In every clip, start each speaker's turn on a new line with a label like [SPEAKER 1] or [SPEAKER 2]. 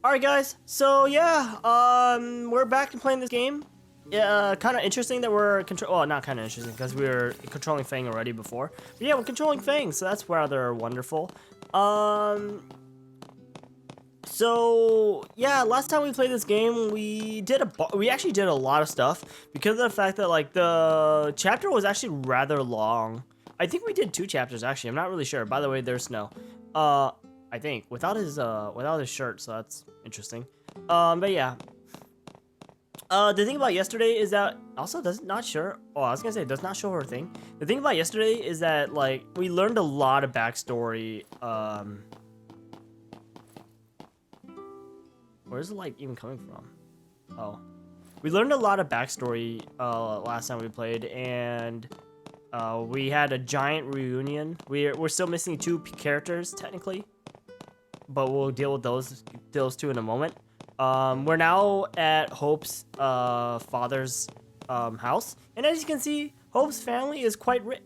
[SPEAKER 1] Alright guys, so yeah, we're back to playing this game. Yeah, kind of interesting that we're well, not kind of interesting because we were controlling Fang already before. But yeah, we're controlling Fang, so that's rather wonderful. So yeah, last time we played this game, we actually did a lot of stuff because of the fact that like the chapter was actually rather long. I think we did 2 chapters actually. I'm not really sure. By the way, there's Snow. I think without his shirt, so that's interesting. But yeah. The thing about yesterday is that also does not sure. Oh, I was gonna say it does not show her thing. The thing about yesterday is that like we learned a lot of backstory. Where's the light even coming from? Oh, we learned a lot of backstory last time we played, and we had a giant reunion. We're still missing 2 characters technically, but we'll deal with those 2 in a moment. We're now at Hope's father's house, and as you can see, Hope's family is quite rich.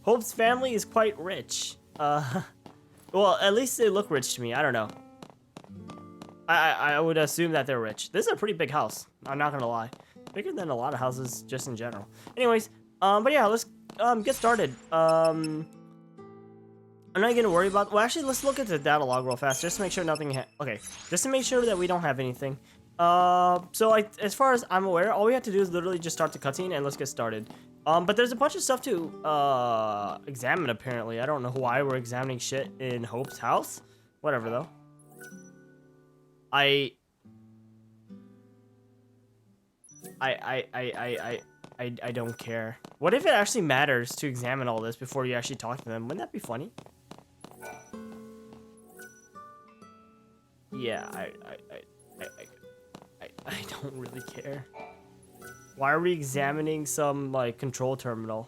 [SPEAKER 1] Hope's family is quite rich. Well, at least they look rich to me. I don't know. I would assume that they're rich. This is a pretty big house. I'm not gonna lie, bigger than a lot of houses just in general. Anyways, but yeah, let's get started. I'm not gonna worry about. Well, actually, let's look at the data log real fast just to make sure nothing. Okay, just to make sure that we don't have anything. So as far as I'm aware, all we have to do is literally just start the cutscene and let's get started. But there's a bunch of stuff to examine apparently. I don't know why we're examining shit in Hope's house. Whatever though. I don't care. What if it actually matters to examine all this before you actually talk to them? Wouldn't that be funny? Yeah, I don't really care. Why are we examining some like control terminal?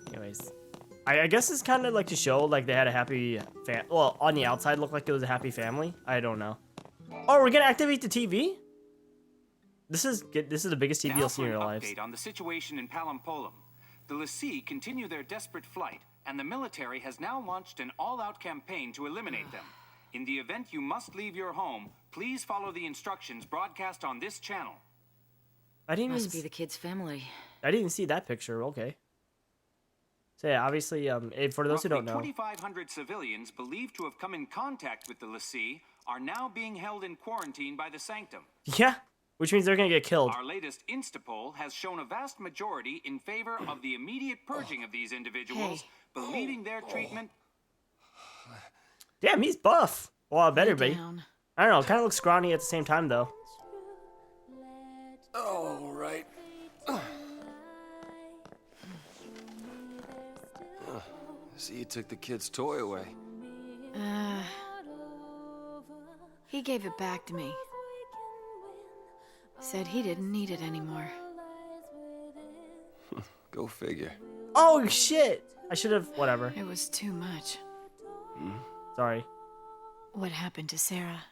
[SPEAKER 1] Anyways, I guess it's kind of like to show like they had a happy well, on the outside looked like it was a happy family. I don't know. Oh, we're gonna activate the TV? This is the biggest TV you'll see in your lives.
[SPEAKER 2] Update on the situation in Palampolum. The Lassie continue their desperate flight, and the military has now launched an all-out campaign to eliminate them. In the event you must leave your home, please follow the instructions broadcast on this channel.
[SPEAKER 3] Must be the kid's family.
[SPEAKER 1] I didn't see that picture. Okay. So yeah, obviously, for those who don't know,
[SPEAKER 2] 2,500 civilians believed to have come in contact with the Lassie are now being held in quarantine by the Sanctum.
[SPEAKER 1] Yeah, which means they're gonna get killed.
[SPEAKER 2] Our latest Instapoll has shown a vast majority in favor of the immediate purging of these individuals, believing their treatment.
[SPEAKER 1] Damn, he's buff. Well, better be. I don't know. Kind of looks scrawny at the same time, though.
[SPEAKER 4] All right. See, you took the kid's toy away.
[SPEAKER 3] He gave it back to me. Said he didn't need it anymore.
[SPEAKER 4] Go figure.
[SPEAKER 1] Oh, shit. I should have... Whatever.
[SPEAKER 3] It was too much.
[SPEAKER 1] Sorry.
[SPEAKER 3] What happened to Sarah?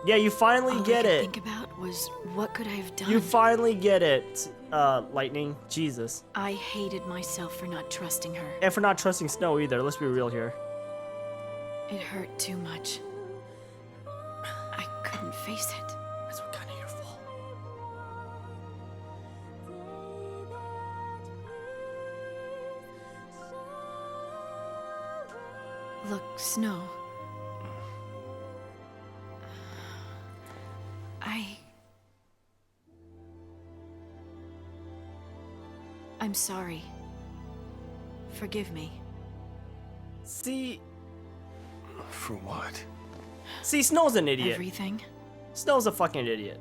[SPEAKER 1] Yeah, you finally
[SPEAKER 3] All
[SPEAKER 1] get
[SPEAKER 3] I could
[SPEAKER 1] it.
[SPEAKER 3] think about was what could I have done?
[SPEAKER 1] You finally get it, Lightning. Jesus.
[SPEAKER 3] I hated myself for not trusting her.
[SPEAKER 1] And for not trusting Snow either. Let's be real here.
[SPEAKER 3] It hurt too much. I couldn't face it.
[SPEAKER 1] That's what kind of your fault.
[SPEAKER 3] Look, Snow. I'm sorry. Forgive me.
[SPEAKER 1] See,
[SPEAKER 4] For what?
[SPEAKER 1] Snow's an idiot.
[SPEAKER 3] Everything.
[SPEAKER 1] Snow's a fucking idiot.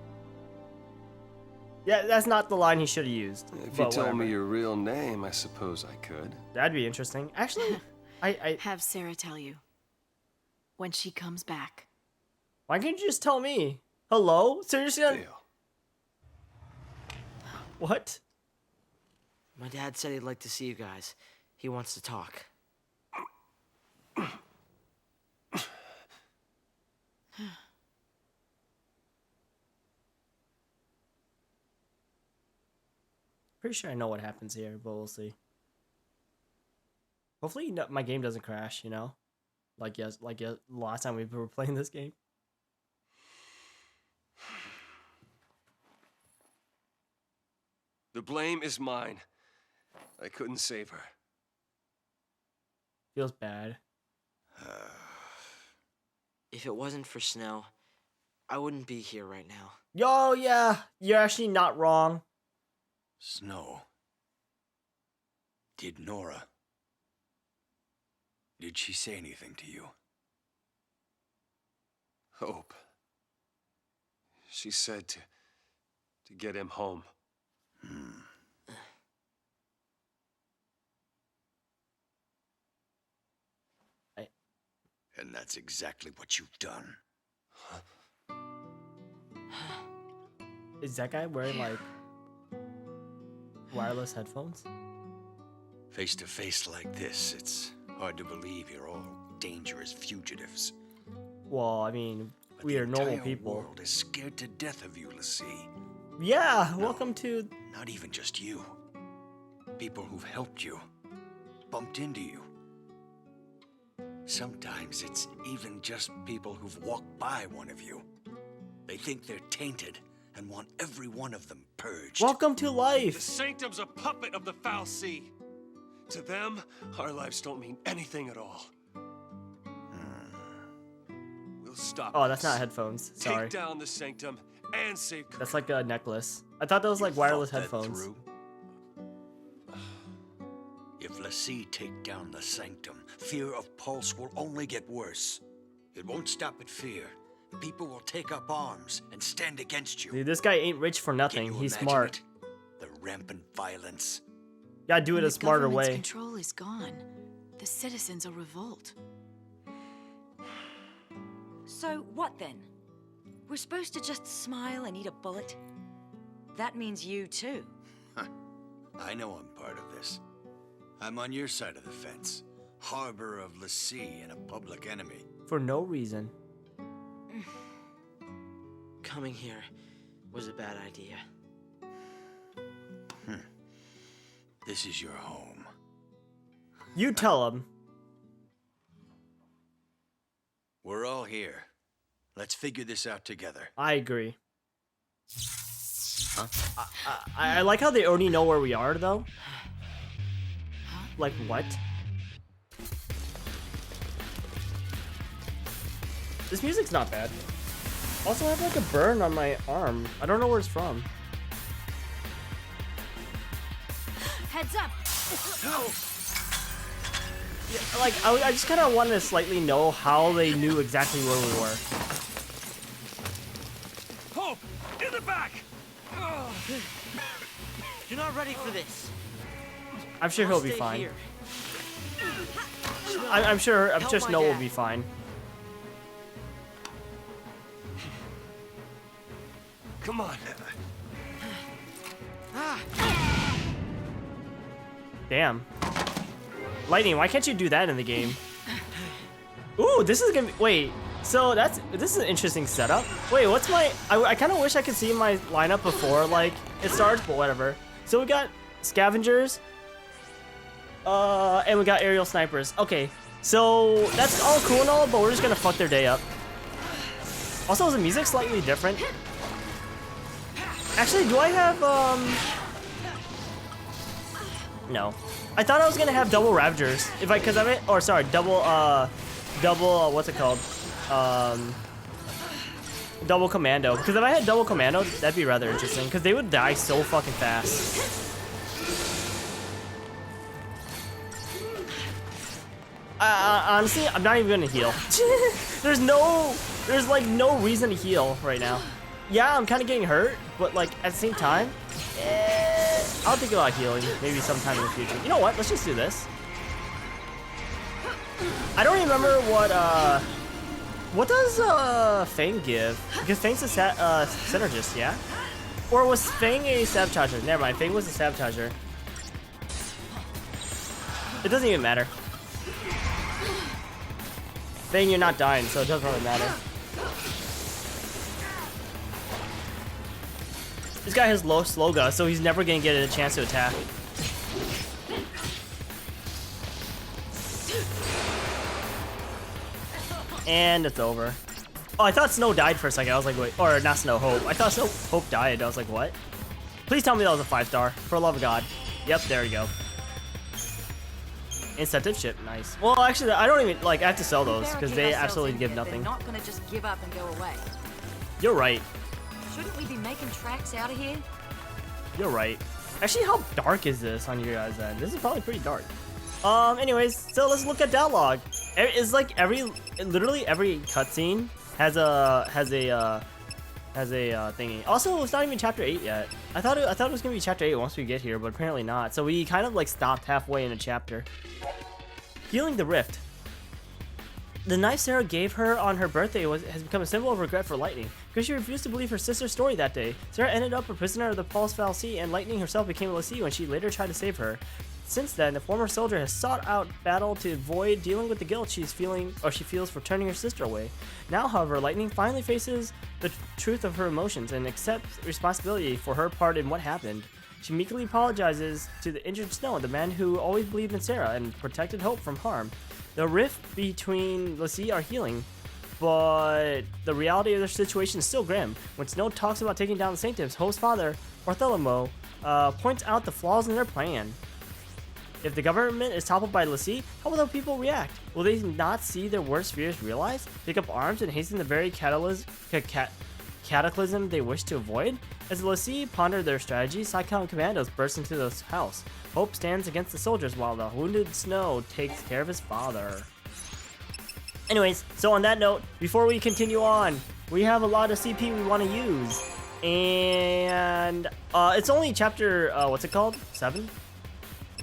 [SPEAKER 1] Yeah, that's not the line he should have used.
[SPEAKER 4] If you told me your real name, I suppose I could.
[SPEAKER 1] That'd be interesting. Actually, I
[SPEAKER 3] Have Sarah tell you. When she comes back.
[SPEAKER 1] Why can't you just tell me? Hello? Seriously?
[SPEAKER 4] Deal.
[SPEAKER 1] What?
[SPEAKER 5] My dad said he'd like to see you guys. He wants to talk.
[SPEAKER 1] Pretty sure I know what happens here, but we'll see. Hopefully my game doesn't crash, you know? like last time we were playing this game.
[SPEAKER 4] The blame is mine. I couldn't save her.
[SPEAKER 1] Feels bad.
[SPEAKER 5] If it wasn't for Snow, I wouldn't be here right now.
[SPEAKER 1] Yo, yeah, you're actually not wrong.
[SPEAKER 6] Snow. Did Nora... Did she say anything to you?
[SPEAKER 4] Hope. She said to get him home.
[SPEAKER 6] And that's exactly what you've done.
[SPEAKER 1] Is that guy wearing like wireless headphones?
[SPEAKER 6] Face to face like this, it's hard to believe you're all dangerous fugitives.
[SPEAKER 1] Well, I mean,
[SPEAKER 6] But
[SPEAKER 1] we
[SPEAKER 6] the
[SPEAKER 1] are normal
[SPEAKER 6] entire
[SPEAKER 1] people.
[SPEAKER 6] world is scared to death of you, Lassie.
[SPEAKER 1] Yeah,
[SPEAKER 6] No.
[SPEAKER 1] welcome to.
[SPEAKER 6] Not even just you. People who've helped you, bumped into you. Sometimes it's even just people who've walked by one of you. They think they're tainted and want every one of them purged.
[SPEAKER 1] Welcome to
[SPEAKER 4] The
[SPEAKER 1] life.
[SPEAKER 4] Sanctum's a puppet of the Foul Sea. To them, our lives don't mean anything at all. We'll stop.
[SPEAKER 1] Oh, that's
[SPEAKER 4] this.
[SPEAKER 1] not headphones. Sorry.
[SPEAKER 4] Take down the Sanctum and save.
[SPEAKER 1] That's like a necklace. I thought that was like wireless
[SPEAKER 6] Thought that
[SPEAKER 1] headphones.
[SPEAKER 6] through? If Lassie take down the Sanctum, fear of Pulse will only get worse. It won't stop at fear. People will take up arms and stand against you.
[SPEAKER 1] Dude, this guy ain't rich for
[SPEAKER 6] Can
[SPEAKER 1] nothing.
[SPEAKER 6] you
[SPEAKER 1] He's
[SPEAKER 6] imagine
[SPEAKER 1] smart.
[SPEAKER 6] it? The rampant violence.
[SPEAKER 1] Gotta do it
[SPEAKER 3] When
[SPEAKER 1] a
[SPEAKER 3] the
[SPEAKER 1] smarter
[SPEAKER 3] government's
[SPEAKER 1] way.
[SPEAKER 3] Control is gone. The citizens will revolt.
[SPEAKER 7] So what then? We're supposed to just smile and eat a bullet? That means you too.
[SPEAKER 6] I know I'm part of this. I'm on your side of the fence. Harbor of Lassie and a public enemy.
[SPEAKER 1] For no reason.
[SPEAKER 5] Coming here was a bad idea.
[SPEAKER 6] This is your home.
[SPEAKER 1] You tell him.
[SPEAKER 6] We're all here. Let's figure this out together.
[SPEAKER 1] I agree.
[SPEAKER 6] Huh?
[SPEAKER 1] I like how they already know where we are, though. Like, what? This music's not bad. Also, I have like a burn on my arm. I don't know where it's from.
[SPEAKER 7] Heads up!
[SPEAKER 1] Yeah, like, I just kind of wanted to slightly know how they knew exactly where we were.
[SPEAKER 4] Hope in the back.
[SPEAKER 5] You're not ready for this.
[SPEAKER 1] I'm sure he'll be
[SPEAKER 5] Stay
[SPEAKER 1] fine.
[SPEAKER 5] here.
[SPEAKER 1] I'm sure
[SPEAKER 5] Help my
[SPEAKER 1] Snow will
[SPEAKER 5] dad.
[SPEAKER 1] be fine.
[SPEAKER 4] Come on.
[SPEAKER 1] Damn. Lightning, why can't you do that in the game? Ooh, this is gonna be, wait, so this is an interesting setup. Wait, what's my, I kind of wish I could see my lineup before, like, it starts, but whatever. So we got scavengers, and we got aerial snipers. Okay, so that's all cool and all, but we're just gonna fuck their day up. Also, is the music slightly different? Actually, do I have, no. I thought I was gonna have double Ravagers. If I, cause I mean, or sorry, double, what's it called? Double Commando. Because if I had double Commando, that'd be rather interesting. Because they would die so fucking fast. Honestly, I'm not even gonna heal. There's like no reason to heal right now. Yeah, I'm kind of getting hurt, but like at the same time, I'll think about healing maybe sometime in the future. You know what? Let's just do this. I don't remember what does Fang give? Because Fang's a synergist, yeah? Or was Fang a sabotager? Never mind, Fang was a sabotager. It doesn't even matter. Fang, you're not dying, so it doesn't really matter. This guy has low Sloga, so he's never gonna get a chance to attack. And it's over. Oh, I thought Snow died for a second. I was like, wait. Or not Snow, Hope. I thought Snow Hope died. I was like, what? Please tell me that was a 5-star. For the love of God. Yep, there we go. Incentive ship, nice. Well, actually, I don't even, like, I have to sell those because they absolutely give nothing.
[SPEAKER 7] They're not gonna just give up and go away.
[SPEAKER 1] You're right.
[SPEAKER 7] Shouldn't we be making tracks out of here?
[SPEAKER 1] You're right. Actually, how dark is this on your guys' end? This is probably pretty dark. Anyways, so let's look at dialogue. It's like literally every cutscene has a thingy. Also, it's not even chapter 8 yet. I thought it was gonna be chapter 8 once we get here, but apparently not. So we kind of like stopped halfway in a chapter. Healing the rift. The knife Sarah gave her on her birthday has become a symbol of regret for Lightning, because she refused to believe her sister's story that day. Sarah ended up a prisoner of the Pulse Fal'Cie, and Lightning herself became a l'Cie when she later tried to save her. Since then, the former soldier has sought out battle to avoid dealing with the guilt she feels for turning her sister away. Now, however, Lightning finally faces the truth of her emotions and accepts responsibility for her part in what happened. She meekly apologizes to the injured Snow, the man who always believed in Sarah and protected Hope from harm. The rift between l'Cie are healing, but the reality of their situation is still grim. When Snow talks about taking down the Sanctums, Hope's father, Bartholomew, points out the flaws in their plan. If the government is toppled by l'Cie, how will the people react? Will they not see their worst fears realized? Pick up arms and hasten the very cataclysm they wish to avoid? As the l'Cie ponder their strategy, Psycom commandos burst into the house. Hope stands against the soldiers while the wounded Snow takes care of his father. Anyways, so on that note, before we continue on, we have a lot of CP we want to use. And it's only chapter, what's it called? 7?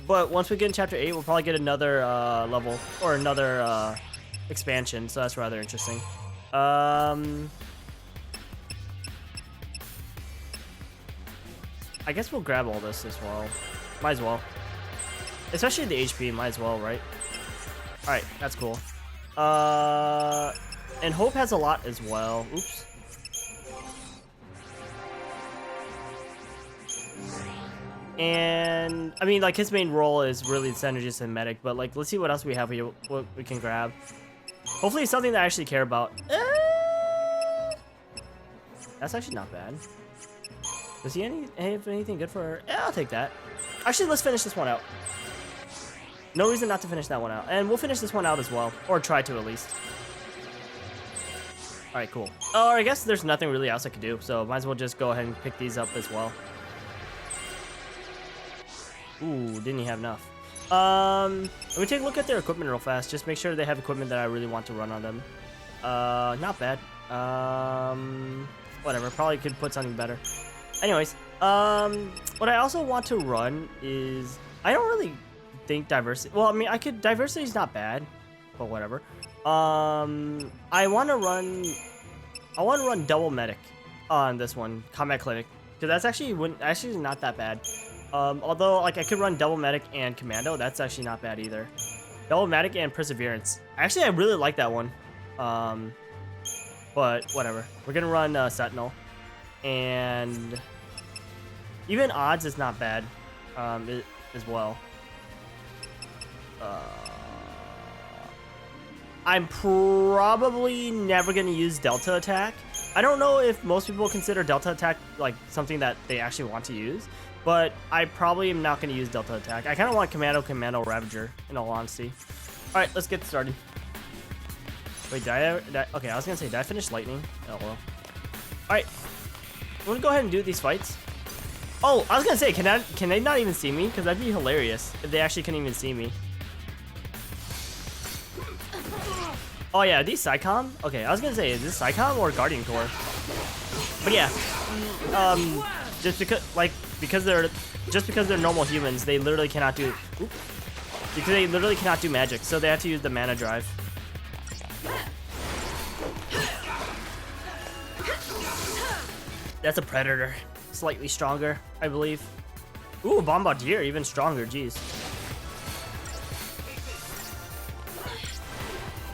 [SPEAKER 1] But once we get in chapter 8, we'll probably get another level or another expansion, so that's rather interesting. I guess we'll grab all this as well. Might as well. Especially the HP, might as well, right? Alright, that's cool. And Hope has a lot as well. Oops. And I mean, like, his main role is really synergist and medic, but like, let's see what else we have here, what we can grab. Hopefully it's something that I actually care about. That's actually not bad. Does he have anything good for her? Yeah, I'll take that. Actually, let's finish this one out. No reason not to finish that one out. And we'll finish this one out as well. Or try to, at least. Alright, cool. Oh, I guess there's nothing really else I could do, so might as well just go ahead and pick these up as well. Ooh, didn't he have enough? Let me take a look at their equipment real fast. Just make sure they have equipment that I really want to run on them. Not bad. Whatever, probably could put something better. Anyways, what I also want to run is, I don't really think diversity, well, I mean, diversity's not bad, but whatever. I want to run double medic on this one, combat clinic, because that's actually not that bad. Although, like, I could run double medic and commando, that's actually not bad either. Double medic and perseverance. Actually, I really like that one. But whatever. We're gonna run sentinel, and even odds is not bad, as well. I'm probably never gonna use delta attack. I don't know if most people consider delta attack like something that they actually want to use, but I probably am not gonna use delta attack. I kind of want commando ravager, in all honesty. All right, let's get started. Wait, okay, I was gonna say, did I finish lightning? Oh well. All right, we're gonna go ahead and do these fights. Oh, I was gonna say, can they not even see me? Because that'd be hilarious if they actually couldn't even see me. Oh yeah, these Psycom? Okay, I was gonna say, is this Psycom or Guardian Core? But yeah, just because they're normal humans, they literally cannot do, magic, so they have to use the mana drive. That's a Predator, slightly stronger, I believe. Ooh, Bombardier, even stronger, jeez.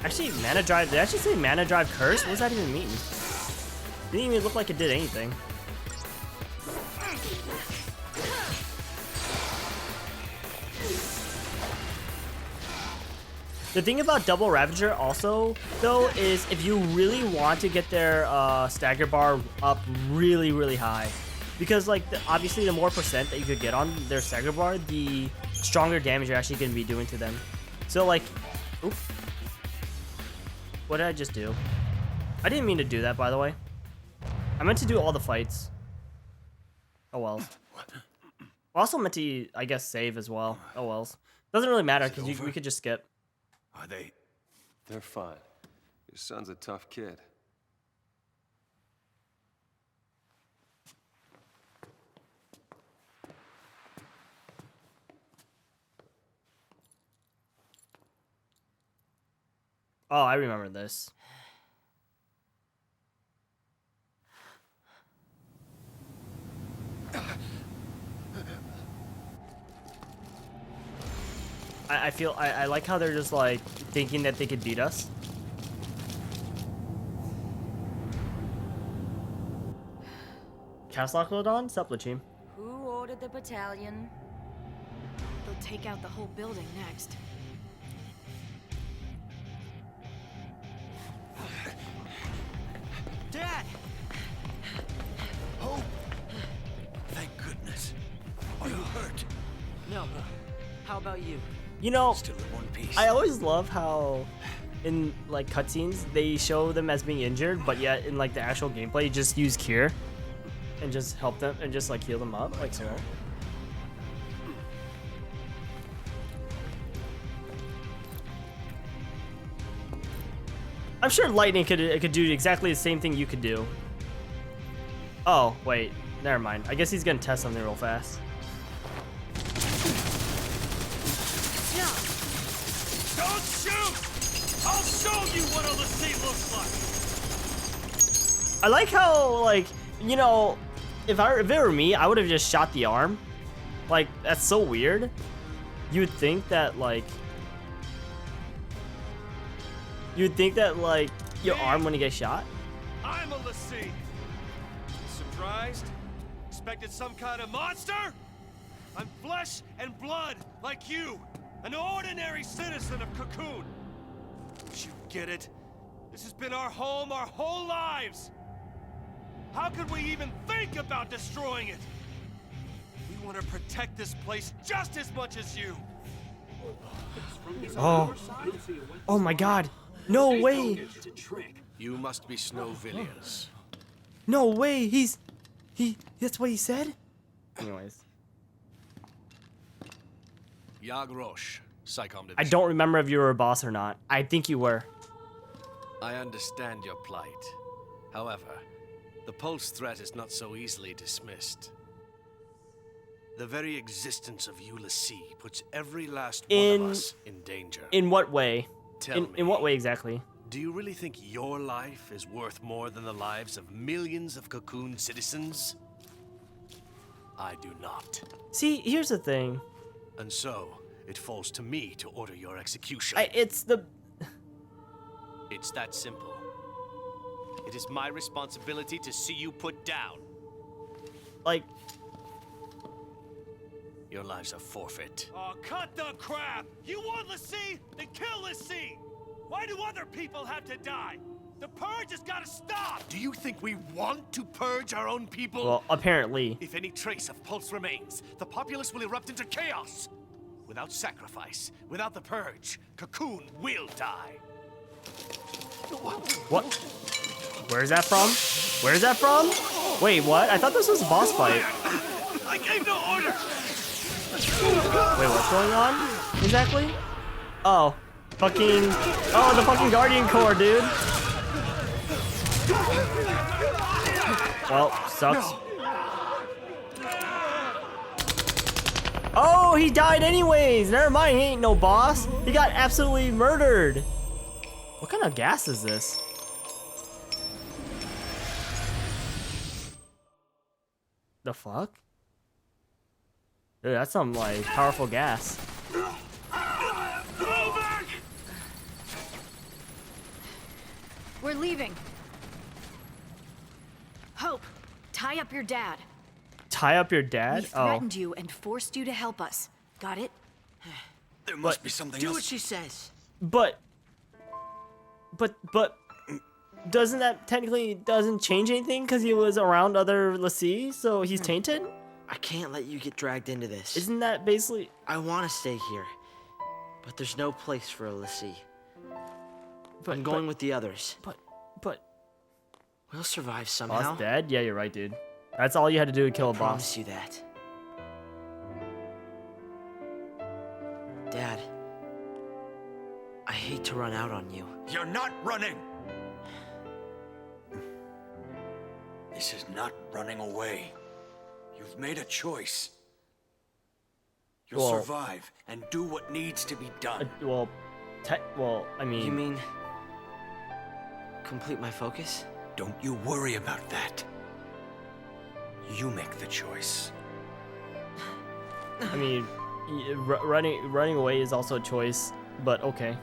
[SPEAKER 1] Actually, mana drive, did I actually say mana drive curse? What does that even mean? Didn't even look like it did anything. The thing about Double Ravager also, though, is if you really want to get their stagger bar up really, really high, because like obviously the more percent that you could get on their stagger bar, the stronger damage you're actually going to be doing to them. So like, oop, what did I just do? I didn't mean to do that, by the way. I meant to do all the fights. Oh well. I also meant to, I guess, save as well. Oh wells. Doesn't really matter because we could just skip.
[SPEAKER 6] Are they?
[SPEAKER 4] They're fine. Your son's a tough kid.
[SPEAKER 1] Oh, I remember this. I like how they're just like thinking that they could beat us. Castloclodon, Suplachim.
[SPEAKER 7] Who ordered the battalion?
[SPEAKER 3] They'll take out the whole building next.
[SPEAKER 6] Dad! Hope! Thank goodness. Are you hurt?
[SPEAKER 5] No. How about you?
[SPEAKER 1] You know,
[SPEAKER 6] Still in one piece.
[SPEAKER 1] I always love how in like cutscenes they show them as being injured, but yet in like the actual gameplay you just use cure and just help them and just like heal them up like so. I'm sure lightning could do exactly the same thing you could do. Oh, wait. Never mind. I guess he's gonna test something real fast.
[SPEAKER 4] Don't shoot! I'll show you what a Lassie looks like!
[SPEAKER 1] I like how, like, you know, if it were me, I would have just shot the arm. Like, that's so weird. You would think that, like, your arm wouldn't get shot.
[SPEAKER 4] I'm a Lassie. Surprised? Expected some kind of monster? I'm flesh and blood, like you. An ordinary citizen of Cocoon. Don't you get it? This has been our home our whole lives. How could we even think about destroying it? We want to protect this place just as much as you.
[SPEAKER 1] Oh. Oh my god. No way.
[SPEAKER 8] You must be Snowvilliers.
[SPEAKER 1] No way. That's what he said? Anyways.
[SPEAKER 8] Yag Rosh, Psychom Division.
[SPEAKER 1] I don't remember if you were a boss or not. I think you were.
[SPEAKER 8] I understand your plight. However, the Pulse threat is not so easily dismissed. The very existence of Lassie puts every last one of us in danger.
[SPEAKER 1] In what way?
[SPEAKER 8] Tell me,
[SPEAKER 1] in what way exactly?
[SPEAKER 8] do you really think your life is worth more than the lives of millions of Cocoon citizens? I do not.
[SPEAKER 1] See, here's the thing.
[SPEAKER 8] And so, it falls to me to order your execution.
[SPEAKER 1] It's
[SPEAKER 8] It's that simple. It is my responsibility to see you put down.
[SPEAKER 1] like,
[SPEAKER 8] Your lives are forfeit.
[SPEAKER 4] Oh, cut the crap! You want Lassie? Then kill Lassie! Why do other people have to die? The purge has got to stop!
[SPEAKER 8] Do you think we want to purge our own people?
[SPEAKER 1] well, apparently.
[SPEAKER 8] If any trace of Pulse remains, the populace will erupt into chaos. Without sacrifice, without the purge, Cocoon will die.
[SPEAKER 1] What? Where's that from? Where's that from? Wait, what? I thought this was a boss fight.
[SPEAKER 8] I gave no order!
[SPEAKER 1] Wait, what's going on? Exactly? Oh. Oh, the fucking Guardian Corps, dude. Well, sucks. Oh, he died anyways. Never mind, he ain't no boss. He got absolutely murdered. What kind of gas is this? The fuck? Dude, that's some, like, powerful gas.
[SPEAKER 3] We're leaving. Hope, tie up your dad.
[SPEAKER 1] Tie up your dad?
[SPEAKER 3] We
[SPEAKER 1] Oh.
[SPEAKER 3] threatened you and forced you to help us. Got it?
[SPEAKER 6] There must be something
[SPEAKER 5] Do
[SPEAKER 6] else.
[SPEAKER 5] what she says.
[SPEAKER 1] But doesn't that technically doesn't change anything because he was around other l'Cie, so he's tainted?
[SPEAKER 5] I can't let you get dragged into this.
[SPEAKER 1] Isn't that basically?
[SPEAKER 5] I want to stay here, but there's no place for a l'Cie. I'm going with the others.
[SPEAKER 1] But
[SPEAKER 5] We'll survive somehow.
[SPEAKER 1] boss dead? Yeah, you're right, dude. That's all you had to do to kill a
[SPEAKER 5] I
[SPEAKER 1] boss.
[SPEAKER 5] promise you that. Dad, I hate to run out on you.
[SPEAKER 6] You're not running! This is not running away. You've made a choice. You'll
[SPEAKER 1] Well-
[SPEAKER 6] survive and do what needs to be done.
[SPEAKER 1] Well, I mean.
[SPEAKER 5] You mean complete my focus?
[SPEAKER 6] Don't you worry about that. You make the choice.
[SPEAKER 1] I mean, running away is also a choice, but okay.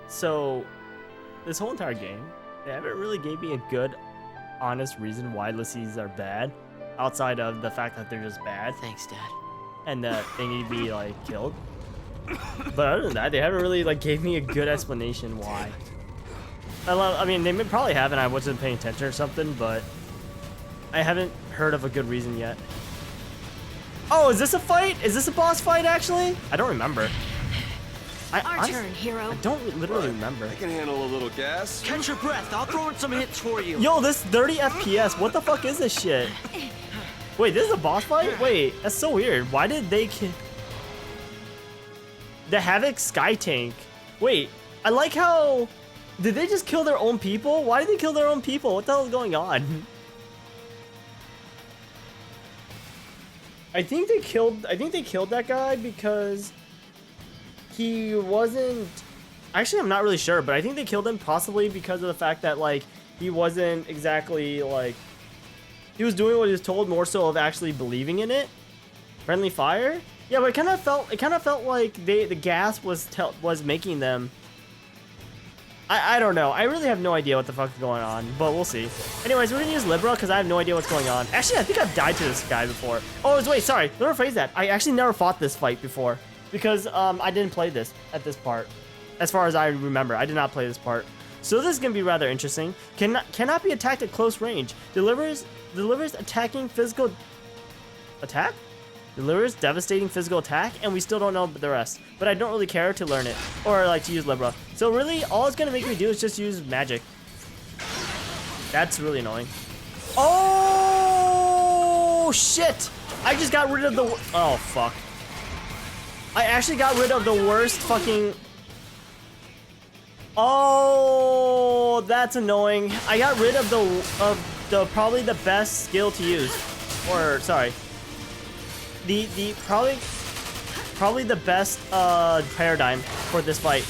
[SPEAKER 1] So, this whole entire game, they haven't really gave me a good, honest reason why l'Cies are bad, outside of the fact that they're just bad
[SPEAKER 5] Thanks, Dad.
[SPEAKER 1] and that they need to be like killed. But other than that, they haven't really like gave me a good explanation why. I mean, they probably have, and I wasn't paying attention or something, but I haven't heard of a good reason yet. Oh, is this a fight? Is this a boss fight, actually? I don't remember.
[SPEAKER 3] Our turn, hero.
[SPEAKER 1] I don't literally remember.
[SPEAKER 4] I can handle a little gas.
[SPEAKER 5] Catch your breath. I'll throw in some hits for you.
[SPEAKER 1] Yo, this 30 FPS. What the fuck is this shit? Wait, this is a boss fight? Wait, that's so weird. Why did they kill the Havoc Sky Tank? Wait, I like how... Did they just kill their own people? Why did they kill their own people? What the hell is going on? I think they killed that guy because he wasn't... Actually, I'm not really sure, but I think they killed him possibly because of the fact that, like, he wasn't exactly, like... He was doing what he was told more so of actually believing in it. Friendly fire? Yeah, but it kind of felt like the gas was making them... I don't know. I really have no idea what the fuck is going on, but we'll see. Anyways, we're gonna use Libra because I have no idea what's going on. Actually, I think I've died to this guy before. Oh, wait, sorry. Let me rephrase that. I actually never fought this fight before because I didn't play this at this part. As far as I remember, I did not play this part. So this is gonna be rather interesting. Cannot be attacked at close range. Delivers attacking physical attack. Delivers devastating physical attack, and we still don't know the rest. But I don't really care to learn it, or like to use Libra. So really, all it's gonna make me do is just use magic. That's really annoying. Oh shit! I just got rid of the. Oh fuck! I actually got rid of the worst fucking. Oh, that's annoying. I got rid of the probably the best skill to use, or sorry. The probably the best paradigm for this fight.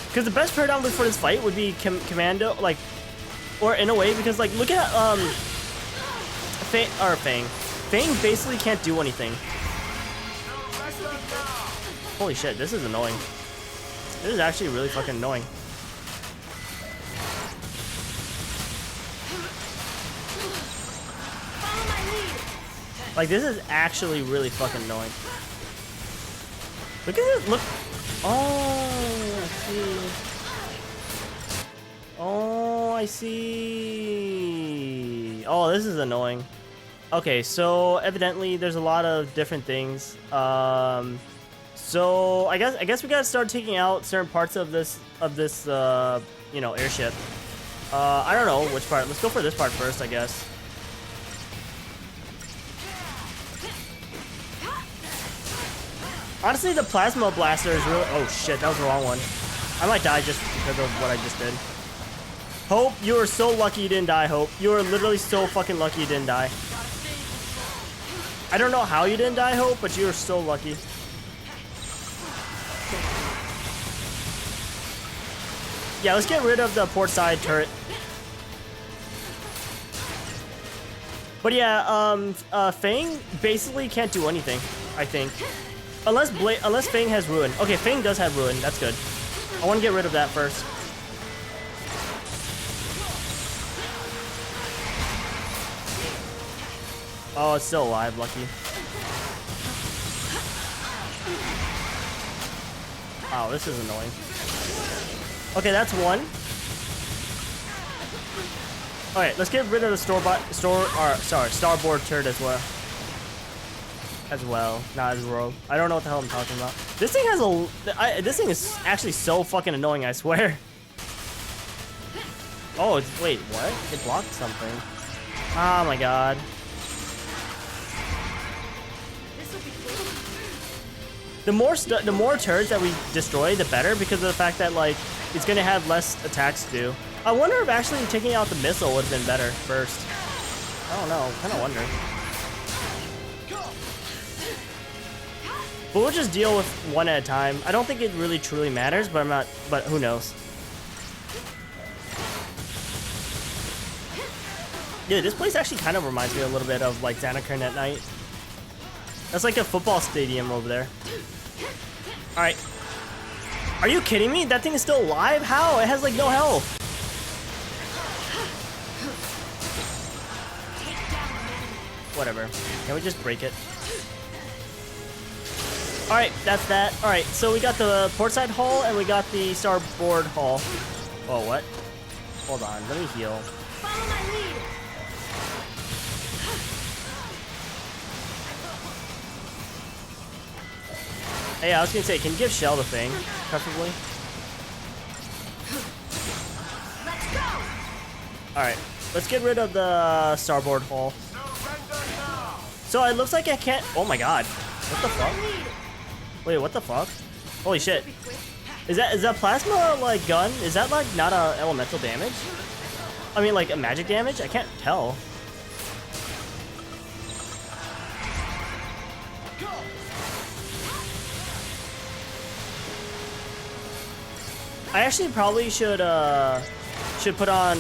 [SPEAKER 1] Because the best paradigm for this fight would be commando, like, or in a way, because like look at Fang. Fang basically can't do anything. Holy shit, this is annoying. This is actually really fucking annoying. Like, this is actually really fucking annoying. Look at this, look. Oh, I see. Oh, I see. Oh, this is annoying. Okay, so evidently there's a lot of different things. So I guess we gotta start taking out certain parts of this you know, airship. I don't know which part. Let's go for this part first, I guess. Honestly, the plasma blaster is really... Oh shit, that was the wrong one. I might die just because of what I just did. Hope, you are so lucky you didn't die, Hope. You are literally so fucking lucky you didn't die. I don't know how you didn't die, Hope, but you are so lucky. Yeah, let's get rid of the port side turret. But yeah, Fang basically can't do anything, I think. Unless Fang has Ruin. Okay, Fang does have Ruin. That's good. I want to get rid of that first. Oh, it's still alive. Lucky. Wow, this is annoying. Okay, that's one. Alright, let's get rid of the starboard turret as well. Not as well. I don't know what the hell I'm talking about. This thing has this thing is actually so fucking annoying, I swear. Oh, wait, what? It blocked something. Oh my god. The more turrets that we destroy, the better, because of the fact that, like, it's gonna have less attacks to do. I wonder if actually taking out the missile would have been better first. I don't know. I kind of wonder. But we'll just deal with one at a time. I don't think it really truly matters, but but who knows? Dude, this place actually kind of reminds me a little bit of like Xanakern at night. That's like a football stadium over there. All right. Are you kidding me? That thing is still alive? How? It has like no health. Whatever. Can we just break it? Alright, that's that. Alright, so we got the portside hull and we got the starboard hull. Oh, what? Hold on, let me heal.
[SPEAKER 3] Follow my lead.
[SPEAKER 1] Hey, I was gonna say, can you give Shell the thing, preferably?
[SPEAKER 3] Let's go.
[SPEAKER 1] Alright, let's get rid of the starboard hull. So it looks like I can't. Oh my god. What the fuck? Wait, what the fuck? Holy shit. Is that plasma like gun? Is that like not a elemental damage? I mean like a magic damage? I can't tell. I actually probably should put on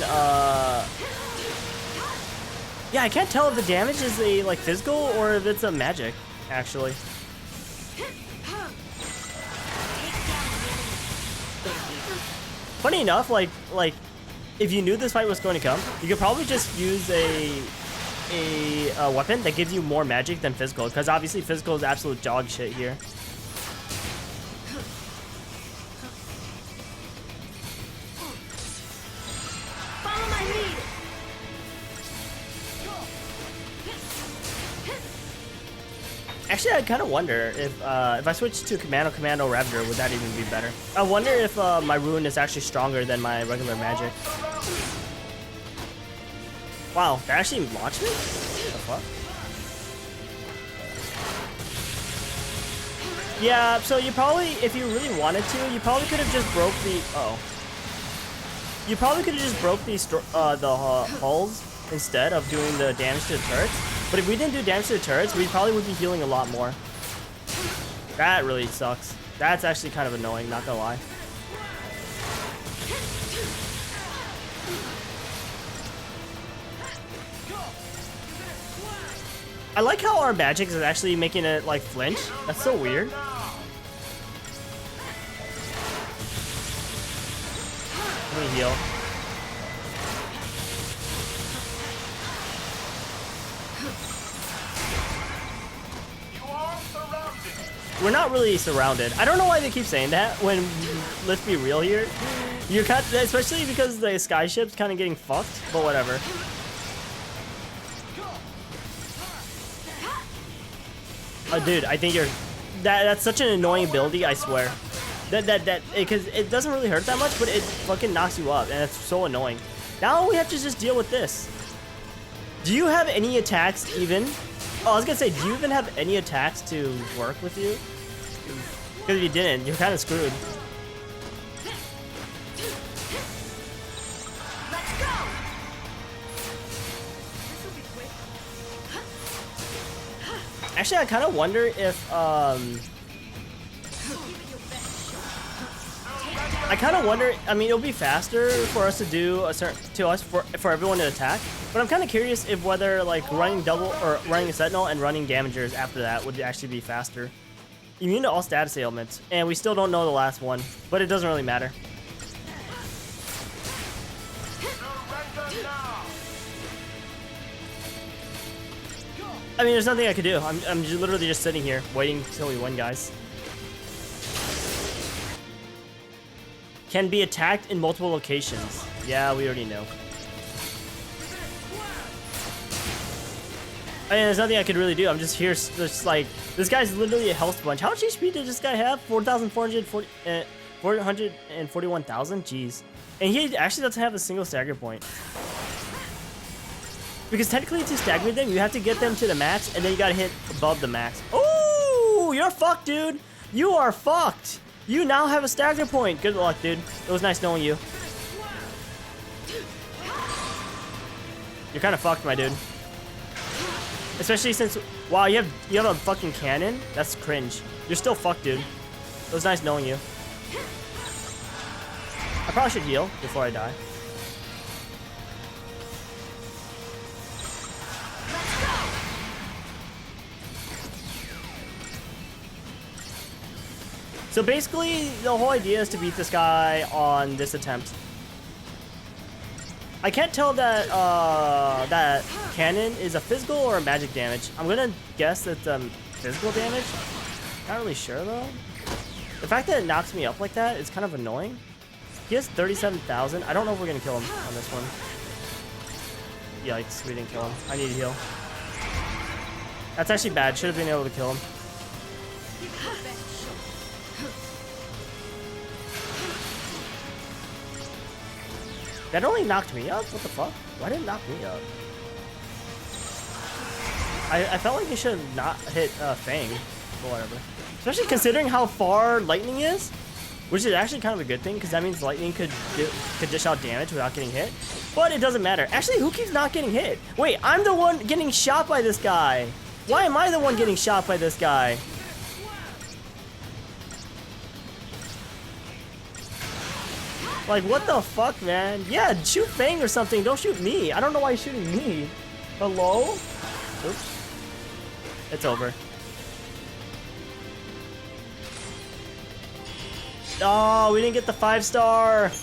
[SPEAKER 1] yeah, I can't tell if the damage is a like physical or if it's a magic, actually. Funny enough, like if you knew this fight was going to come, you could probably just use a weapon that gives you more magic than physical, because obviously physical is absolute dog shit here.
[SPEAKER 3] Follow my lead.
[SPEAKER 1] Actually, I kind of wonder if I switch to Commando Ravager, would that even be better? I wonder if my rune is actually stronger than my regular magic. Wow, that actually launched me? What the fuck? Yeah, so you probably, if you really wanted to, you probably could have just broke the. Uh-oh. You probably could have just broke the hulls instead of doing the damage to the turrets. But if we didn't do damage to the turrets, we probably would be healing a lot more. That really sucks. That's actually kind of annoying, not gonna lie. I like how our magic is actually making it like flinch. That's so weird. Let me heal. We're not really surrounded. I don't know why they keep saying that when, let's be real here. You're kind of, especially because the sky ship's kind of getting fucked, but whatever. Oh, dude, I think you're, that's such an annoying ability, I swear. Because it doesn't really hurt that much, but it fucking knocks you up, and it's so annoying. Now we have to just deal with this. Do you have any attacks even? Oh, I was gonna say, do you even have any attacks to work with you? Because if you didn't, you're kind of screwed.
[SPEAKER 3] Let's go.
[SPEAKER 1] Actually, I kind of wonder if I kind of wonder. I mean, it'll be faster for us to do a certain for everyone to attack. But I'm kind of curious if whether like running double or running a sentinel and running damagers after that would actually be faster. Immune to all status ailments, and we still don't know the last one, but it doesn't really matter. I mean, there's nothing I could do. I'm literally just sitting here waiting till we win, guys. can be attacked in multiple locations. Yeah, we already know. I mean, there's nothing I could really do. I'm just here, just like, this guy's literally a health sponge. How much HP did this guy have? 441,000? Jeez. And he actually doesn't have a single stagger point. Because technically to stagger them, you have to get them to the max, and then you gotta hit above the max. Oh, you're fucked, dude. You are fucked. You now have a stagger point. Good luck, dude. It was nice knowing you. You're kind of fucked, my dude. Especially since, wow, you have a fucking cannon? That's cringe. You're still fucked, dude. It was nice knowing you. I probably should heal before I die. So basically, the whole idea is to beat this guy on this attempt. I can't tell that that cannon is a physical or a magic damage. I'm gonna guess that physical damage. Not really sure though. The fact that it knocks me up like that is kind of annoying. He has 37,000. I don't know if we're gonna kill him on this one. Yikes, we didn't kill him. I need to heal. That's actually bad. Should have been able to kill him. That only knocked me up? What the fuck? Why did it knock me up? I felt like he should have not hit Fang or whatever. Especially considering how far lightning is, which is actually kind of a good thing because that means lightning could dish out damage without getting hit. But it doesn't matter. Actually, who keeps not getting hit? Wait, I'm the one getting shot by this guy. Why am I the one getting shot by this guy? Like, what the fuck, man? Yeah, shoot Fang or something. Don't shoot me. I don't know why you're shooting me. Hello? Oops. It's over. Oh, we didn't get the 5-star.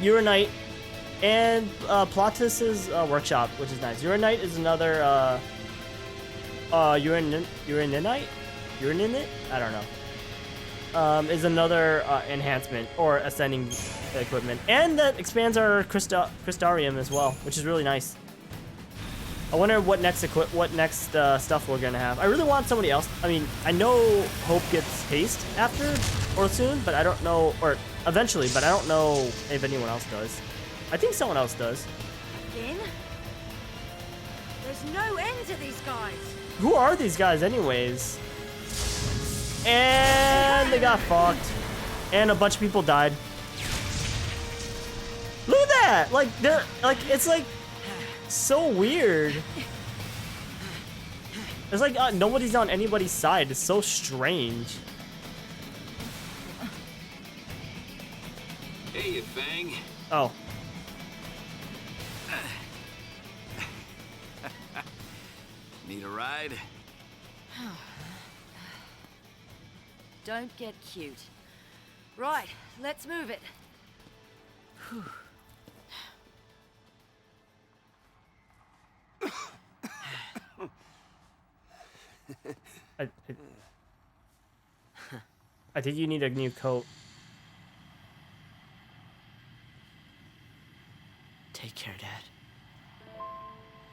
[SPEAKER 1] Uranite. And Plotus's workshop, which is nice. Uranite is another Uraninite? Uraninite? I don't know. Is another enhancement or ascending equipment, and that expands our Crystarium as well, which is really nice. I wonder what next stuff we're gonna have. I really want somebody else. I mean, I know Hope gets haste after or soon, but I don't know, or eventually, but I don't know if anyone else does. I think someone else does.
[SPEAKER 7] Again? There's no end to these guys.
[SPEAKER 1] Who are these guys, anyways? And they got fucked. And a bunch of people died. Look at that! Like, they're, like, it's like so weird. It's like nobody's on anybody's side. It's so strange.
[SPEAKER 2] Hey, you Fang.
[SPEAKER 1] Oh.
[SPEAKER 2] Need a ride?
[SPEAKER 7] Don't get cute. Right, let's move it. Whew.
[SPEAKER 1] I think you need a new coat.
[SPEAKER 5] Take care, Dad.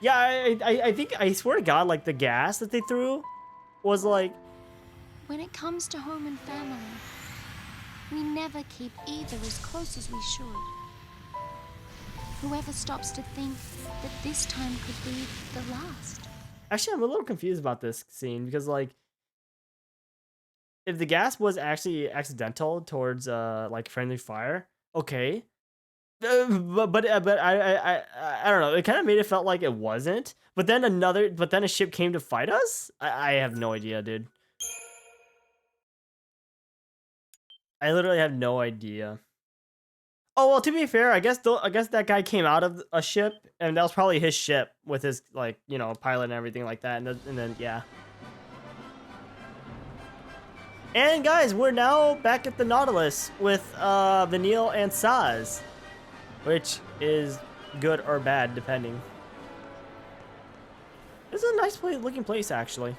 [SPEAKER 1] Yeah, I think, I swear to God, like, the gas that they threw was like...
[SPEAKER 9] When it comes to home and family, we never keep either as close as we should. Whoever stops to think that this time could be the last.
[SPEAKER 1] Actually, I'm a little confused about this scene because, like, if the gas was actually accidental towards, like, friendly fire, okay. But I don't know. It kind of made it felt like it wasn't. But then a ship came to fight us? I have no idea, dude. I literally have no idea. Oh, well, to be fair, I guess that guy came out of a ship, and that was probably his ship with his, like, you know, pilot and everything like that, and then, yeah. And, guys, we're now back at the Nautilus with, Vanille and Saz, which is good or bad, depending. This is a nice looking place, actually.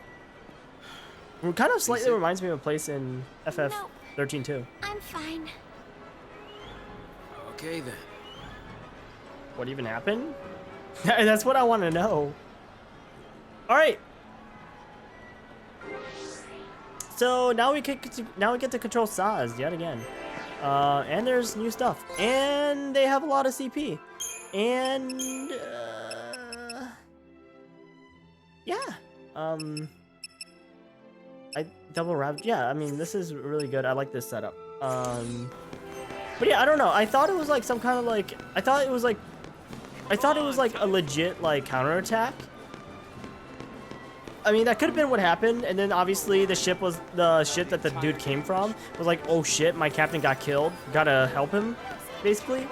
[SPEAKER 1] It kind of slightly reminds me of a place in FF13 too.
[SPEAKER 9] I'm fine.
[SPEAKER 5] Okay then.
[SPEAKER 1] What even happened? That's what I want to know. All right. So now we get to control Saz yet again. And there's new stuff, and they have a lot of CP, and yeah. I double wrapped. Yeah, I mean this is really good. I like this setup. But yeah, I don't know. I thought it was like some kind of like. I thought it was like a legit like counterattack. I mean, that could have been what happened, and then obviously the ship that the dude came from was like, oh shit, my captain got killed. Gotta help him, basically.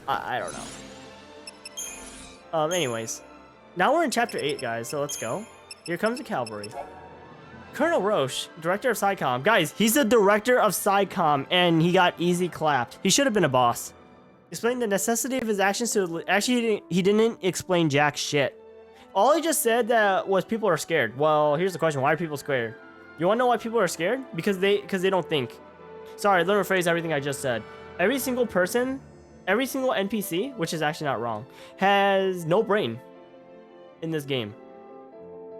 [SPEAKER 1] I don't know. Anyways, now we're in chapter 8, guys, so let's go. Here comes the cavalry. Colonel Roche, director of SciComm. Guys, he's the director of SciComm, and he got easy clapped. He should have been a boss. Explain the necessity of his actions to... Actually, he didn't explain jack shit. All he just said that was people are scared. Well, here's the question. Why are people scared? You want to know why people are scared? Because they don't think. Sorry, let me rephrase everything I just said. Every single person, every single NPC, which is actually not wrong, has no brain in this game.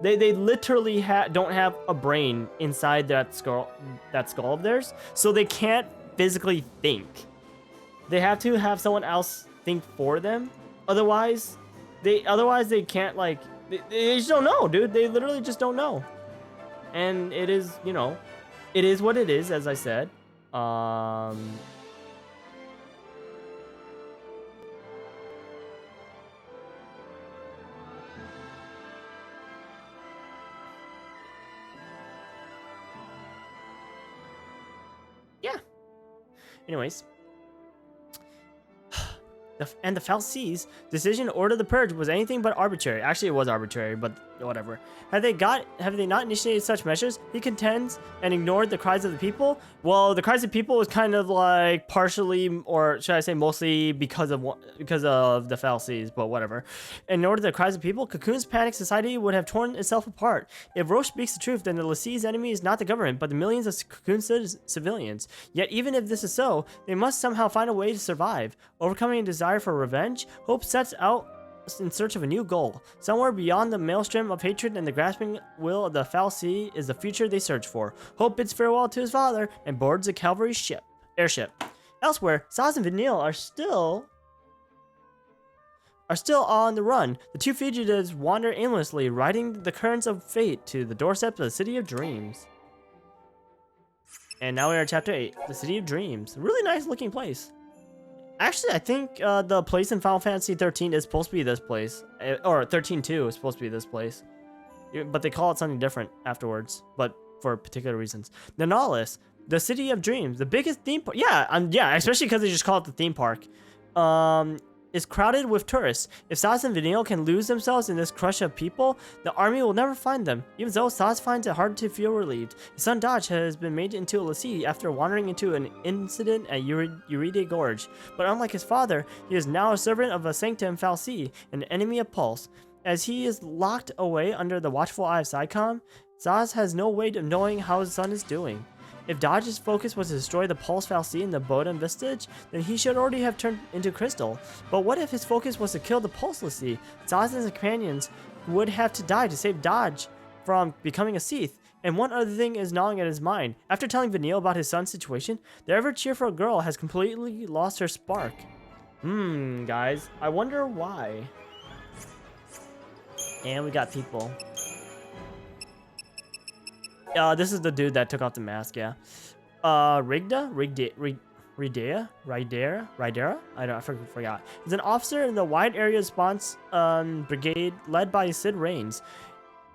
[SPEAKER 1] They literally don't have a brain inside that skull of theirs, so they can't physically think. They have to have someone else think for them. Otherwise they can't, like, they just don't know, dude. They literally just don't know. And it is, you know, it is what it is, as I said. Yeah. Anyways. And the Fal'Cie's decision to order the purge was anything but arbitrary. Actually, it was arbitrary, but whatever. Have they not initiated such measures? He contends and ignored the cries of the people. Well, the cries of people was kind of like partially, or should I say mostly, because of the Fal'Cie's, but whatever. Ignored the cries of people. Cocoon's panic society would have torn itself apart. If Roche speaks the truth, then the l'Cie's enemy is not the government, but the millions of Cocoon civilians. Yet, even if this is so, they must somehow find a way to survive. Overcoming a desire for revenge, Hope sets out in search of a new goal. Somewhere beyond the maelstrom of hatred and the grasping will of the Fal'Cie is the future they search for. Hope bids farewell to his father and boards a cavalry airship. Elsewhere, Saz and Vanille are still on the run. The two fugitives wander aimlessly, riding the currents of fate to the doorstep of the City of Dreams. And now we are at chapter 8, the City of Dreams. Really nice looking place. Actually, I think the place in Final Fantasy 13 is supposed to be this place. Or 13-2 is supposed to be this place. But they call it something different afterwards. But for particular reasons. Nanalis, the City of Dreams. The biggest theme park. Yeah, especially because they just call it the theme park. Is crowded with tourists. If Saz and Vanille can lose themselves in this crush of people, the army will never find them. Even though Saz finds it hard to feel relieved. His son Dodge has been made into a l'Cie after wandering into an incident at Euride Gorge. But unlike his father, he is now a servant of a Sanctum Fal'Cie, an enemy of Pulse. As he is locked away under the watchful eye of SciComm, Saz has no way of knowing how his son is doing. If Dodge's focus was to destroy the Pulse Fal'Cie and the Bodum Vestige, then he should already have turned into crystal. But what if his focus was to kill the Pulse l'Cie? Saz and his companions would have to die to save Dodge from becoming a Seath. And one other thing is gnawing at his mind. After telling Vanille about his son's situation, the ever-cheerful girl has completely lost her spark. Guys, I wonder why. And we got people. This is the dude that took off the mask, yeah. Ridera? I forgot. He's an officer in the Wide Area Response Brigade led by Sid Raines.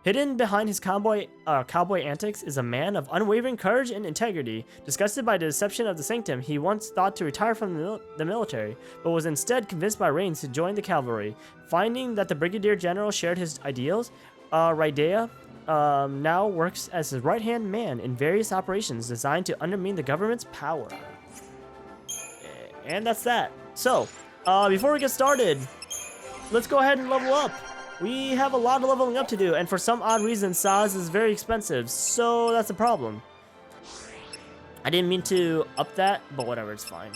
[SPEAKER 1] Hidden behind his cowboy antics is a man of unwavering courage and integrity. Disgusted by the deception of the Sanctum, he once thought to retire from the military, but was instead convinced by Raines to join the cavalry. Finding that the Brigadier General shared his ideals, Ridera now works as his right-hand man in various operations designed to undermine the government's power. And that's that. So, before we get started, let's go ahead and level up. We have a lot of leveling up to do, and for some odd reason, Saz is very expensive, so that's a problem. I didn't mean to up that, but whatever, it's fine.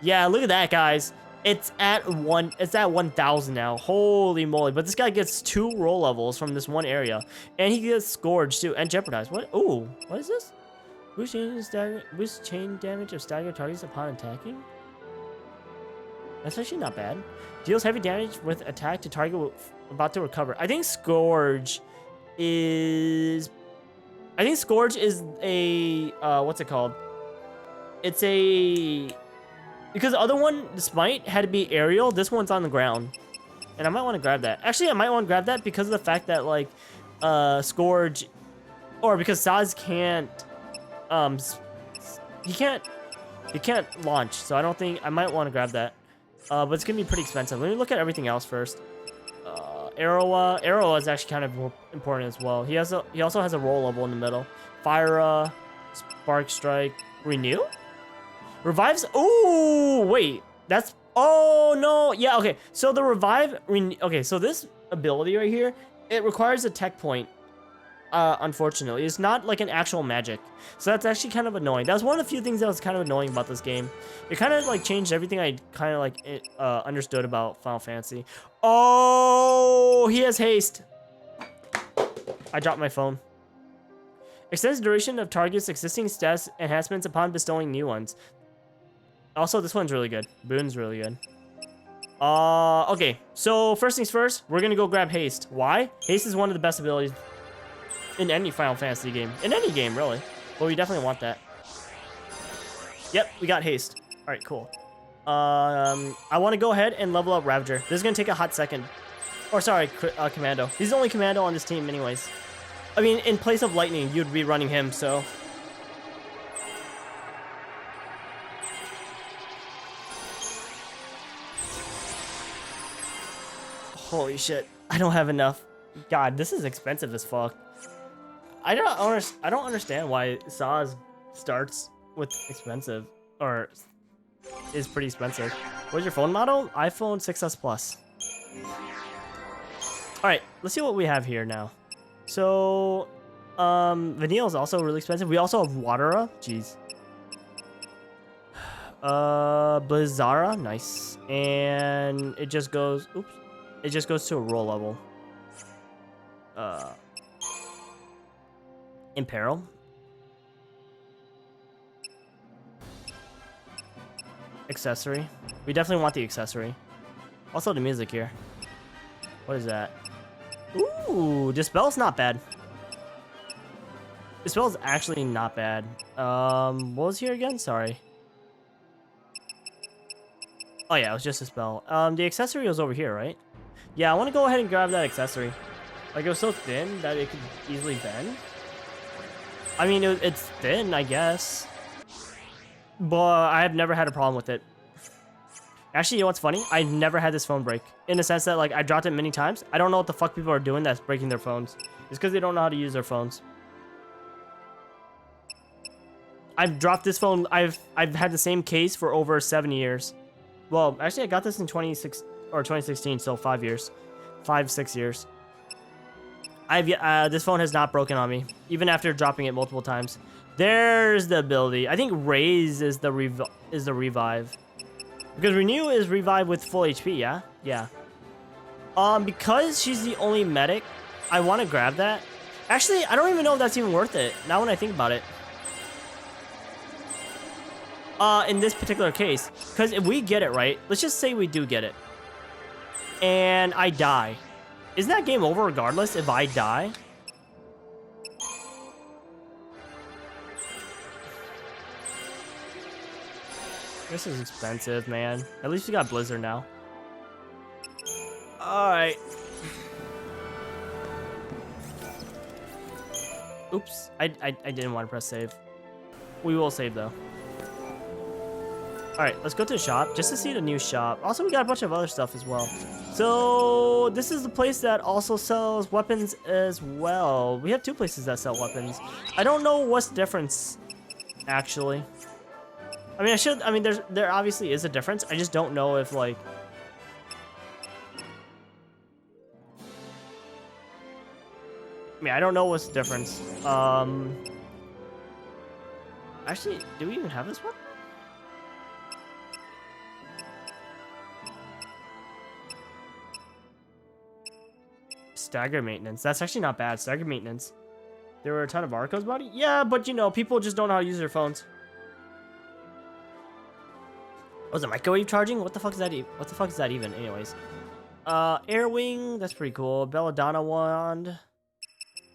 [SPEAKER 1] Yeah, look at that, guys. It's at 1,000 now. Holy moly. But this guy gets 2 roll levels from this one area. And he gets Scourge too. And Jeopardized. What? Ooh, what is this? Boost chain damage of stagger targets upon attacking? That's actually not bad. Deals heavy damage with attack to target about to recover. I think Scourge is a what's it called? It's a because the other one, the Smite, had to be aerial. This one's on the ground. And I might want to grab that. Actually, I might want to grab that because of the fact that like Scourge or because Saz can't he can't launch. So I don't think I might want to grab that. But it's gonna be pretty expensive. Let me look at everything else first. Arrow is actually kind of important as well. He also has a roll level in the middle. Fire, Spark Strike, Renew, Revives. Oh wait, that's no, yeah, okay. So the Revive, okay. So this ability right here, it requires a tech point. Unfortunately, it's not like an actual magic, so that's actually kind of annoying. That's one of the few things that was kind of annoying about this game. It kind of like changed everything I kind of like understood about Final Fantasy. Oh, he has haste. I dropped my phone. Extends the duration of targets' existing status enhancements upon bestowing new ones. Also, this one's really good. Boon's really good. Okay. So first things first, we're gonna go grab haste. Why? Haste is one of the best abilities in any Final Fantasy game. In any game, really. But we definitely want that. Yep, we got haste. All right, cool. I want to go ahead and level up Ravager. This is going to take a hot second. Or sorry, Commando. He's the only Commando on this team anyways. I mean, in place of Lightning, you'd be running him, so... Holy shit. I don't have enough. God, this is expensive as fuck. I don't understand why Saz starts with expensive or is pretty expensive. What's your phone model? iPhone 6s Plus. All right, let's see what we have here now. So, Vanille is also really expensive. We also have Watera. Jeez. Blizzara, nice, and it just goes. Oops, it just goes to a roll level. Imperil. Accessory. We definitely want the accessory. Also the music here. What is that? Ooh, Dispel's not bad. Dispel's actually not bad. What was here again? Sorry. Oh yeah, it was just a spell. The accessory was over here, right? Yeah, I want to go ahead and grab that accessory. Like, it was so thin that it could easily bend. I mean, it's thin, I guess. But I have never had a problem with it. Actually, you know what's funny? I've never had this phone break. In the sense that, like, I dropped it many times. I don't know what the fuck people are doing that's breaking their phones. It's because they don't know how to use their phones. I've dropped this phone. I've had the same case for over 7 years. Well, actually, I got this in 2016, so 5 years. 5-6 years. This phone has not broken on me, even after dropping it multiple times. There's the ability. I think Raise is the revive, because Renew is revive with full HP. Yeah, yeah. Because she's the only medic, I want to grab that. Actually, I don't even know if that's even worth it. Now when I think about it. In this particular case, because if we get it right, let's just say we do get it, and I die. Isn't that game over regardless if I die? This is expensive, man. At least we got Blizzard now. Alright. Oops. I didn't want to press save. We will save, though. Alright, let's go to the shop just to see the new shop. Also, we got a bunch of other stuff as well. So, this is the place that also sells weapons as well. We have 2 places that sell weapons. I don't know what's the difference, actually. I mean, there obviously is a difference. I just don't know if, like... I mean, I don't know what's the difference. Actually, do we even have this one? Stagger maintenance. That's actually not bad. Stagger maintenance. There were a ton of barcodes about it. Yeah, but you know, people just don't know how to use their phones. Was it microwave charging? What the fuck is that? What the fuck is that even? Anyways, air wing. That's pretty cool. Belladonna wand.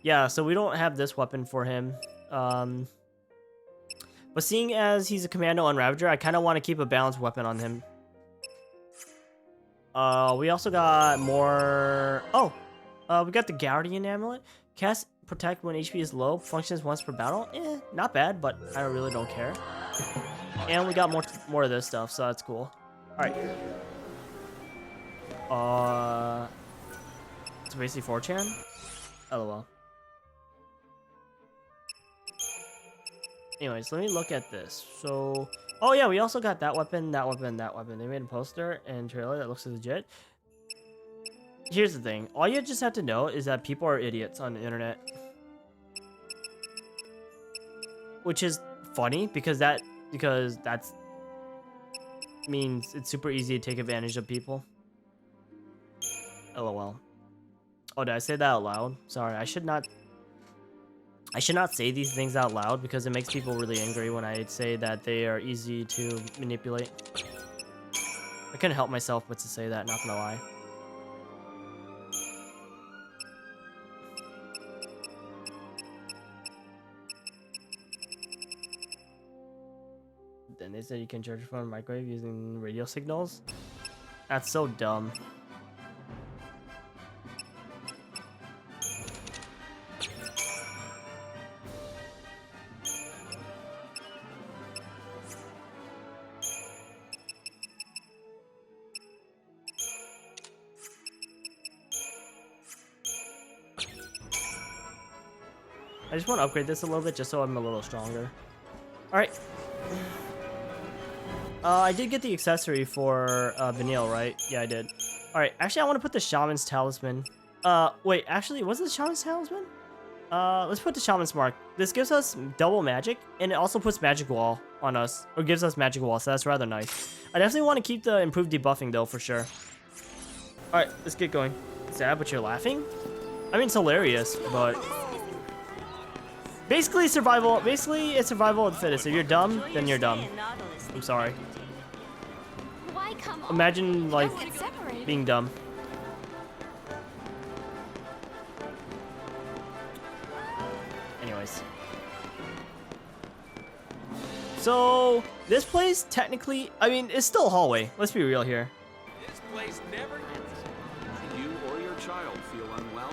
[SPEAKER 1] Yeah, so we don't have this weapon for him. But seeing as he's a commando and Ravager, I kind of want to keep a balanced weapon on him. We also got more. Oh, we got the Guardian amulet. Cast protect when HP is low. Functions once per battle. Not bad, but I really don't care. And we got more of this stuff, so that's cool. All right. It's basically 4chan. LOL. Anyways, let me look at this. So, oh yeah, we also got that weapon, that weapon, that weapon. They made a poster and trailer that looks legit. Here's the thing. All you just have to know is that people are idiots on the internet. Which is funny because that's means it's super easy to take advantage of people. LOL. Oh, did I say that out loud? Sorry, I should not say these things out loud because it makes people really angry when I say that they are easy to manipulate. I couldn't help myself but to say that, not gonna lie. Then they said you can charge your phone microwave using radio signals. That's so dumb. I just want to upgrade this a little bit just so I'm a little stronger. Alright. I did get the accessory for Vanille, right? Yeah, I did. Alright, actually I want to put the Shaman's Talisman. Wait, actually, was it the Shaman's Talisman? Let's put the Shaman's Mark. This gives us double magic, and it also puts Magic Wall on us. Or gives us Magic Wall, so that's rather nice. I definitely want to keep the improved debuffing, though, for sure. Alright, let's get going. Sad, but you're laughing? I mean, it's hilarious, but... Basically, it's survival of the fittest. If you're dumb, then you're dumb. I'm sorry.
[SPEAKER 9] Why come on?
[SPEAKER 1] Imagine, like, being dumb. Anyways. So, this place, technically, I mean, it's still a hallway. Let's be real here.
[SPEAKER 10] This place never ends. Should you or your child feel unwell,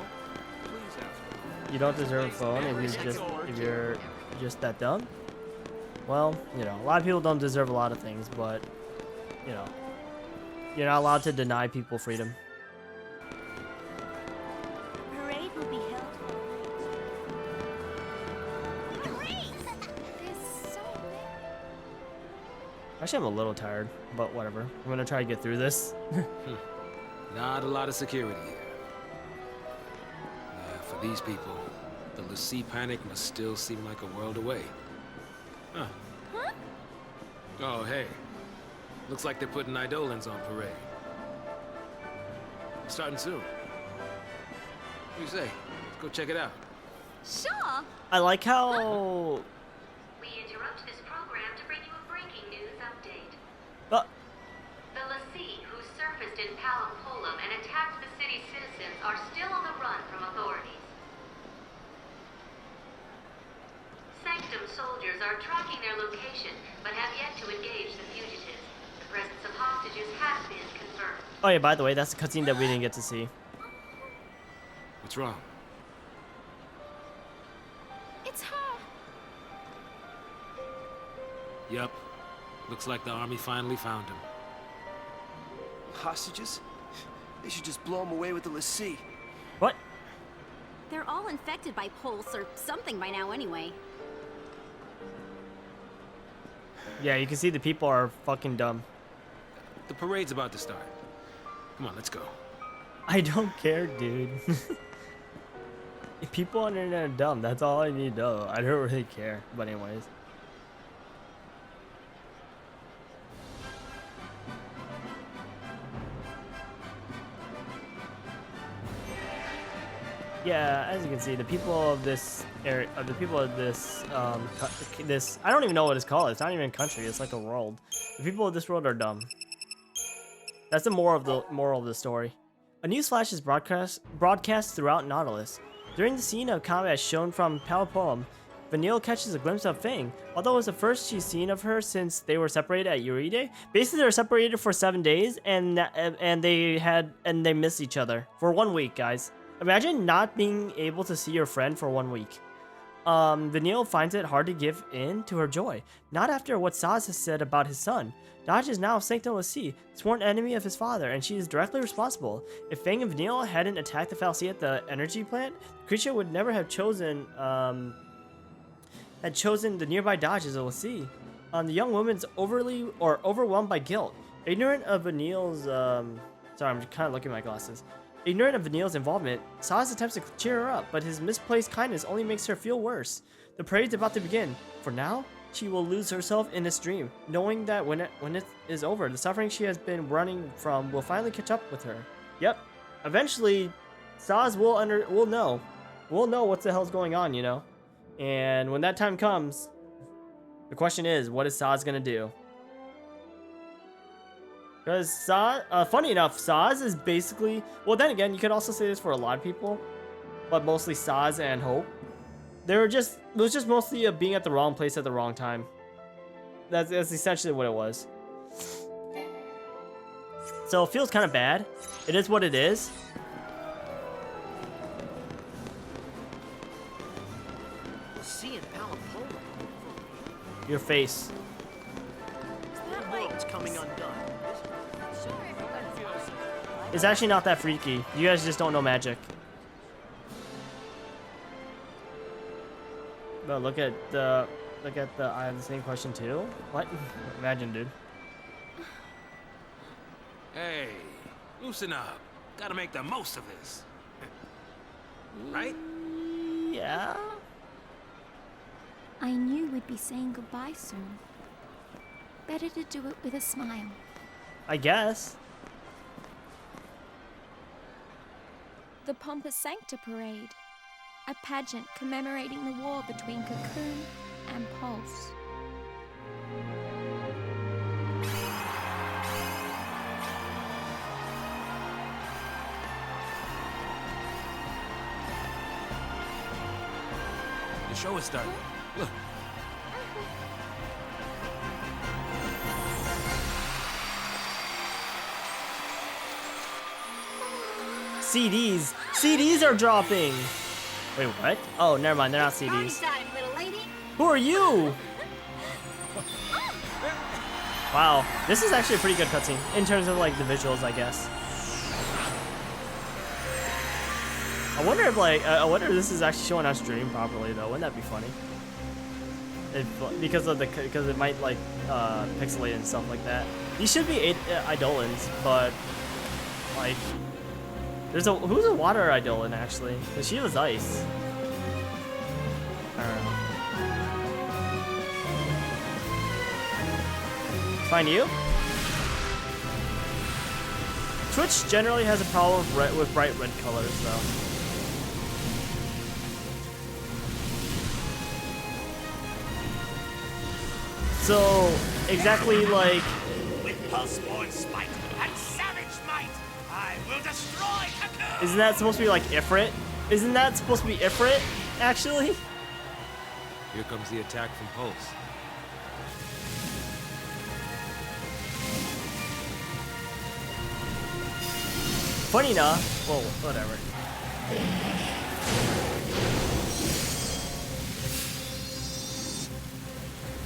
[SPEAKER 10] please ask.
[SPEAKER 1] You don't deserve a phone if you're just that dumb. Well, you know, a lot of people don't deserve a lot of things, but, you know, you're not allowed to deny people freedom.
[SPEAKER 9] Parade will be held. Parade! There's so
[SPEAKER 1] Actually, I'm a little tired, but whatever. I'm gonna try to get through this.
[SPEAKER 10] Not a lot of security here. For these people, the Lassie panic must still seem like a world away. Huh. Oh, hey. Looks like they're putting Eidolons on parade. Starting soon. What do you say? Let's go check it out.
[SPEAKER 9] Sure.
[SPEAKER 1] I like how...
[SPEAKER 11] We interrupt this program to bring you a breaking news update.
[SPEAKER 1] Uh,
[SPEAKER 11] The Lassie, who surfaced in Palampolum and attacked the city's citizens, are still on the run from authorities. Sanctum soldiers are tracking their location, but have yet to engage the fugitives. The presence of hostages has been confirmed.
[SPEAKER 1] oh yeah, by the way, that's the cutscene that we didn't get to see.
[SPEAKER 10] What's wrong?
[SPEAKER 9] It's her.
[SPEAKER 10] Yup. Looks like the army finally found him.
[SPEAKER 12] Hostages? They should just blow them away with the Lassie.
[SPEAKER 1] What?
[SPEAKER 13] They're all infected by Pulse or something by now anyway.
[SPEAKER 1] Yeah, you can see the people are fucking dumb.
[SPEAKER 10] The parade's about to start. Come on, let's go.
[SPEAKER 1] I don't care, dude. If people on the internet are dumb, that's all I need to know. I don't really care. But anyways. Yeah, as you can see, the people of this area, this I don't even know what it's called. It's not even a country. It's like a world. The people of this world are dumb. That's the moral of the story. A news flash is broadcast throughout Nautilus. During the scene of combat shown from Palapolam, Vanille catches a glimpse of Fang. Although it was the first she's seen of her since they were separated at Euride. Basically, they were separated for 7 days, and they missed each other for 1 week, guys. Imagine not being able to see your friend for 1 week. Vanille finds it hard to give in to her joy, not after what Saz has said about his son. Dodge is now Sanctum Lassie, sworn enemy of his father, and she is directly responsible. If Fang and Vanille hadn't attacked the Fal'Cie at the energy plant, the creature would never have chosen the nearby Dodge as a Lassie. The young woman's overwhelmed by guilt. Ignorant of Vanille's sorry, I'm kind of looking at my glasses. Ignorant of Vanille's involvement, Saz attempts to cheer her up, but his misplaced kindness only makes her feel worse. The parade's about to begin. For now, she will lose herself in this dream, knowing that when it is over, the suffering she has been running from will finally catch up with her. Yep. Eventually, Saz will know. We'll know what the hell's going on, you know? And when that time comes, the question is, what is Saz gonna do? Because Saz, funny enough, Saz is basically, well, then again, you could also say this for a lot of people, but mostly Saz and Hope. It was just mostly being at the wrong place at the wrong time. That's essentially what it was. So it feels kind of bad. It is what it is. Your face.
[SPEAKER 5] Coming undone.
[SPEAKER 1] It's actually not that freaky. You guys just don't know magic. But look at the I have the same question too. What? Imagine, dude.
[SPEAKER 10] Hey, loosen up. Gotta make the most of this. Right?
[SPEAKER 1] Yeah.
[SPEAKER 9] I knew we'd be saying goodbye soon. Better to do it with a smile.
[SPEAKER 1] I guess.
[SPEAKER 9] The Pompous Sancta Parade. A pageant commemorating the war between Cocoon and Pulse.
[SPEAKER 10] The show is starting. Look.
[SPEAKER 1] CDs are dropping. Wait, what? Oh, never mind. They're not CDs. Who are you? Wow, this is actually a pretty good cutscene in terms of like the visuals, I guess. I wonder if this is actually showing on stream properly though. Wouldn't that be funny? Because it might like pixelate and stuff like that. These should be Eidolons, but like who's a water Eidolon actually? Because she was ice. I don't know. Find you? Twitch generally has a problem with bright red colors though. So, exactly like...
[SPEAKER 4] With pulse-born spite and savage might, I will destroy Cocoon!
[SPEAKER 1] Isn't that supposed to be like Ifrit? Isn't that supposed to be Ifrit, actually?
[SPEAKER 10] Here comes the attack from Pulse.
[SPEAKER 1] Funny enough. Well, whatever.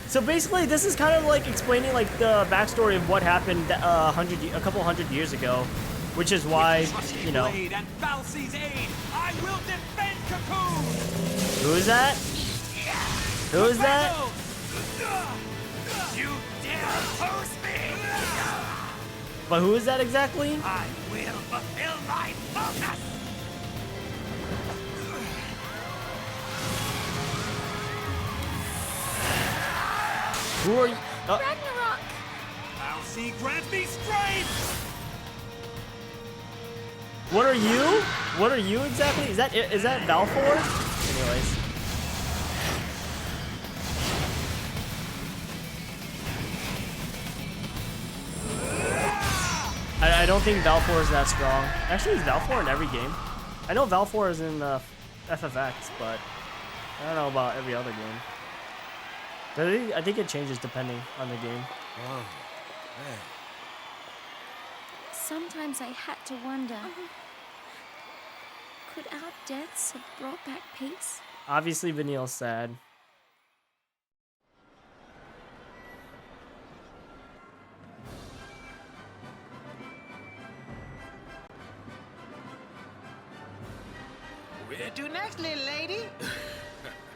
[SPEAKER 1] So basically, this is kind of like explaining like the backstory of what happened a couple hundred years ago, which is why, you know.
[SPEAKER 4] And Fal'Cie's aid, I will defend Cocoon!
[SPEAKER 1] Who is that? Who is that?
[SPEAKER 4] You dare oppose me?
[SPEAKER 1] But who is that exactly?
[SPEAKER 4] I will fulfill my focus!
[SPEAKER 1] Who are you?
[SPEAKER 9] Ragnarok!
[SPEAKER 4] Fal'Cie grant me strength!
[SPEAKER 1] What are you? What are you exactly? Is that Balfour? Anyways. I don't think Balfour is that strong. Actually, he's Balfour in every game. I know Balfour is in FFX, but I don't know about every other game. But I think it changes depending on the game.
[SPEAKER 10] Oh, man.
[SPEAKER 9] Sometimes I had to wonder, could our deaths have brought back peace?
[SPEAKER 1] Obviously, Vanille's sad.
[SPEAKER 5] Where to next, little lady?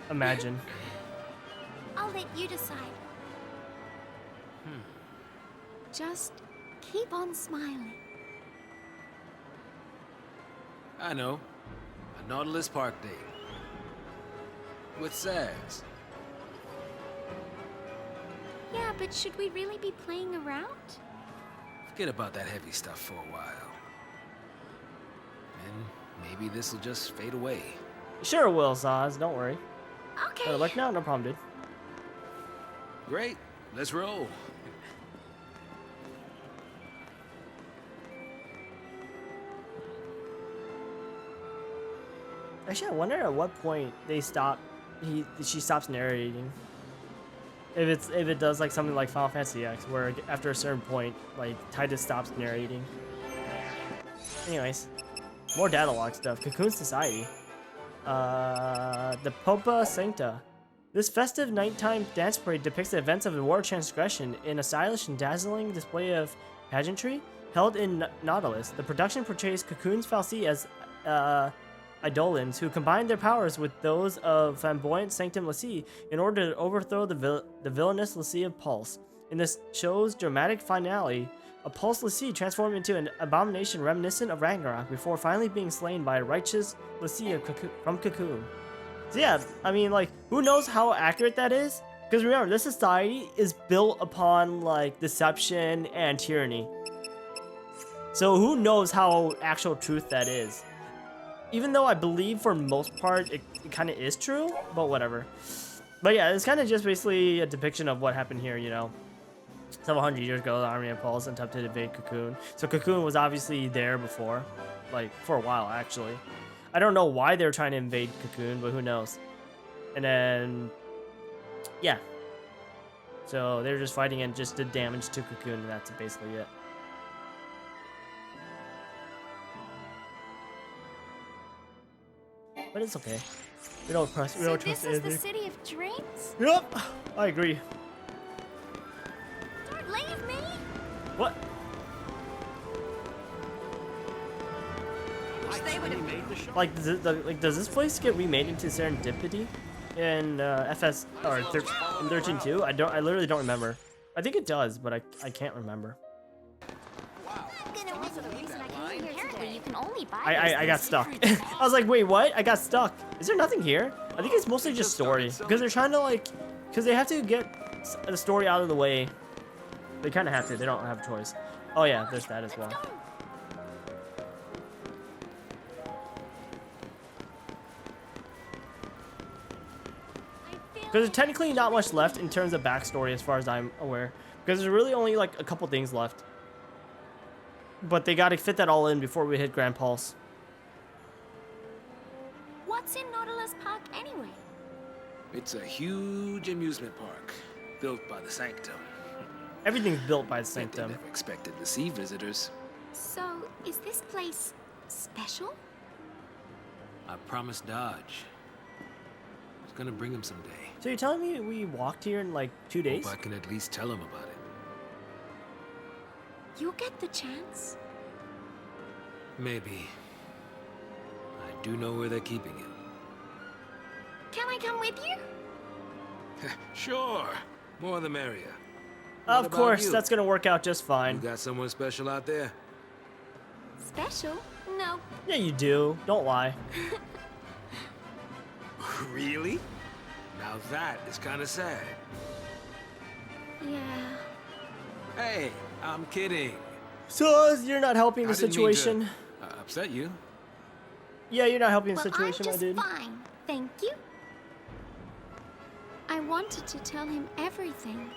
[SPEAKER 1] Imagine.
[SPEAKER 9] I'll let you decide. Just keep on smiling.
[SPEAKER 10] I know. A Nautilus Park Day. With Sags.
[SPEAKER 9] Yeah, but should we really be playing around?
[SPEAKER 10] Forget about that heavy stuff for a while. And maybe this will just fade away.
[SPEAKER 1] Sure it will, Zaz. Don't worry.
[SPEAKER 9] Okay.
[SPEAKER 1] Like now, no problem, dude.
[SPEAKER 10] Great. Let's roll.
[SPEAKER 1] Actually, I wonder at what point they stop. She stops narrating. If it does like something like Final Fantasy X, where after a certain point, like Titus stops narrating. Anyways, more data log stuff. Cocoon Society. The Pompa Sancta. This festive nighttime dance parade depicts the events of the War of Transgression in a stylish and dazzling display of pageantry held in Nautilus. The production portrays Cocoon's Falsi as Eidolons who combine their powers with those of flamboyant Sanctum Lassie in order to overthrow the villainous Lassie of Pulse. In this show's dramatic finale, a Pulse Lassie transformed into an abomination reminiscent of Ragnarok before finally being slain by a righteous Lassie from Cocoon. So yeah, I mean, like, who knows how accurate that is? Because remember, this society is built upon, like, deception and tyranny. So who knows how actual truth that is? Even though I believe for most part it kind of is true, but whatever. But yeah, it's kind of just basically a depiction of what happened here, you know. Several hundred years ago, the army of Pulse attempted to invade Cocoon. So Cocoon was obviously there before, like, for a while, actually. I don't know why they were trying to invade Cocoon, but who knows. And then, yeah. So they were just fighting and just did damage to Cocoon, and that's basically it. But it's okay. We don't trust. We don't trust
[SPEAKER 9] this is
[SPEAKER 1] anything.
[SPEAKER 9] the city of dreams?
[SPEAKER 1] Yep, I agree.
[SPEAKER 9] Don't leave me!
[SPEAKER 1] What? Like, does this place get remade into Serendipity in FS or in 13.2? I literally don't remember. I think it does, but I can't remember.
[SPEAKER 9] You can only buy
[SPEAKER 1] I got stuck. I was like, wait, what? I got stuck. Is there nothing here? I think it's mostly just story because they're trying to like, because they have to get the story out of the way. They kind of have to. They don't have a choice. Oh yeah, there's that as well. Because there's technically not much left in terms of backstory as far as I'm aware. Because there's really only like a couple things left. But they got to fit that all in before we hit Grand Pulse.
[SPEAKER 9] What's in Nautilus Park anyway?
[SPEAKER 10] It's a huge amusement park built by the Sanctum.
[SPEAKER 1] Everything's built by the
[SPEAKER 10] They
[SPEAKER 1] Sanctum.
[SPEAKER 10] never expected to see visitors.
[SPEAKER 9] So, is this place special?
[SPEAKER 10] I promised Dodge. I was gonna bring him someday.
[SPEAKER 1] So you're telling me we walked here in like 2 days?
[SPEAKER 10] Hope I can at least tell him about it.
[SPEAKER 9] You'll get the chance.
[SPEAKER 10] Maybe. I do know where they're keeping him.
[SPEAKER 9] Can I come with you?
[SPEAKER 10] Sure. More the merrier.
[SPEAKER 1] Of
[SPEAKER 10] What about
[SPEAKER 1] course,
[SPEAKER 10] you?
[SPEAKER 1] that's gonna work out just fine.
[SPEAKER 10] You got someone special out there?
[SPEAKER 9] Special? No.
[SPEAKER 1] Yeah, you do. Don't lie.
[SPEAKER 10] Really? Now that is kind of sad.
[SPEAKER 9] Yeah.
[SPEAKER 10] Hey, I'm kidding.
[SPEAKER 1] So you're not helping the
[SPEAKER 10] I didn't mean to,
[SPEAKER 1] situation.
[SPEAKER 10] upset you.
[SPEAKER 1] Yeah, you're not helping the
[SPEAKER 9] Well,
[SPEAKER 1] situation,
[SPEAKER 9] I'm
[SPEAKER 1] my
[SPEAKER 9] just
[SPEAKER 1] dude.
[SPEAKER 9] fine, thank you. I wanted to tell him everything,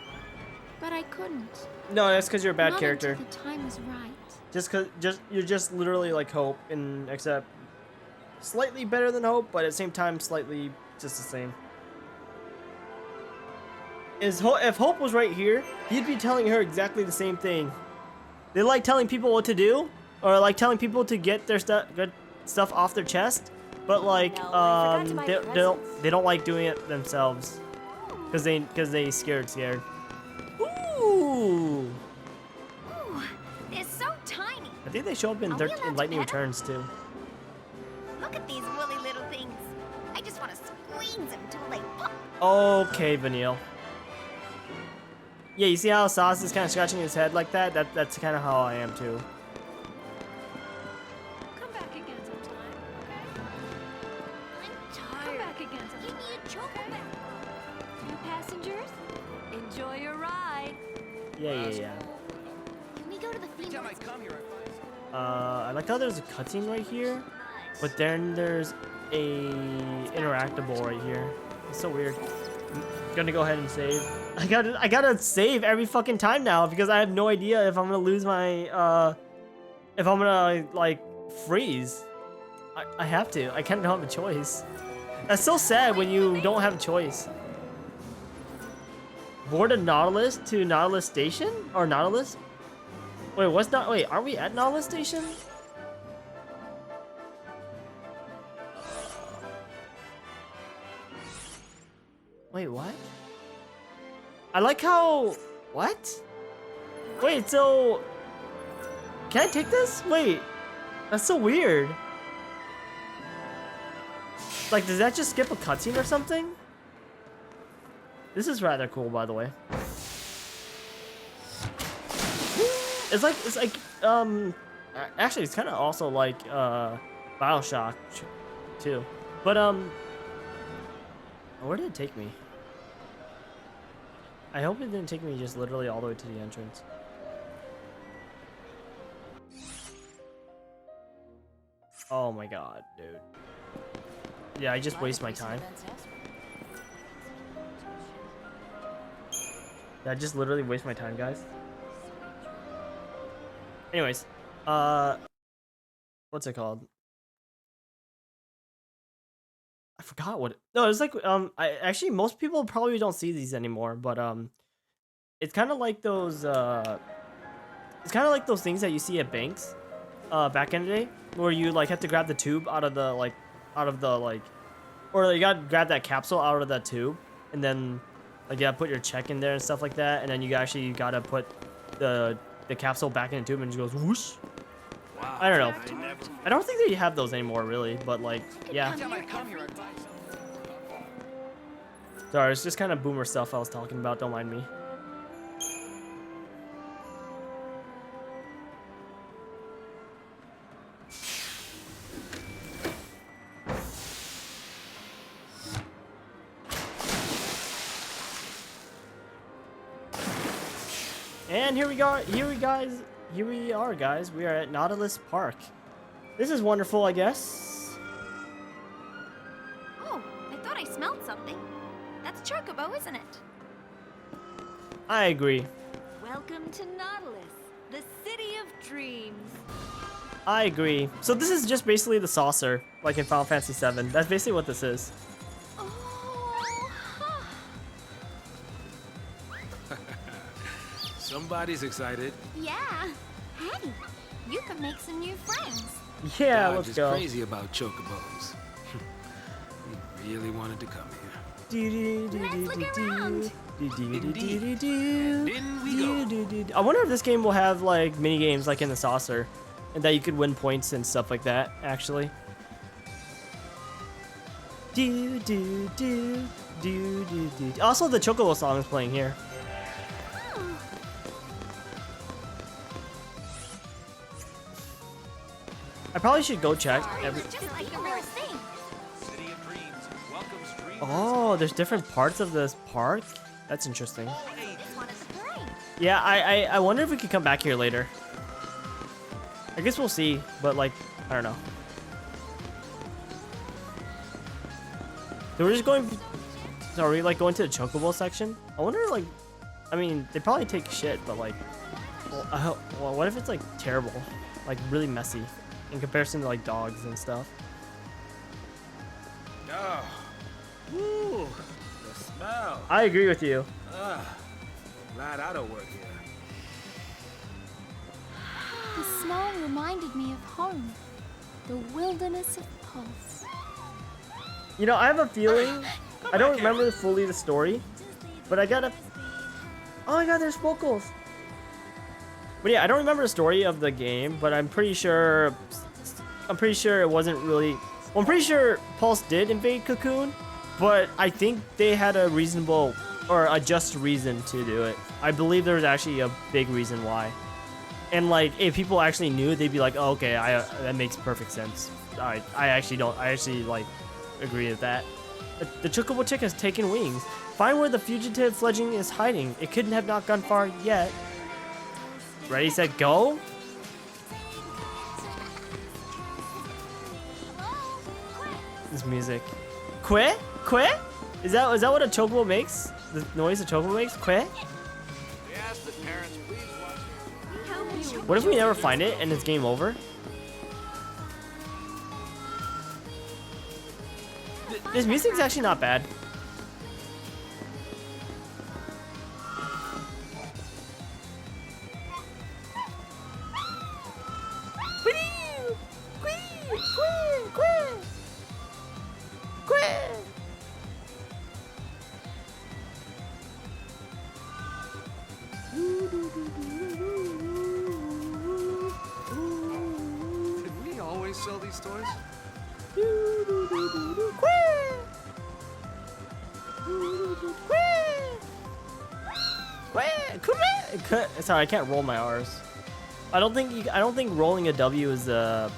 [SPEAKER 9] but I couldn't.
[SPEAKER 1] No, that's because you're a bad
[SPEAKER 9] Not
[SPEAKER 1] character.
[SPEAKER 9] until the time was right.
[SPEAKER 1] You're just literally like Hope, and except slightly better than Hope, but at the same time slightly just the same. If Hope was right here, he'd be telling her exactly the same thing. They like telling people what to do, or like telling people to get their stuff off their chest, but like they don't like doing it themselves, because they scared. Ooh.
[SPEAKER 13] Ooh, they're so tiny.
[SPEAKER 1] I think they show up in,
[SPEAKER 13] Are we allowed to
[SPEAKER 1] Lightning
[SPEAKER 13] pet 'em?
[SPEAKER 1] Returns too.
[SPEAKER 13] Look at these woolly little things. I just want to squeeze them till they pop.
[SPEAKER 1] Okay, Vanille. Yeah, you see how Sauce is kind of scratching his head like that? That's kind of how I am too.
[SPEAKER 3] Come back again sometime, okay?
[SPEAKER 13] I'm tired.
[SPEAKER 3] Come back again sometime.
[SPEAKER 13] Give me a chocolate.
[SPEAKER 3] You passengers, enjoy your ride.
[SPEAKER 1] Yeah.
[SPEAKER 13] Can we go to the field?
[SPEAKER 1] I like how there's a cutscene right here, but then there's a interactable right here. It's so weird. I'm gonna go ahead and save. I gotta save every fucking time now because I have no idea if I'm gonna lose my if I'm gonna like freeze. I have to. I can't have a choice. That's so sad when you don't have a choice. Board a Nautilus to Nautilus Station or Nautilus? Wait, what's not? Wait, are we at Nautilus Station? Wait, what? I like how... What? Wait, so... Can I take this? Wait. That's so weird. Like, does that just skip a cutscene or something? This is rather cool, by the way. It's like, actually, it's kind of also like, BioShock, too. But, where did it take me? I hope it didn't take me just literally all the way to the entrance. Oh my god, dude. Yeah, I just waste my time. Yeah, I just literally waste my time, guys. Anyways, what's it called? I forgot what. No, it's like I actually most people probably don't see these anymore, but it's kind of like those things that you see at banks, back in the day, where you like have to grab the tube out of the or you gotta grab that capsule out of that tube, and then like you gotta put your check in there and stuff like that, and then you actually gotta put the capsule back in the tube and it just goes whoosh. Wow. I don't know. I don't think they have those anymore, really, but like, yeah. Sorry, it's just kind of boomer stuff I was talking about. Don't mind me. And here we are, guys. We are at Nautilus Park. This is wonderful, I guess.
[SPEAKER 13] Oh, I thought I smelled something. That's Chocobo, isn't it?
[SPEAKER 1] I agree.
[SPEAKER 13] Welcome to Nautilus, the city of dreams.
[SPEAKER 1] I agree. So this is just basically the saucer, like in Final Fantasy VII. That's basically what this is.
[SPEAKER 10] Somebody's excited.
[SPEAKER 9] Yeah. Hey, you can make some new friends.
[SPEAKER 1] Yeah,
[SPEAKER 10] Dodge
[SPEAKER 1] let's
[SPEAKER 10] is
[SPEAKER 1] go.
[SPEAKER 10] crazy about chocobos. He really wanted to come here.
[SPEAKER 9] Let's look around.
[SPEAKER 10] In we go.
[SPEAKER 1] I wonder if this game will have like mini games like in the saucer, and that you could win points and stuff like that. Actually. Also, the Chocobo song is playing here. I probably should go check every.
[SPEAKER 13] Just like the real thing.
[SPEAKER 1] Oh, there's different parts of this park. That's interesting.
[SPEAKER 13] This one is great.
[SPEAKER 1] Yeah, I wonder if we could come back here later. I guess we'll see, but like I don't know. So we're just going. So are we like going to the chocobo section? I wonder, like, I mean, they probably take shit, but like, well, what if it's like terrible, like really messy, in comparison to like dogs and stuff?
[SPEAKER 10] Oh, woo, the smell.
[SPEAKER 1] I agree with you.
[SPEAKER 10] Glad I don't work here.
[SPEAKER 9] The smell reminded me of home, the wilderness of Pulse.
[SPEAKER 1] You know, I have a feeling. I don't remember fully the story, but I gotta. Oh my god, there's vocals. But yeah, I don't remember the story of the game, but I'm pretty sure. I'm pretty sure it wasn't really. Well, I'm pretty sure Pulse did invade Cocoon, but I think they had a reasonable or a just reason to do it. I believe there was actually a big reason why. And like, if people actually knew, they'd be like, "Oh, okay, that makes perfect sense." I actually don't. I actually like agree with that. The chocobo chick has taken wings. Find where the fugitive fledgling is hiding. It couldn't have not gone far yet. Ready, set, go. This music. Quit? Quit? Is that what a chocobo makes? The noise a chocobo makes? Quit? What if we never find it and it's game over? This music's actually not bad.
[SPEAKER 4] Did we always sell these toys?
[SPEAKER 1] Sorry, I can't roll my R's. I don't think rolling a W is a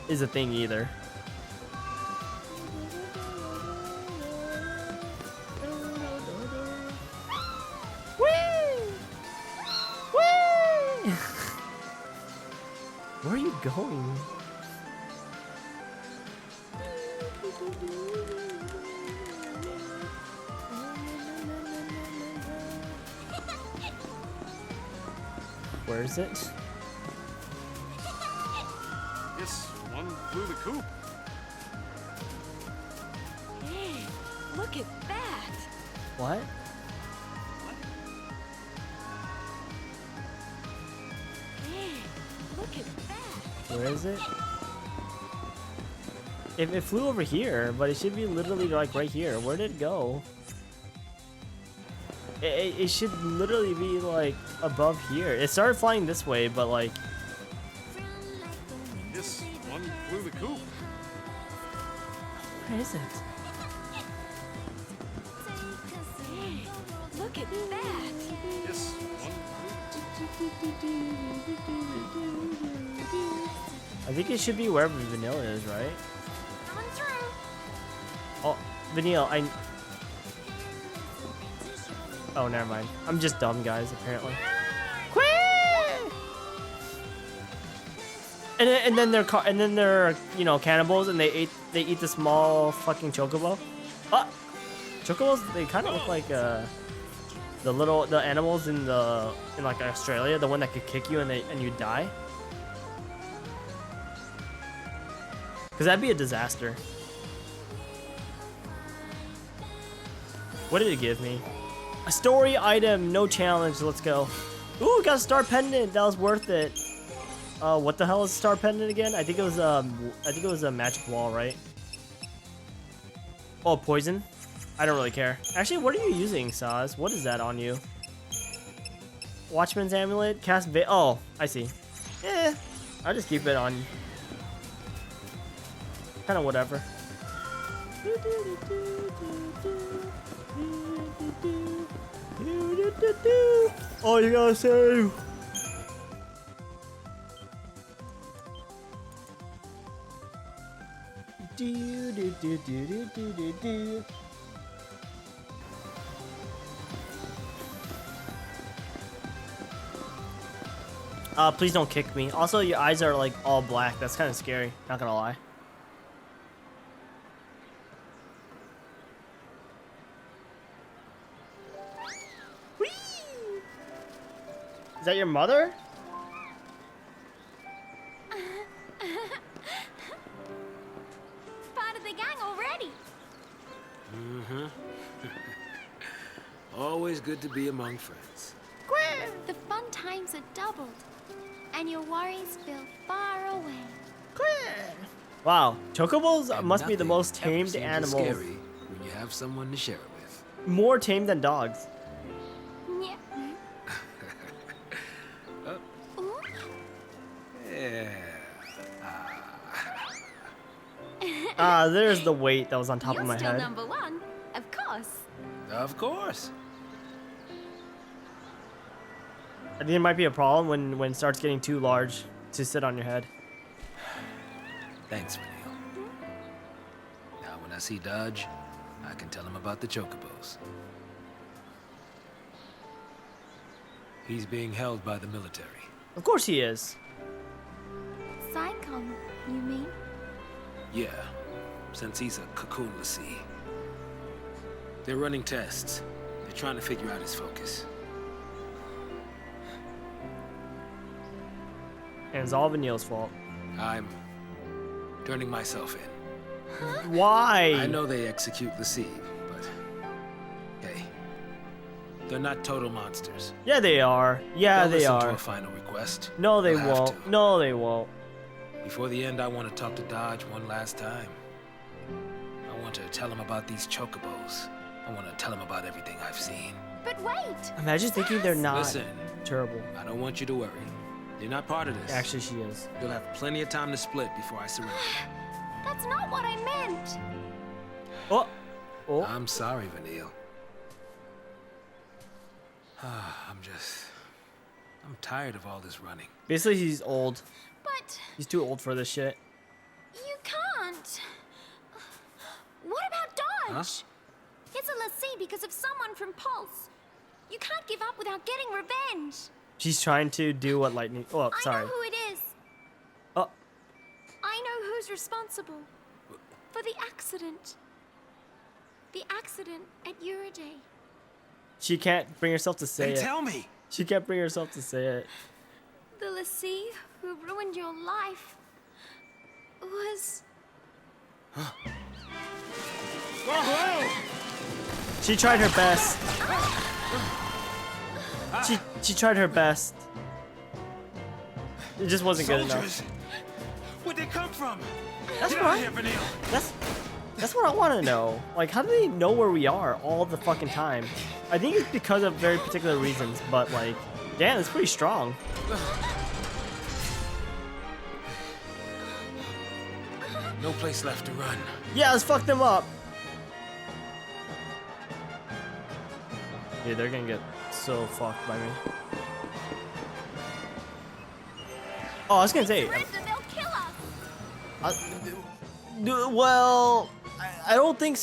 [SPEAKER 1] thing either. Where are you going? Where is it?
[SPEAKER 4] Yes, one flew the coop.
[SPEAKER 7] Hey, look at that!
[SPEAKER 1] What?
[SPEAKER 7] Hey, look at that!
[SPEAKER 1] Where is it? It flew over here, but it should be literally like right here. Where did it go? It should literally be like above here. It started flying this way, but like.
[SPEAKER 4] Yes, one flew the coop.
[SPEAKER 1] Where is it?
[SPEAKER 7] Hey, look at that!
[SPEAKER 4] Yes, one
[SPEAKER 1] I think it should be wherever Vanilla is, right?
[SPEAKER 13] Coming through.
[SPEAKER 1] Oh, Vanilla, Oh, never mind. I'm just dumb, guys, apparently. And then they're you know, cannibals, and they eat the small fucking chocobo. Chocobos, they kind of look like the animals in like Australia, the one that could kick you and you die. Cause that'd be a disaster. What did it give me? A story item, no challenge. Let's go. Ooh, we got a star pendant. That was worth it. What the hell is a star pendant again? I think it was a magic wall, right? Oh, poison. I don't really care. Actually, what are you using, Saz? What is that on you? Watchman's amulet, cast oh, I see. I'll just keep it on. Kind of whatever. Oh, you gotta save. Please don't kick me. Also, your eyes are like all black. That's kind of scary. Not gonna lie. Whee! Is that your mother?
[SPEAKER 13] Part of the gang already.
[SPEAKER 10] Mm-hmm. Always good to be among friends.
[SPEAKER 9] The fun times are doubled, and your worries feel far away.
[SPEAKER 1] Wow, chocobos
[SPEAKER 10] And
[SPEAKER 1] must be the
[SPEAKER 10] nothing
[SPEAKER 1] most
[SPEAKER 10] ever
[SPEAKER 1] tamed
[SPEAKER 10] seems as
[SPEAKER 1] animals.
[SPEAKER 10] scary when you have someone to share it with.
[SPEAKER 1] More tamed than dogs.
[SPEAKER 9] Yeah. Ooh.
[SPEAKER 10] Yeah.
[SPEAKER 1] There's the weight that was on top
[SPEAKER 13] You're
[SPEAKER 1] of my
[SPEAKER 13] still
[SPEAKER 1] head.
[SPEAKER 13] number one, of course.
[SPEAKER 10] Of course.
[SPEAKER 1] I think it might be a problem when it starts getting too large to sit on your head.
[SPEAKER 10] Thanks, Vanille. Now, when I see Dodge, I can tell him about the chocobos. He's being held by the military.
[SPEAKER 1] Of course he is.
[SPEAKER 9] Psychon, you mean?
[SPEAKER 10] Yeah, since he's a cocoon Lassie. They're running tests. They're trying to figure out his focus.
[SPEAKER 1] And it's all Vanille's fault.
[SPEAKER 10] I'm turning myself in.
[SPEAKER 1] Why?
[SPEAKER 10] I know they execute Lassie, but hey, they're not total monsters.
[SPEAKER 1] Yeah, they are. Yeah,
[SPEAKER 10] They'll
[SPEAKER 1] they
[SPEAKER 10] listen to
[SPEAKER 1] are.
[SPEAKER 10] a final request.
[SPEAKER 1] No, they
[SPEAKER 10] They'll have
[SPEAKER 1] won't.
[SPEAKER 10] to.
[SPEAKER 1] No, they won't.
[SPEAKER 10] Before the end, I want to talk to Dodge one last time. I want to tell him about these chocobos. I want to tell him about everything I've seen.
[SPEAKER 13] But wait!
[SPEAKER 1] Imagine thinking they're not
[SPEAKER 10] Listen,
[SPEAKER 1] terrible.
[SPEAKER 10] I don't want you to worry. You're not part of this.
[SPEAKER 1] Actually, she is.
[SPEAKER 10] You'll have plenty of time to split before I surrender.
[SPEAKER 13] That's not what I meant!
[SPEAKER 1] Oh. Oh.
[SPEAKER 10] I'm sorry, Vanille. I'm tired of all this running.
[SPEAKER 1] Basically, he's old.
[SPEAKER 13] But
[SPEAKER 1] He's too old for this shit.
[SPEAKER 13] you can't. What about Dodge? It's a Lassie because of someone from Pulse. You can't give up without getting revenge.
[SPEAKER 1] She's trying to do what Lightning... Oh,
[SPEAKER 13] I
[SPEAKER 1] sorry.
[SPEAKER 13] know who it is.
[SPEAKER 1] Oh.
[SPEAKER 13] I know who's responsible for the accident. The accident at Uriday.
[SPEAKER 1] She can't bring herself to say
[SPEAKER 12] Then
[SPEAKER 1] it.
[SPEAKER 12] tell me.
[SPEAKER 1] She can't bring herself to say it.
[SPEAKER 13] The Lassie who ruined your life was...
[SPEAKER 1] She tried her best. She tried her best. It just wasn't good enough.
[SPEAKER 12] Soldiers. Where'd they come from?
[SPEAKER 1] That's
[SPEAKER 12] Get out
[SPEAKER 1] right.
[SPEAKER 12] of here, Vanille.
[SPEAKER 1] That's what I want to know. Like, how do they know where we are all the fucking time? I think it's because of very particular reasons, but like, damn, it's pretty strong.
[SPEAKER 10] No place left to run.
[SPEAKER 1] Yeah, let's fuck them up. Yeah, they're gonna get so fucked by me. Oh, I was gonna say.
[SPEAKER 13] Surrender, they'll kill us.
[SPEAKER 1] Well, I don't think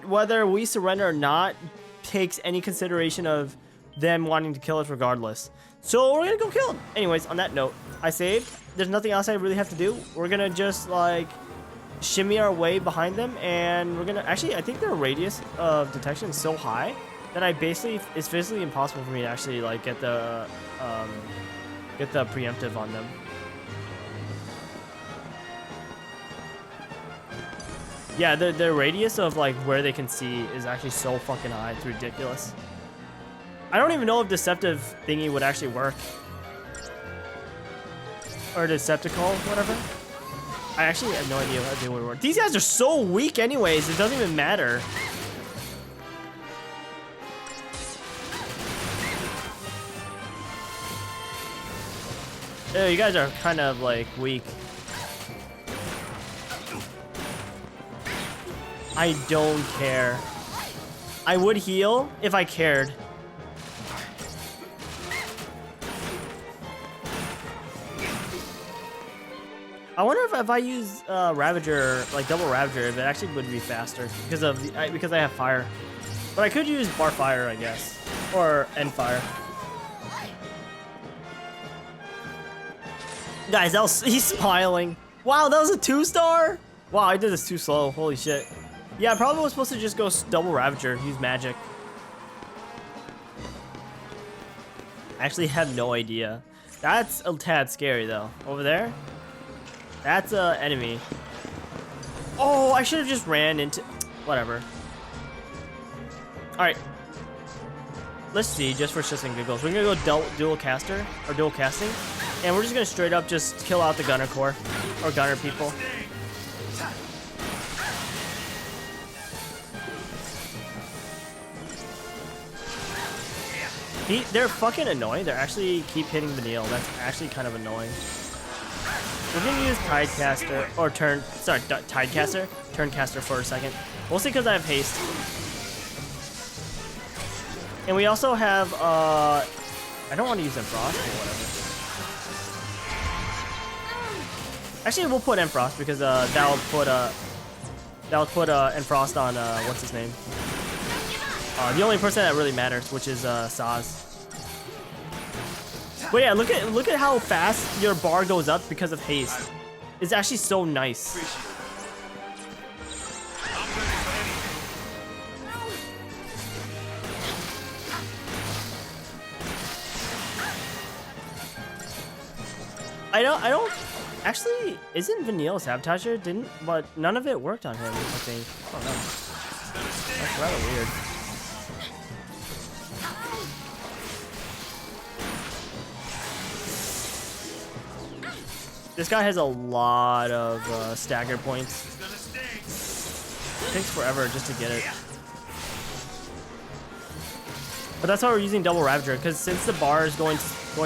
[SPEAKER 1] whether we surrender or not takes any consideration of them wanting to kill us regardless. So we're gonna go kill them. Anyways, on that note, I saved. There's nothing else I really have to do. We're gonna just like shimmy our way behind them, and we're gonna actually. I think their radius of detection is so high that it's physically impossible for me to actually like get the preemptive on them. Yeah, the radius of like where they can see is actually so fucking high. It's ridiculous. I don't even know if deceptive thingy would actually work. Or deceptical, whatever. I actually have no idea how they would work. These guys are so weak anyways, it doesn't even matter. Yeah, you guys are kind of like weak. I don't care. I would heal if I cared. I wonder if I use Ravager, like double Ravager, if it actually would be faster because I have fire. But I could use Bar Fire, I guess, or End Fire. Guys, he's smiling. Wow, that was a 2-star? Wow, I did this too slow. Holy shit. Yeah, I probably was supposed to just go double Ravager, use magic. I actually have no idea. That's a tad scary though. Over there? That's a enemy. Oh, I should have just ran into... Whatever. Alright. Let's see, just for shits and giggles. We're gonna go dual caster, or dual casting. And we're just gonna straight up just kill out the gunner core. Or gunner people. They're fucking annoying. They're actually keep hitting Vanille. That's actually kind of annoying. We're gonna use Tidecaster, or Tidecaster, Turncaster for a second. Mostly because I have haste. And we also have, I don't want to use Enfrost or whatever. Actually, we'll put Enfrost because that'll put Enfrost on what's his name? The only person that really matters, which is Saz. But yeah, look at how fast your bar goes up because of haste. It's actually so nice. I don't actually, isn't Vanille a sabotager? But none of it worked on him, I think. I don't know. That's rather weird. This guy has a lot of stagger points. It takes forever just to get it. But that's why we're using double Ravager, because since the bar is going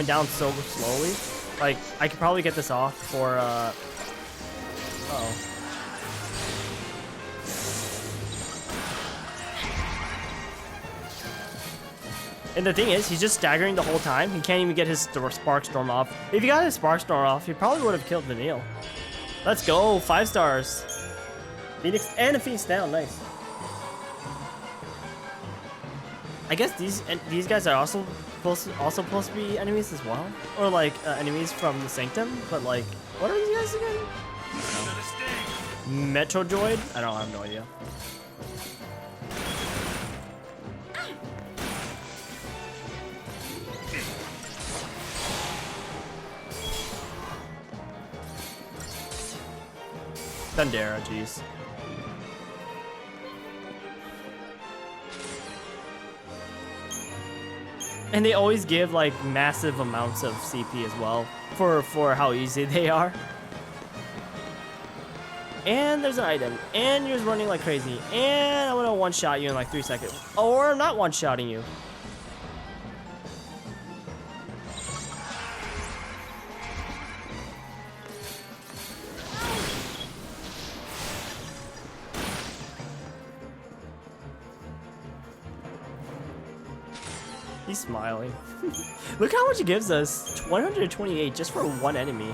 [SPEAKER 1] down so slowly, like I could probably get this off for uh-oh. And the thing is, he's just staggering the whole time. He can't even get his Spark Storm off. If he got his Spark Storm off, he probably would have killed Vanille. Let's go, 5 stars. Phoenix and a Phoenix down, nice. I guess these guys are also supposed to be enemies as well, or like enemies from the Sanctum. But like, what are these guys again? Metrojoid? I have no idea. Thundera, jeez. And they always give like massive amounts of CP as well for how easy they are. And there's an item. And you're running like crazy. And I'm gonna one-shot you in like 3 seconds. Or I'm not one-shotting you. He's smiling. Look how much it gives us. 128 just for one enemy.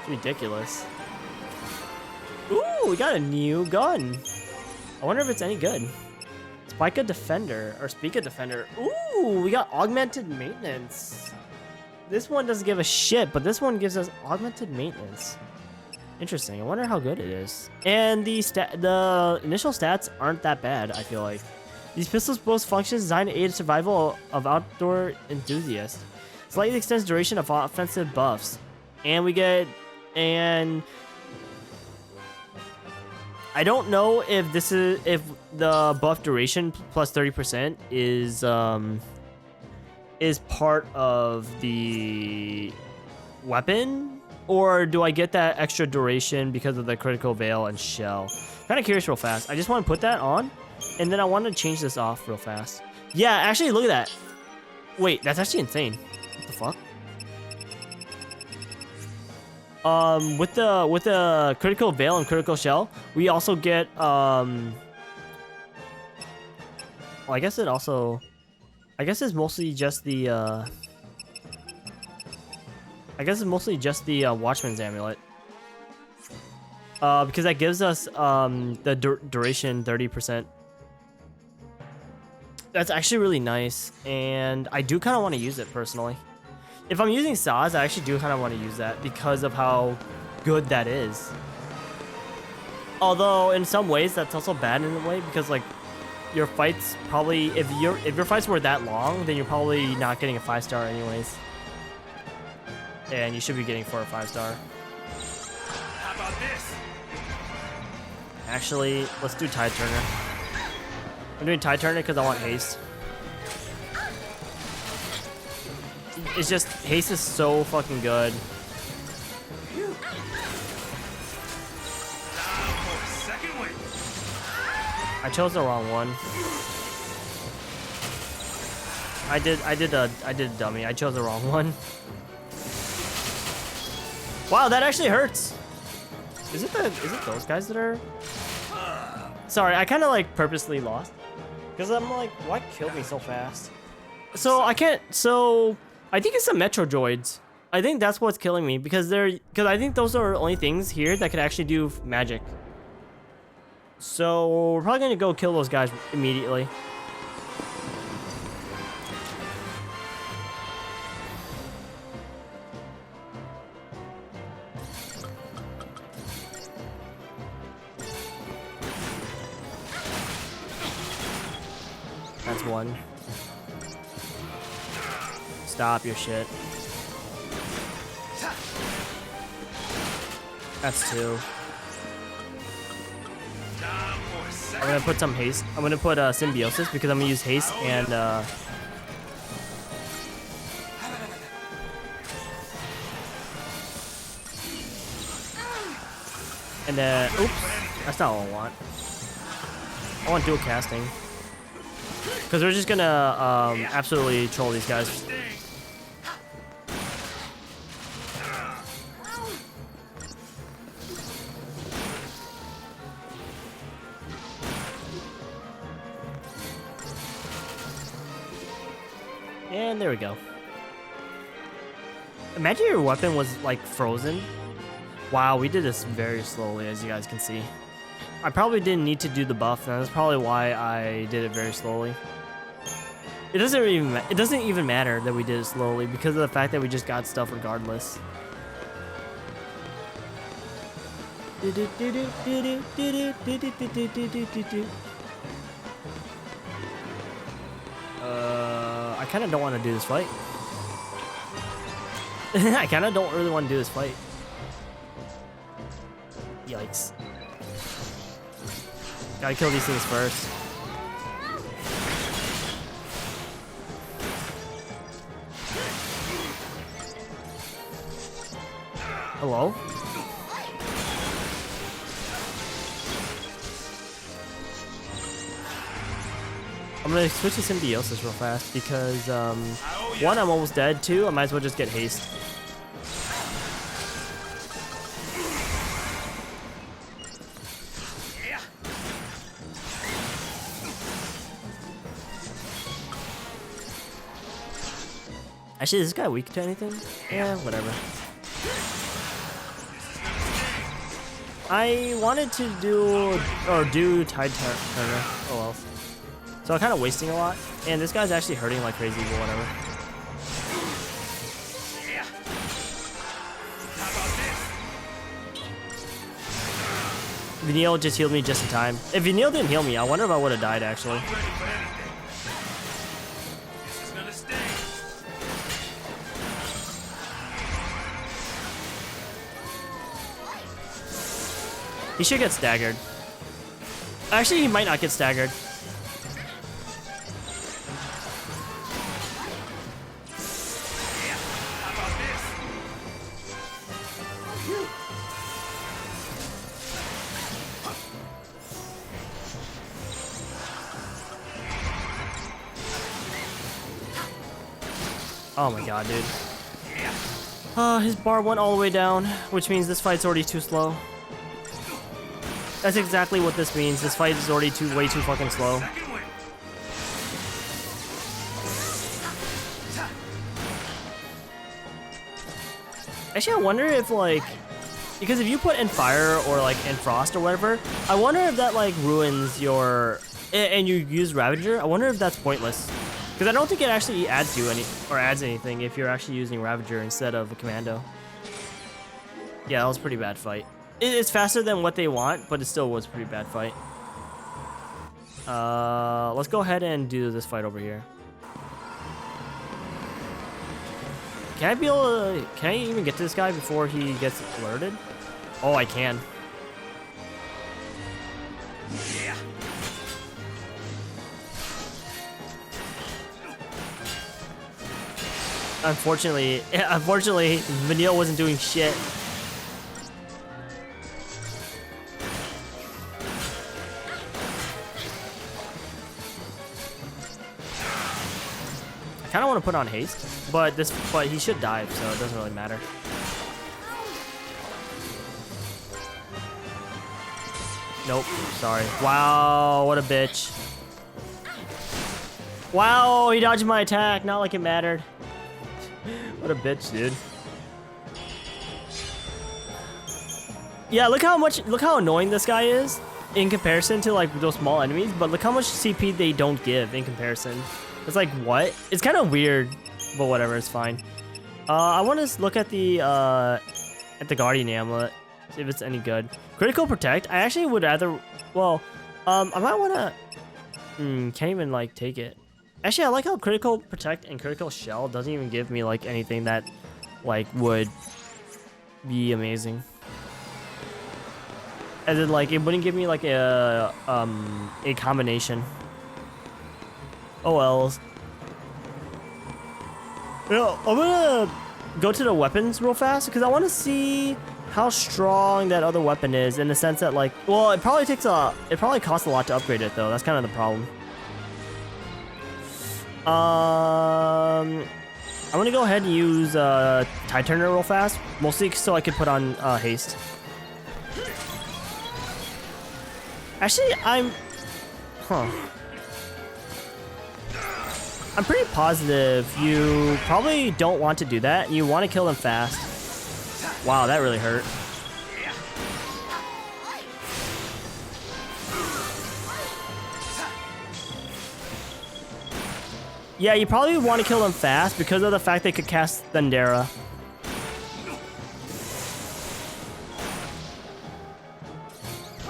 [SPEAKER 1] It's ridiculous. Ooh, we got a new gun. I wonder if it's any good. Spika Defender, or Spika Defender. Ooh, we got augmented maintenance. This one doesn't give a shit, but this one gives us augmented maintenance. Interesting. I wonder how good it is. And the initial stats aren't that bad, I feel like. These pistols boast functions designed to aid survival of outdoor enthusiasts. Slightly extends duration of offensive buffs. And we get... And... I don't know if if the buff duration plus 30% is part of the weapon, or do I get that extra duration because of the critical veil and shell? Kind of curious real fast. I just want to put that on, and then I want to change this off real fast. Yeah, actually, look at that. Wait, that's actually insane. What the fuck? With the critical veil and critical shell, we also get well, I guess it's mostly just the Watchman's Amulet. Because that gives us the duration 30%. That's actually really nice, and I do kind of want to use it personally. If I'm using Saz, I actually do kind of want to use that because of how good that is. Although in some ways that's also bad in a way because like your fights probably if your fights were that long, then you're probably not getting a 5-star anyways. And you should be getting 4 or 5-star.
[SPEAKER 4] How about this?
[SPEAKER 1] Actually, let's do Tide Turner. I'm doing Tide Turner because I want haste. It's just haste is so fucking good. I chose the wrong one. I did a dummy. I chose the wrong one. Wow, that actually hurts. Is it those guys that are? Sorry, I kind of like purposely lost because I'm like, what killed me so fast? So I can't. So I think it's the Metro Droids. I think that's what's killing me because I think those are the only things here that could actually do magic. So we're probably gonna go kill those guys immediately. That's one. Stop your shit. That's 2. I'm gonna put some haste. I'm gonna put symbiosis because I'm gonna use haste and oops, that's not what I want. I want dual casting because we're just gonna absolutely troll these guys. And there we go. Imagine your weapon was like frozen. Wow, we did this very slowly, as you guys can see. I probably didn't need to do the buff, and that's probably why I did it very slowly. It doesn't even matter that we did it slowly because of the fact that we just got stuff regardless. I kind of don't want to do this fight. I kind of don't really want to do this fight. Yikes. Gotta kill these things first. Hello? I'm gonna switch to symbiosis real fast because, 1, I'm almost dead. 2, I might as well just get haste. Actually, is this guy weak to anything? Yeah, whatever. I wanted to do Tide Turner. Oh well. So I'm kind of wasting a lot, and this guy's actually hurting like crazy, but whatever. Vanille just healed me just in time. If Vanille didn't heal me, I wonder if I would have died actually. He should get staggered. Actually, he might not get staggered. Oh my god, dude. His bar went all the way down, which means this fight's already too slow. That's exactly what this means. This fight is already way too fucking slow. Actually, I wonder if like, because if you put in fire or like in frost or whatever, I wonder if that like ruins your, and you use Ravager, I wonder if that's pointless. Because I don't think it actually adds you any or adds anything if you're actually using Ravager instead of a Commando. Yeah, that was a pretty bad fight. It's faster than what they want, but it still was a pretty bad fight. Let's go ahead and do this fight over here. Can I be able to, can I even get to this guy before he gets alerted? Oh, I can.
[SPEAKER 4] Yeah.
[SPEAKER 1] Unfortunately, Vanille wasn't doing shit. I kind of want to put on haste, but he should dive, so it doesn't really matter. Nope, sorry. Wow, what a bitch. Wow, he dodged my attack, not like it mattered. What a bitch, dude. Yeah, look how annoying this guy is in comparison to like those small enemies, but look how much CP they don't give in comparison. It's like, what? It's kind of weird, but whatever, it's fine. I want to look at the Guardian Amulet, see if it's any good. Critical Protect, I actually would rather, well, I might want to, can't even like take it. Actually, I like how Critical Protect and Critical Shell doesn't even give me like anything that like would be amazing. As in, like, it wouldn't give me like a combination. Oh wells. You know, I'm gonna go to the weapons real fast because I want to see how strong that other weapon is in the sense that like, well, it probably costs a lot to upgrade it though. That's kind of the problem. I'm gonna go ahead and use Tide Turner real fast, mostly so I could put on haste. Actually, I'm pretty positive you probably don't want to do that. You want to kill them fast. Wow, that really hurt. Yeah, you probably want to kill them fast because of the fact they could cast Thundera.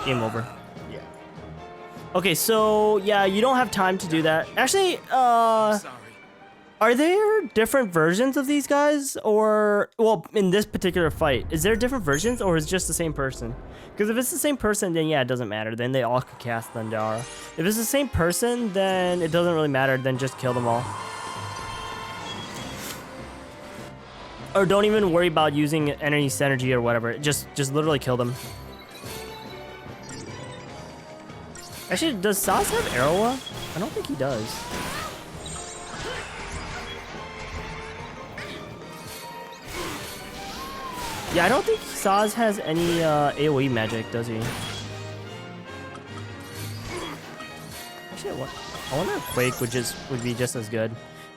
[SPEAKER 1] Game over. Yeah. Okay, so yeah, you don't have time to do that. Actually, are there different versions of these guys, or well, in this particular fight, is there different versions, or is it just the same person? Because if it's the same person, then yeah, it doesn't matter. Then they all could cast Thundara. If it's the same person, then it doesn't really matter. Then just kill them all. Or don't even worry about using any synergy or whatever. Just literally kill them. Actually, does Saz have Arrowa? I don't think he does. Yeah, I don't think Saz has any AoE magic, does he? Actually, what? I wonder if Quake would be just as good.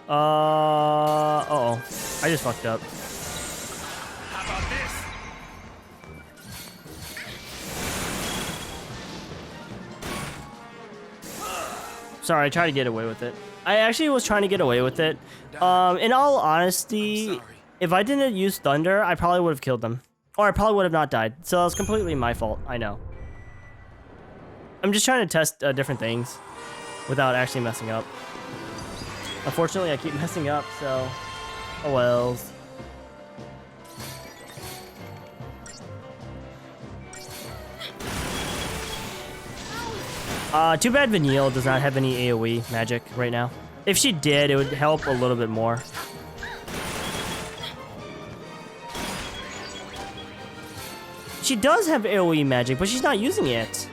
[SPEAKER 1] Uh-oh. I just fucked up.
[SPEAKER 4] How about this?
[SPEAKER 1] Sorry, I tried to get away with it. I actually was trying to get away with it. In all honesty, if I didn't use Thunder, I probably would have killed them. Or I probably would have not died. So it's completely my fault, I know. I'm just trying to test different things without actually messing up. Unfortunately, I keep messing up, so oh well. Too bad Vanille does not have any AoE magic right now. If she did, it would help a little bit more. She does have AoE magic, but she's not using it.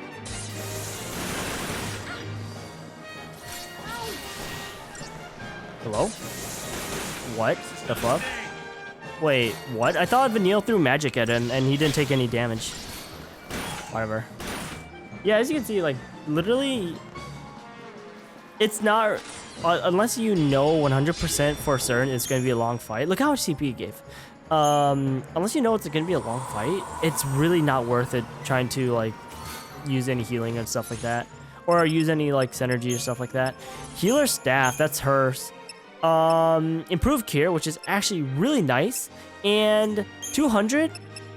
[SPEAKER 1] Hello? What the fuck? Wait, what? I thought Vanille threw magic at him and he didn't take any damage. Whatever. Yeah, as you can see, like, literally, it's not, unless you know 100% for certain it's going to be a long fight. Look how much CP it gave. Unless you know it's going to be a long fight, it's really not worth it trying to, like, use any healing and stuff like that. or use any like synergy or stuff like that. Healer staff, that's hers. Improved cure, which is actually really nice, and 200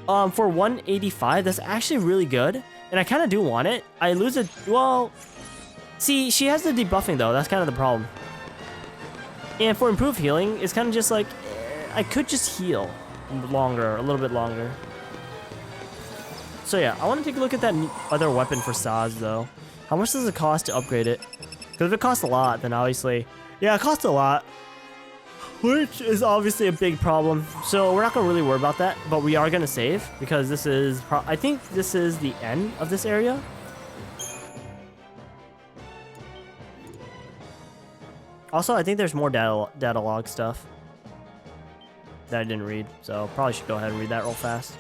[SPEAKER 1] for 185. That's actually really good, and I kind of do want it. I lose it. Well, see, she has the debuffing though. That's kind of the problem. And for improved healing, it's kind of just like I could just heal longer, a little bit longer. So yeah, I want to take a look at that other weapon for Saz though. How much does it cost to upgrade it? Because if it costs a lot, then obviously, yeah, it costs a lot, which is obviously a big problem. So we're not gonna really worry about that, but we are gonna save because this is, I think this is the end of this area. Also, I think there's more data log stuff that I didn't read, so probably should go ahead and read that real fast.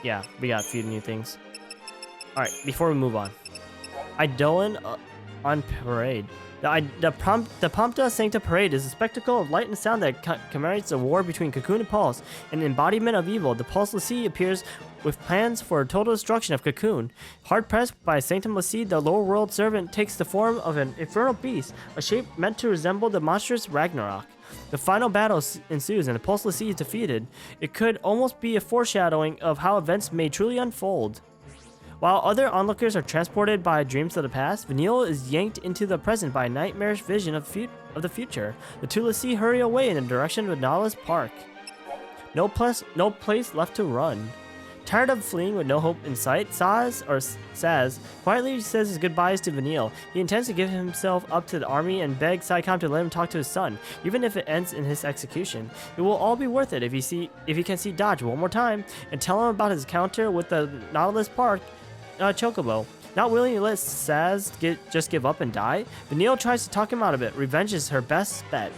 [SPEAKER 1] Yeah, we got a few new things. All right, before we move on, Eidolon on parade. The Pomta Sancta Parade is a spectacle of light and sound that commemorates a war between Cocoon and Pulse, an embodiment of evil. The Pulse Lassie appears with plans for total destruction of Cocoon. Hard-pressed by Sanctum Lassie, the lower world servant takes the form of an infernal beast, a shape meant to resemble the monstrous Ragnarok. The final battle ensues and the Pulse Lassie is defeated. It could almost be a foreshadowing of how events may truly unfold. While other onlookers are transported by dreams of the past, Vanille is yanked into the present by a nightmarish vision of the future. The two Lassie hurry away in the direction of Nautilus Park. No place left to run. Tired of fleeing with no hope in sight, Saz quietly says his goodbyes to Vanille. He intends to give himself up to the army and beg Psycom to let him talk to his son, even if it ends in his execution. It will all be worth it if he can see Dodge one more time and tell him about his encounter with the Nautilus Park Chocobo. Not willing to let Saz just give up and die, Vanille tries to talk him out of it. Revenge is her best bet.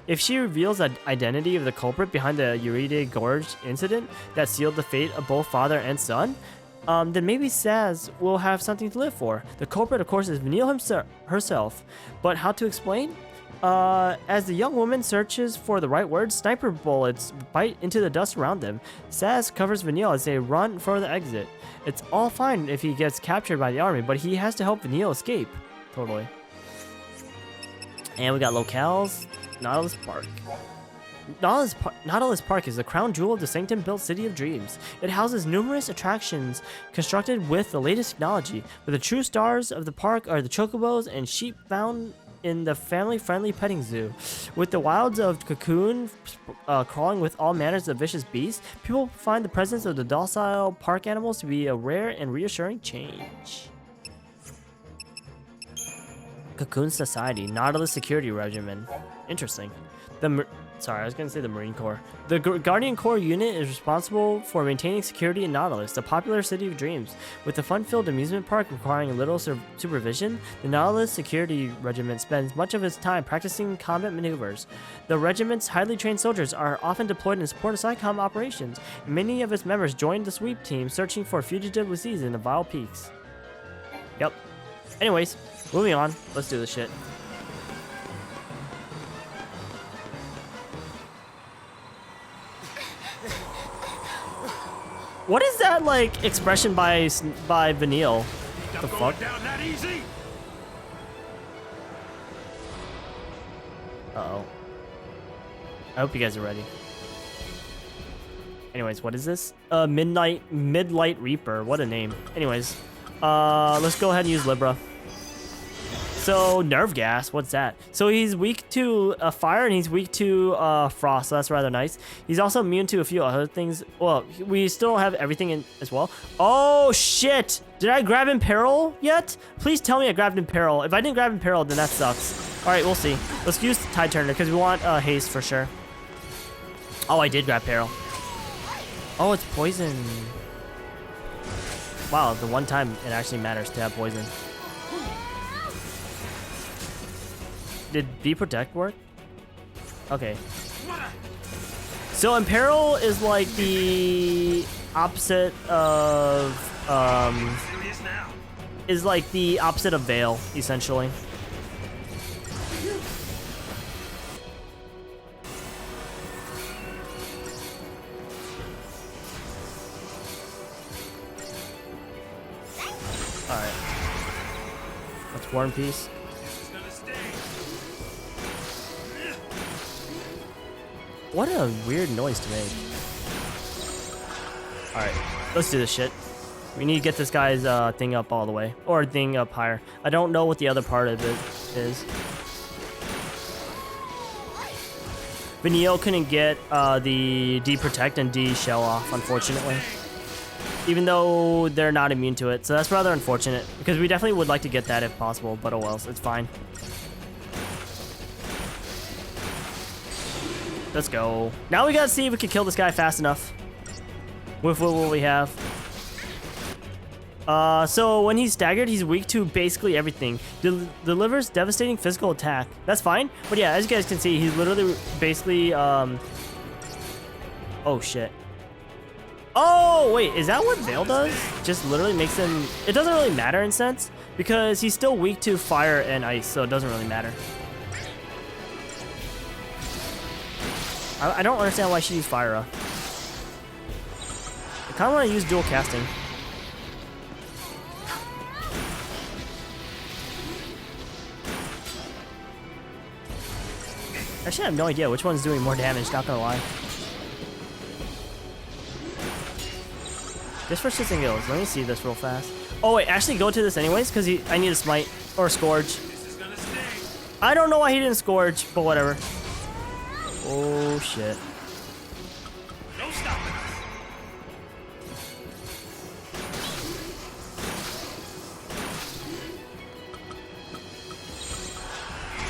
[SPEAKER 1] If she reveals the identity of the culprit behind the Euride Gorge incident that sealed the fate of both father and son, then maybe Saz will have something to live for. The culprit, of course, is Vanille herself. But how to explain? As the young woman searches for the right words, sniper bullets bite into the dust around them. Saz covers Vanille as they run for the exit. It's all fine if he gets captured by the army, but he has to help Vanille escape. Totally. And we got locales. Nautilus Park. Nautilus Park is the crown jewel of the Sanctum-built City of Dreams. It houses numerous attractions constructed with the latest technology, but the true stars of the park are the chocobos and sheep found in the family-friendly petting zoo. With the wilds of Cocoon crawling with all manners of vicious beasts, people find the presence of the docile park animals to be a rare and reassuring change. Cocoon Society, Nautilus Security Regimen. Interesting. Sorry, I was going to say the Marine Corps. The Guardian Corps unit is responsible for maintaining security in Nautilus, the popular city of dreams. With the fun-filled amusement park requiring little supervision, the Nautilus Security Regiment spends much of its time practicing combat maneuvers. The regiment's highly trained soldiers are often deployed in support of SciComm operations, and many of its members join the sweep team searching for fugitive Lassies in the Vile Peaks. Yep. Anyways, moving on. Let's do this shit. What is that, like, expression by Vanille? The fuck?
[SPEAKER 4] Down that easy?
[SPEAKER 1] Uh-oh. I hope you guys are ready. Anyways, what is this? Midlight Reaper. What a name. Anyways, let's go ahead and use Libra. So, nerve gas, what's that? So he's weak to fire and he's weak to frost, so that's rather nice. He's also immune to a few other things. Well, we still don't have everything in as well. Oh, shit! Did I grab Imperil yet? Please tell me I grabbed Imperil. If I didn't grab Imperil, then that sucks. All right, we'll see. Let's use Tide Turner because we want haste for sure. Oh, I did grab Peril. Oh, it's poison. Wow, the one time it actually matters to have poison. Did Be Protect work? Okay. So Imperil is like the opposite of is like the opposite of Veil, essentially. War and Peace. What a weird noise to make. Alright, let's do this shit. We need to get this guy's thing up all the way. Or thing up higher. I don't know what the other part of it is. But Neo couldn't get the D-Protect and D-Shell off, unfortunately. Even though they're not immune to it. So that's rather unfortunate. Because we definitely would like to get that if possible. But oh well, it's fine. Let's go. Now we gotta see if we can kill this guy fast enough. With what we have. So when he's staggered, he's weak to basically everything. Delivers devastating physical attack. That's fine. But yeah, as you guys can see, he's literally basically, oh shit. Oh, wait, is that what Veil does? Just literally makes him, it doesn't really matter in a sense, because he's still weak to fire and ice, so it doesn't really matter. I don't understand why she used Fire. I kind of want to use dual casting. Actually, I have no idea which one's doing more damage, not gonna lie. Just for shits and giggles, let me see this real fast. Oh wait, actually go to this anyways, because I need a smite or a scourge. I don't know why he didn't scourge, but whatever. Oh shit.
[SPEAKER 4] No stopping us.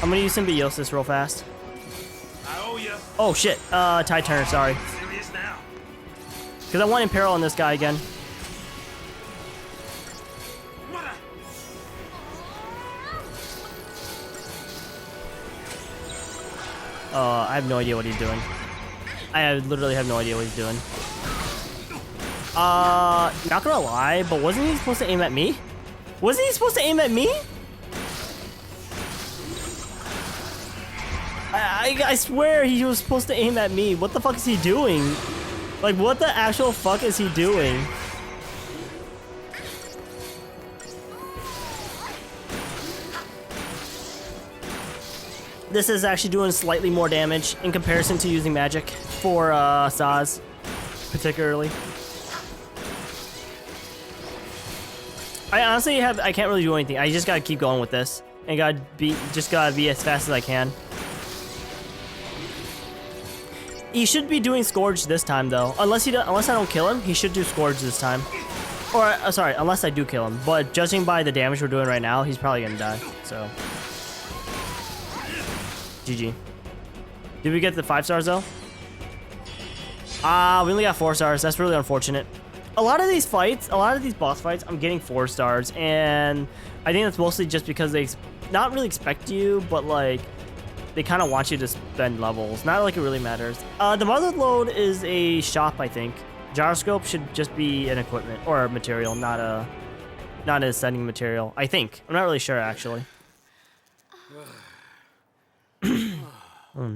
[SPEAKER 1] I'm gonna use Symbiosis real fast.
[SPEAKER 4] I owe you.
[SPEAKER 1] Oh shit, tie turn, sorry.
[SPEAKER 4] Serious now.
[SPEAKER 1] Because I want Imperil on this guy again. I have no idea what he's doing. I literally have no idea what he's doing. Not gonna lie, but wasn't he supposed to aim at me? Wasn't he supposed to aim at me? I swear he was supposed to aim at me. What the fuck is he doing? Like, what the actual fuck is he doing? This is actually doing slightly more damage in comparison to using magic for Saz, particularly. I honestly I can't really do anything. I just gotta keep going with this and gotta be as fast as I can. He should be doing Scourge this time though. Unless I don't kill him, he should do Scourge this time. Or sorry, unless I do kill him. But judging by the damage we're doing right now, he's probably gonna die. So. GG. Did we get the 5 stars though? We only got 4 stars. That's really unfortunate. A lot of these boss fights, I'm getting 4 stars, and I think that's mostly just because they not really expect you, but like they kind of want you to spend levels. Not like it really matters. The mother load is a shop, I think. Gyroscope should just be an equipment or a material, not a ascending material. I think. I'm not really sure actually.
[SPEAKER 10] Huh?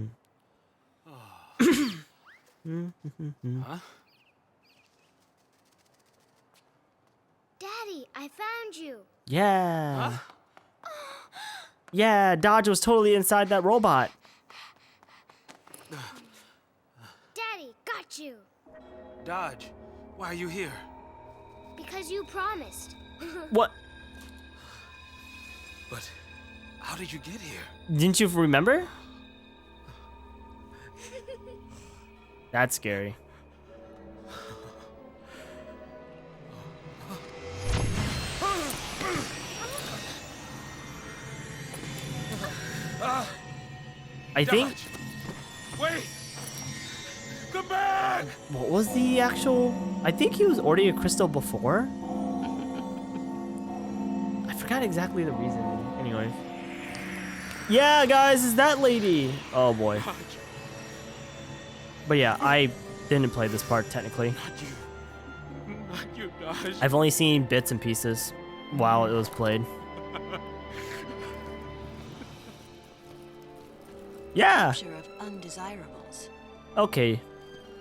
[SPEAKER 13] Daddy, I found you.
[SPEAKER 1] Yeah. Huh? Yeah, Dodge was totally inside that robot.
[SPEAKER 13] Daddy, got you.
[SPEAKER 10] Dodge, why are you here?
[SPEAKER 13] Because you promised.
[SPEAKER 1] What?
[SPEAKER 10] But how did you get here?
[SPEAKER 1] Didn't you remember? That's scary. I think.
[SPEAKER 4] Wait! Come back!
[SPEAKER 1] What was the actual? I think he was already a crystal before. I forgot exactly the reason. Anyways. Yeah, guys, it's that lady. Oh boy. But yeah, I didn't play this part technically.
[SPEAKER 4] Not you, Dodge.
[SPEAKER 1] I've only seen bits and pieces while it was played. Yeah.
[SPEAKER 7] Capture of undesirables.
[SPEAKER 1] Okay.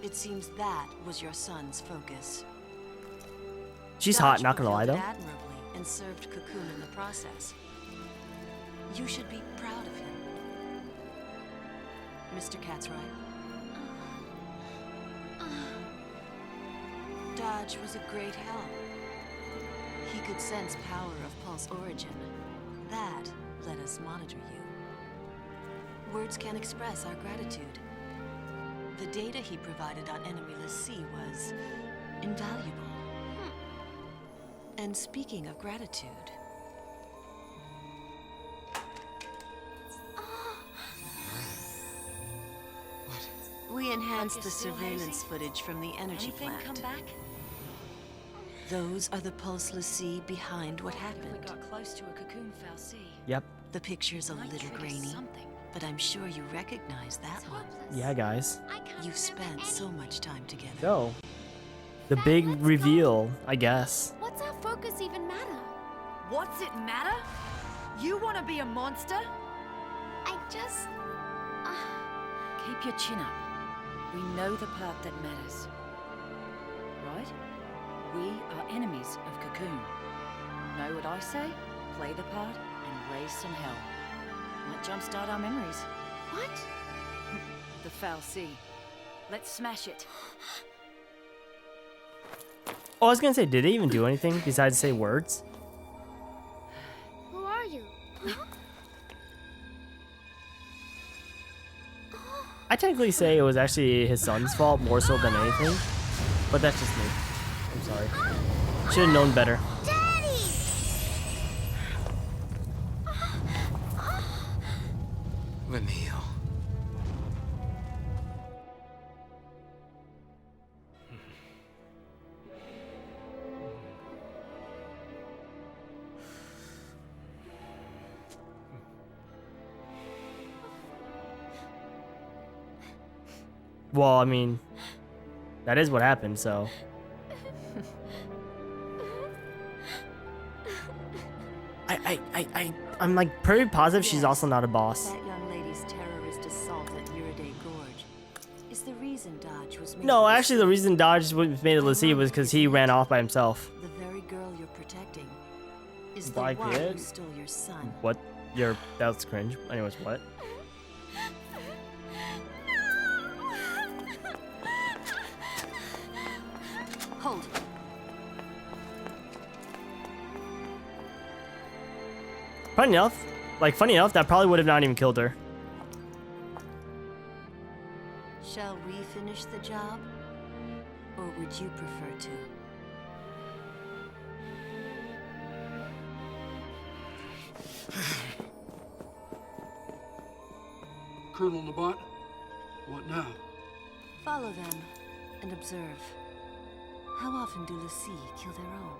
[SPEAKER 7] It seems that was your son's focus.
[SPEAKER 1] She's hot, not gonna lie though.
[SPEAKER 7] Admirably and served Cocoon in the process. You should be proud of him. Mr. Catsright. Dodge was a great help. He could sense power of Pulse origin. That let us monitor you. Words can't express our gratitude. The data he provided on enemy Lassie was invaluable. And speaking of gratitude... We enhanced the surveillance footage from the energy plant. Come back? Those are the Pulse Lassie behind what happened. We got close to a cocoon fal'Cie.
[SPEAKER 1] Yep.
[SPEAKER 7] The picture's a little grainy, but I'm sure you recognize that one.
[SPEAKER 1] Yeah, guys.
[SPEAKER 7] You've spent so much time together.
[SPEAKER 1] So, the big reveal, I guess.
[SPEAKER 13] What's our focus even matter?
[SPEAKER 7] What's it matter? You want to be a monster?
[SPEAKER 13] I just...
[SPEAKER 7] Keep your chin up. We know the part that matters. Right? We are enemies of Cocoon. Know what I say? Play the part and raise some hell. Might jumpstart our memories.
[SPEAKER 13] What?
[SPEAKER 7] The fal'Cie. Let's smash it.
[SPEAKER 1] Oh, I was gonna say, did they even do anything besides say words?
[SPEAKER 13] Who are you?
[SPEAKER 1] I technically say it was actually his son's fault more so than anything, but that's just me. I'm sorry. Should have known better.
[SPEAKER 13] Daddy!
[SPEAKER 12] Vanille.
[SPEAKER 1] Well, I mean, that is what happened, so. I'm like pretty positive she's also not a boss.
[SPEAKER 7] That young lady's terrorist assault at Uriday Gorge is the reason Dodge was made.
[SPEAKER 1] No, actually, the reason Dodge was made of Lassie was because he ran off by himself.
[SPEAKER 7] The very girl you're protecting is the
[SPEAKER 1] Black
[SPEAKER 7] one
[SPEAKER 1] kid?
[SPEAKER 7] who stole your son.
[SPEAKER 1] What? That's cringe. Anyways, what?
[SPEAKER 7] Hold.
[SPEAKER 1] Funny enough, that probably would have not even killed her.
[SPEAKER 7] Shall we finish the job? Or would you prefer to?
[SPEAKER 14] Colonel Nabat, what now?
[SPEAKER 7] Follow them and observe. How often do Lassie kill their own?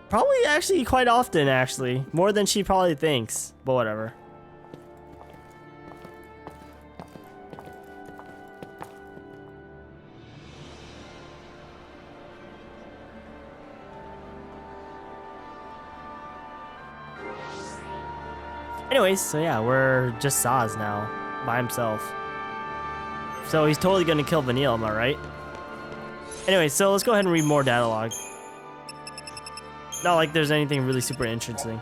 [SPEAKER 1] Probably actually quite often, actually. More than she probably thinks, but whatever. Anyways, so yeah, we're just Saz now, by himself. So he's totally gonna kill Vanille, am I right? Anyway, so let's go ahead and read more dialogue. Not like there's anything really super interesting.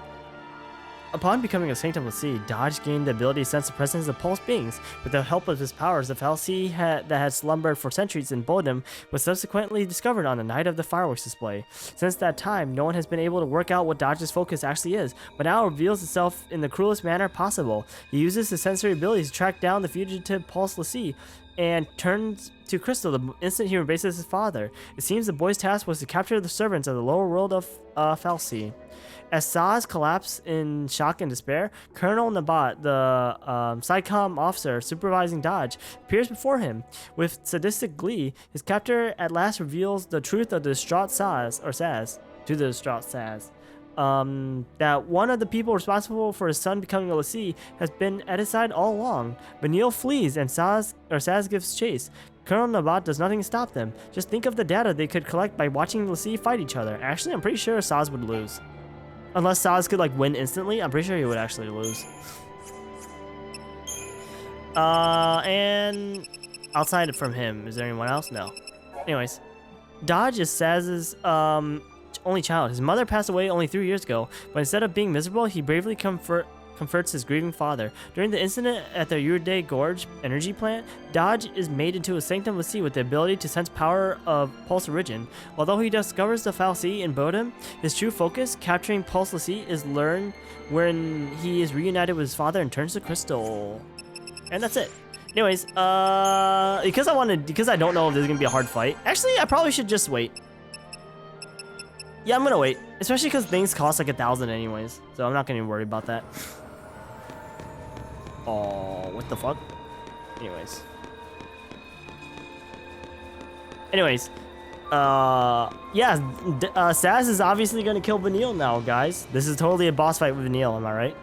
[SPEAKER 1] Upon becoming a Sanctum of Lassie, Dodge gained the ability to sense the presence of Pulse beings. With the help of his powers, the fal'Cie that had slumbered for centuries in Bodham was subsequently discovered on the night of the fireworks display. Since that time, no one has been able to work out what Dodge's focus actually is, but now it reveals itself in the cruelest manner possible. He uses his sensory abilities to track down the fugitive Pulse Lassie and turns to Crystal the instant he embraces his father. It seems the boy's task was to capture the servants of the lower world of fal'Cie. As Saz collapsed in shock and despair, Colonel Nabat, the SciComm officer supervising Dodge, appears before him. With sadistic glee, his captor at last reveals the truth of the distraught Saz, that one of the people responsible for his son becoming a Lassie has been at his side all along. Vanille flees and Saz gives chase. Colonel Nabat does nothing to stop them. Just think of the data they could collect by watching Lassie fight each other. Actually, I'm pretty sure Saz would lose. Unless Saz could like win instantly, I'm pretty sure he would actually lose. And outside from him, is there anyone else? No. Anyways, Dodge is Saz's only child. His mother passed away only 3 years ago, but instead of being miserable, he bravely comforts his grieving father. During the incident at the Urde Gorge energy plant, Dodge is made into a Sanctum Lassie with the ability to sense power of Pulse Origin. Although he discovers the Fal'Cie in Bodham, his true focus, capturing Pulse Lassie, is learned when he is reunited with his father and turns to crystal. And that's it. Anyways, because I don't know if this is gonna be a hard fight. Actually, I probably should just wait. Yeah, I'm gonna wait, especially because things cost like 1,000 anyways, so I'm not gonna worry about that. Oh, what the fuck? Anyways, yeah, Saz is obviously gonna kill Vanille now, guys. This is totally a boss fight with Vanille, am I right?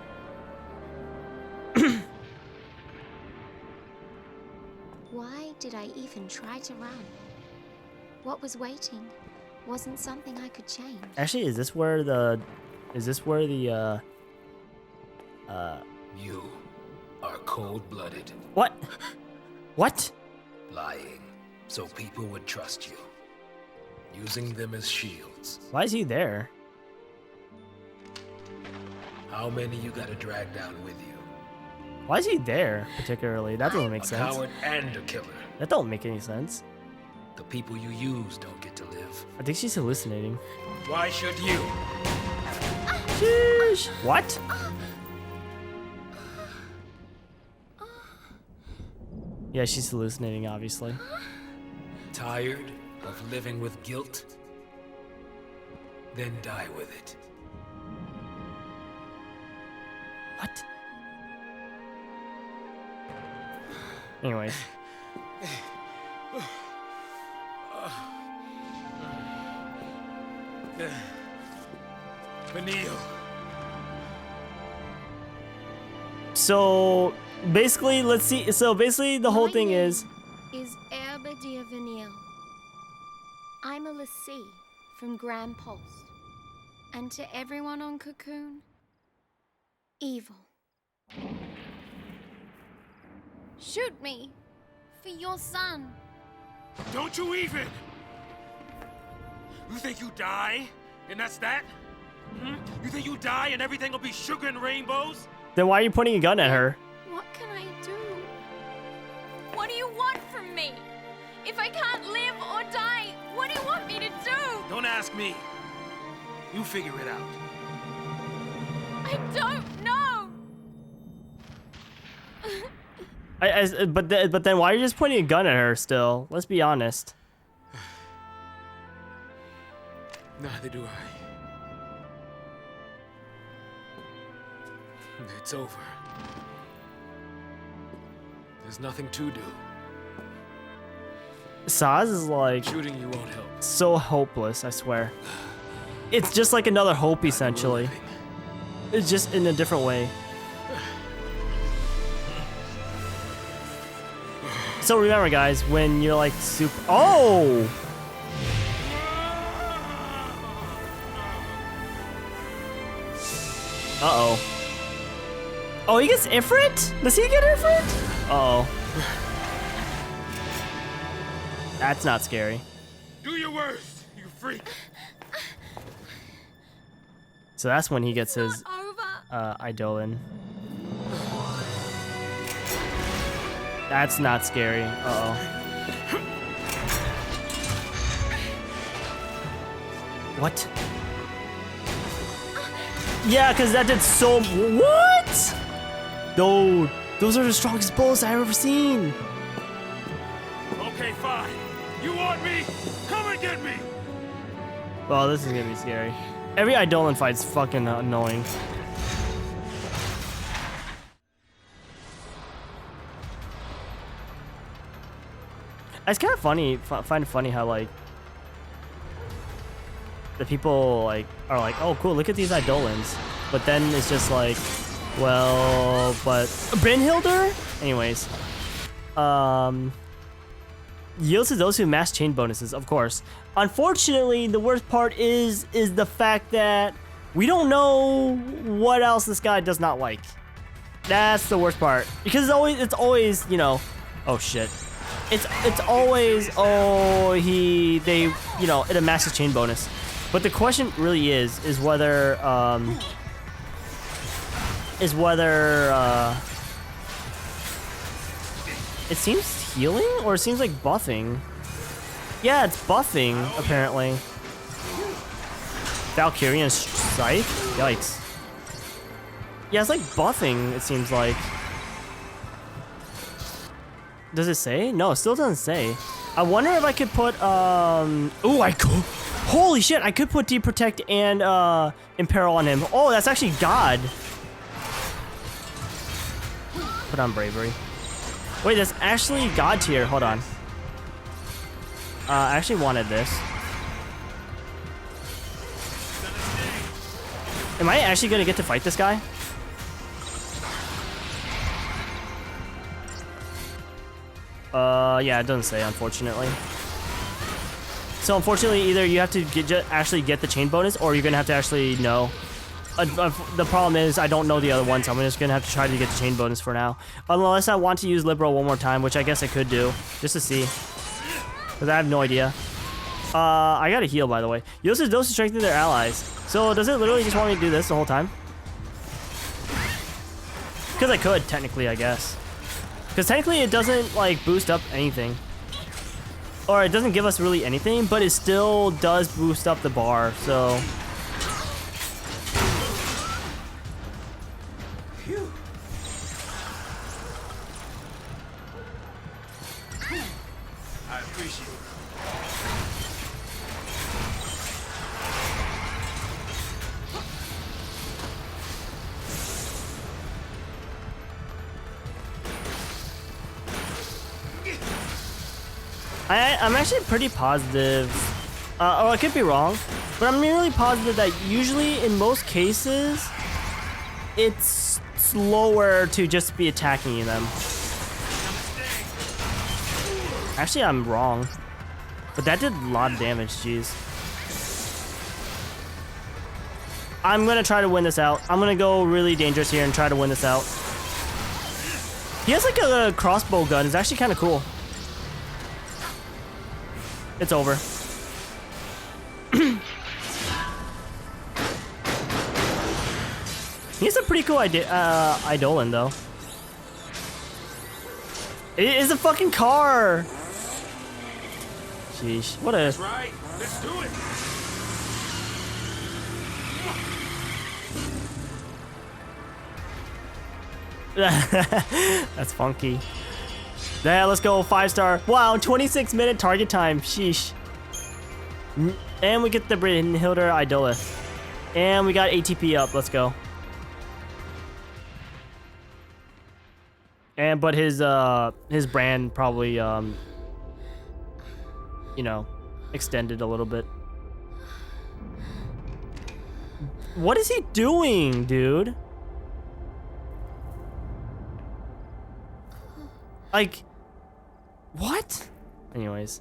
[SPEAKER 13] Why did I even try to run? What was waiting wasn't something I could change.
[SPEAKER 1] Actually, is this where the
[SPEAKER 10] You are cold-blooded.
[SPEAKER 1] What? What?
[SPEAKER 10] Lying, so people would trust you. Using them as shields.
[SPEAKER 1] Why is he there?
[SPEAKER 10] How many you gotta drag down with you?
[SPEAKER 1] Why is he there, particularly? That doesn't make sense.
[SPEAKER 10] A coward and a killer.
[SPEAKER 1] That don't make any sense.
[SPEAKER 10] The people you use don't get to live.
[SPEAKER 1] I think she's hallucinating.
[SPEAKER 10] Why should you?
[SPEAKER 1] Sheesh. What? Yeah, she's hallucinating, obviously.
[SPEAKER 10] Tired of living with guilt? Then die with it.
[SPEAKER 1] What? Anyways.
[SPEAKER 10] Vanille.
[SPEAKER 1] So basically, let's see. So basically, the whole thing is
[SPEAKER 9] Erba Dia Vanille. I'm a Lassie from Grand Pulse. And to everyone on Cocoon, evil. Shoot me for your son.
[SPEAKER 4] Don't you even! You think you die, and that's that? Hmm? You think you die and everything will be sugar and rainbows?
[SPEAKER 1] Then why are you pointing a gun at her?
[SPEAKER 9] What can I do? What do you want from me? If I can't live or die, what do you want me to do?
[SPEAKER 4] Don't ask me. You figure it out.
[SPEAKER 9] I don't know.
[SPEAKER 1] But then why are you just pointing a gun at her still? Let's be honest.
[SPEAKER 10] Neither do I. It's over. There's nothing to do.
[SPEAKER 1] Saz is like
[SPEAKER 10] Shooting you won't help.
[SPEAKER 1] so hopeless, I swear. It's just like another hope, essentially. It's just in a different way. So remember, guys, when you're like super... Oh! Uh-oh. Oh, he gets Ifrit? Does he get Ifrit? Uh-oh. That's not scary.
[SPEAKER 4] Do your worst, you freak.
[SPEAKER 1] So that's when he gets his Eidolon. That's not scary. Uh-oh. What? Yeah, because that did so... What? Dude, those are the strongest bullets I've ever seen.
[SPEAKER 4] Okay, fine. You want me? Come and get me.
[SPEAKER 1] Well, this is gonna be scary. Every Eidolon fight's fucking annoying. It's kind of funny. Find it funny how like the people like are like, oh cool, look at these Eidolons, but then it's just like, well, but Brynhilder. Anyways, yields to those who mass chain bonuses, of course. Unfortunately, the worst part is the fact that we don't know what else this guy does not like. That's the worst part, because it's always, you know, oh shit. It's always, oh, it a massive chain bonus. But the question really is whether it seems healing or it seems like buffing. Yeah, it's buffing apparently. Valkyrian Scythe? Yikes. Yeah, it's like buffing, it seems like. Does it say? No, it still doesn't say. I wonder if I could put, ooh, I could. Holy shit, I could put Deep Protect and, Imperil on him. Oh, that's actually God. Put on Bravery. Wait, that's actually God tier. Hold on. I actually wanted this. Am I actually gonna get to fight this guy? Yeah, it doesn't say, unfortunately. So unfortunately, either you have to actually get the chain bonus, or you're gonna have to actually know. The problem is I don't know the other one, so I'm just gonna have to try to get the chain bonus for now. Unless I want to use Liberal one more time, which I guess I could do, just to see. Because I have no idea. I gotta heal, by the way. Use this dose to strengthen their allies. So does it literally just want me to do this the whole time? Because I could, technically, I guess. Because technically it doesn't, like, boost up anything. Or it doesn't give us really anything, but it still does boost up the bar, so...
[SPEAKER 4] I appreciate it.
[SPEAKER 1] I'm actually pretty positive, or I could be wrong, but I'm really positive that usually in most cases, it's slower to just be attacking them. Actually, I'm wrong, but that did a lot of damage, jeez. I'm gonna try to win this out. I'm gonna go really dangerous here and try to win this out. He has like a crossbow gun, it's actually kind of cool. It's over. He's a pretty cool Eidolon, though. It is a fucking car! Sheesh. What a...
[SPEAKER 4] That's right. Let's do it.
[SPEAKER 1] That's funky. Yeah, let's go 5-star. Wow, 26-minute target time. Sheesh. And we get the Brynhildr Idolith. And we got ATP up. Let's go. And but his brand probably you know, extended a little bit. What is he doing, dude? Like, what? Anyways.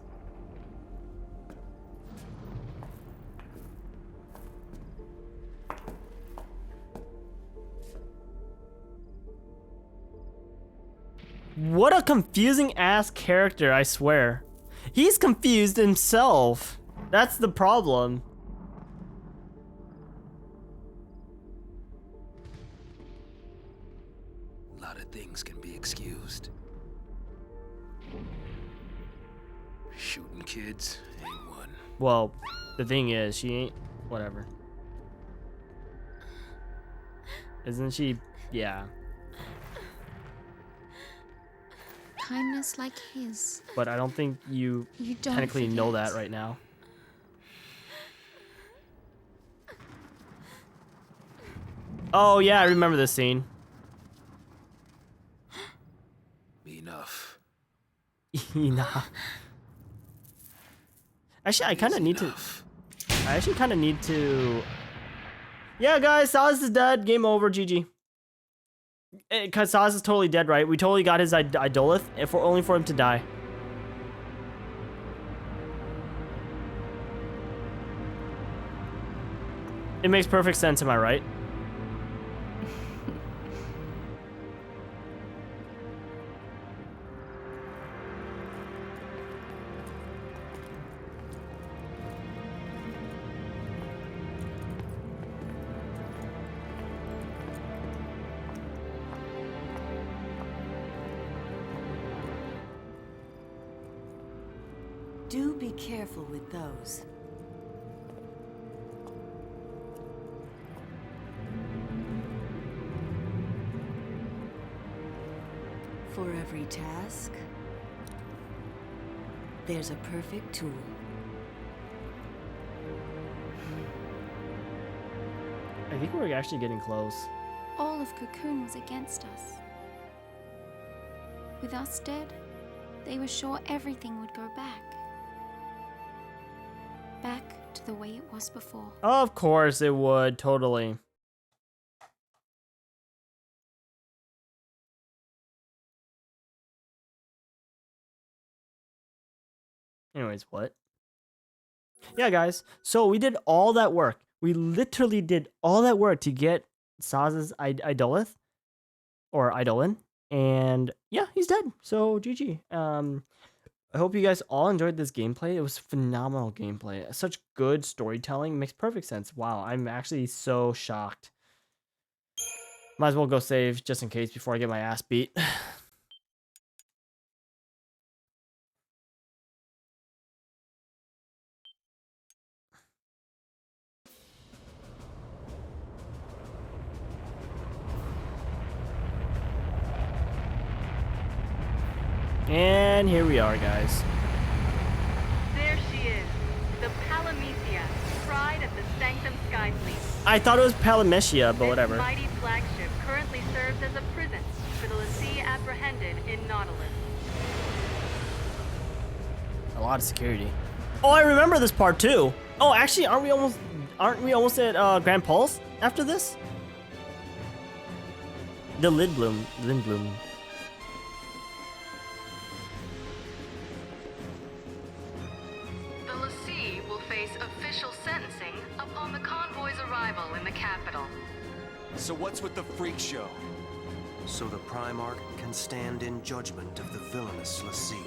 [SPEAKER 1] What a confusing ass character, I swear. He's confused himself. That's the problem.
[SPEAKER 10] A lot of things can be excused. Shooting kids ain't one.
[SPEAKER 1] Well, the thing is, she ain't... Whatever. Isn't she... Yeah.
[SPEAKER 9] Kindness like his.
[SPEAKER 1] But I don't think you
[SPEAKER 9] don't
[SPEAKER 1] technically know
[SPEAKER 9] forget.
[SPEAKER 1] that right now. Oh, yeah, I remember this scene.
[SPEAKER 10] Enough.
[SPEAKER 1] Enough. Actually, I kind of need to... I actually kind of need to... Yeah, guys, Saz is dead. Game over. GG. Because Saz is totally dead, right? We totally got his Idolith, only for him to die. It makes perfect sense, am I right?
[SPEAKER 7] Do be careful with those. For every task, there's a perfect tool.
[SPEAKER 1] I think we're actually getting close.
[SPEAKER 9] All of Cocoon was against us. With us dead, they were sure everything would go back. Back to the way it was before.
[SPEAKER 1] Of course it would, totally. Anyways, what? Yeah, guys. So we did all that work. We literally did all that work to get Saz's idolith or idolin, and yeah, he's dead. So GG. I hope you guys all enjoyed this gameplay. It was phenomenal gameplay. Such good storytelling. Makes perfect sense. Wow, I'm actually so shocked. Might as well go save just in case before I get my ass beat. And here we are, guys.
[SPEAKER 11] There she is, the Palamecia, pride of the Sanctum Sky Fleet.
[SPEAKER 1] I thought it was Palamecia, but whatever.
[SPEAKER 11] This mighty flagship currently serves as a prison for the Lassie apprehended in Nautilus.
[SPEAKER 1] A lot of security. Oh, I remember this part too. Oh, actually, aren't we almost at Grand Pulse after this? The Lindblom.
[SPEAKER 11] The Lassie will face official sentencing upon the convoy's arrival in the capital.
[SPEAKER 4] So what's with the freak show?
[SPEAKER 15] So the Primarch can stand in judgment of the villainous Lassie,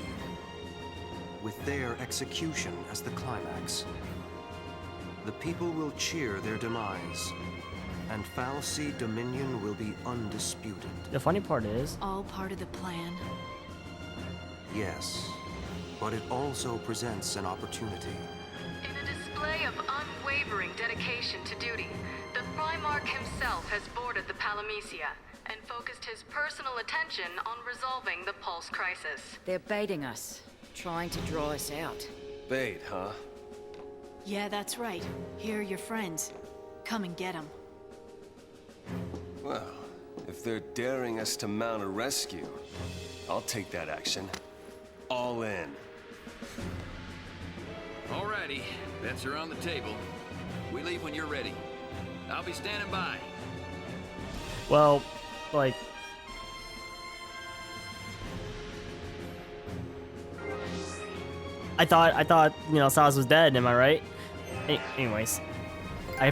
[SPEAKER 15] with their execution as the climax. The people will cheer their demise, and Fal'Cie dominion will be undisputed.
[SPEAKER 1] The funny part is...
[SPEAKER 7] All part of the plan?
[SPEAKER 15] Yes, but it also presents an opportunity.
[SPEAKER 11] In a display of unwavering dedication to duty, the Primarch himself has boarded the Palamecia and focused his personal attention on resolving the Pulse crisis.
[SPEAKER 16] They're baiting us, trying to draw us out.
[SPEAKER 8] Bait, huh?
[SPEAKER 7] Yeah, that's right. Here are your friends. Come and get them.
[SPEAKER 8] Well, if they're daring us to mount a rescue, I'll take that action. All in.
[SPEAKER 17] Alrighty, bets are on the table. We leave when you're ready. I'll be standing by.
[SPEAKER 1] Well, like... I thought, you know, Saz was dead, am I right? Anyways. I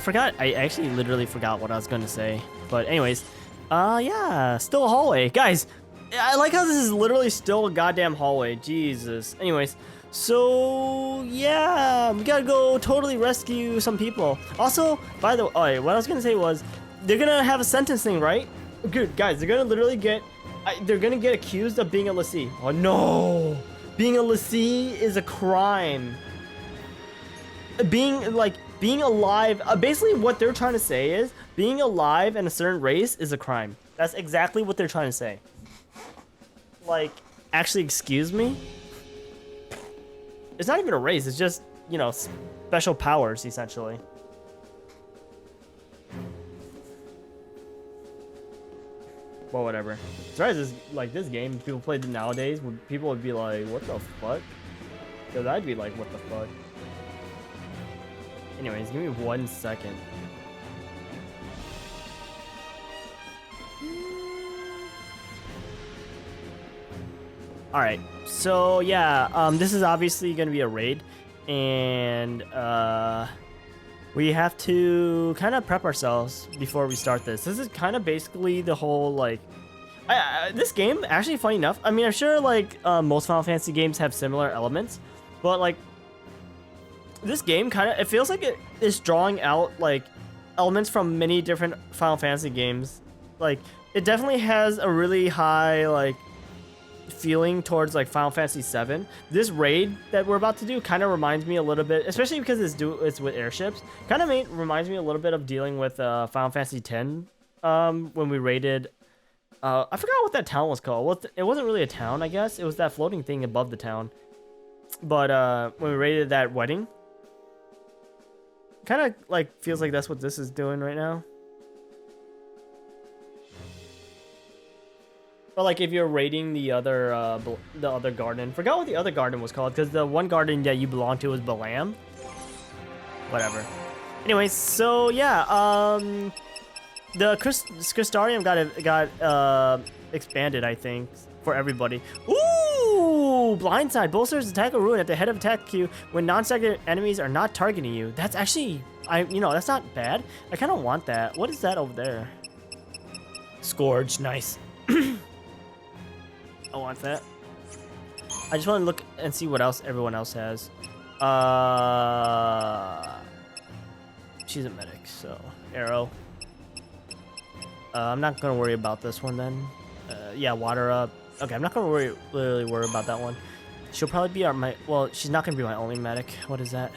[SPEAKER 1] actually literally forgot what I was gonna say. But anyways, yeah, still a hallway. Guys, I like how this is literally still a goddamn hallway. Jesus. Anyways, so yeah, we gotta go totally rescue some people. Also, by the way, what I was gonna say was, they're gonna have a sentencing, right? Good, guys, they're gonna literally get, they're gonna get accused of being a Lassie. Oh no! Being a Lassie is a crime. Being alive, basically what they're trying to say is, being alive in a certain race is a crime. That's exactly what they're trying to say. Like, actually, excuse me? It's not even a race, it's just, you know, special powers, essentially. Well, whatever. As far as this, like, this game, if people played it nowadays, people would be like, what the fuck? Because I'd be like, what the fuck? Anyways, give me 1 second. Alright, so yeah, this is obviously going to be a raid, and we have to kind of prep ourselves before we start this. This is kind of basically the whole, like, this game, actually, funny enough, I mean, I'm sure, like, most Final Fantasy games have similar elements, but, like, this game kind of, it feels like it is drawing out, like, elements from many different Final Fantasy games. Like, it definitely has a really high, like, feeling towards like Final Fantasy VII. This raid that we're about to do kind of reminds me a little bit, especially because it's with airships. Kind of reminds me a little bit of dealing with Final Fantasy X. When we raided, I forgot what that town was called. Well, it wasn't really a town, I guess. It was that floating thing above the town. But when we raided that wedding, kind of like feels like that's what this is doing right now. Or like if you're raiding the other garden. Forgot what the other garden was called because the one garden that you belong to was Balam. Whatever. Anyways, so yeah, the Crystarium got expanded, I think, for everybody. Ooh, blindside bolsters attack or ruin at the head of attack queue when non-target enemies are not targeting you. That's actually, that's not bad. I kind of want that. What is that over there? Scourge, nice. I want that. I just want to look and see what else everyone else has. She's a medic, so arrow. I'm not gonna worry about this one then. Yeah, water up. Okay, I'm not gonna really worry about that one. She'll probably be well, she's not gonna be my only medic. What is that?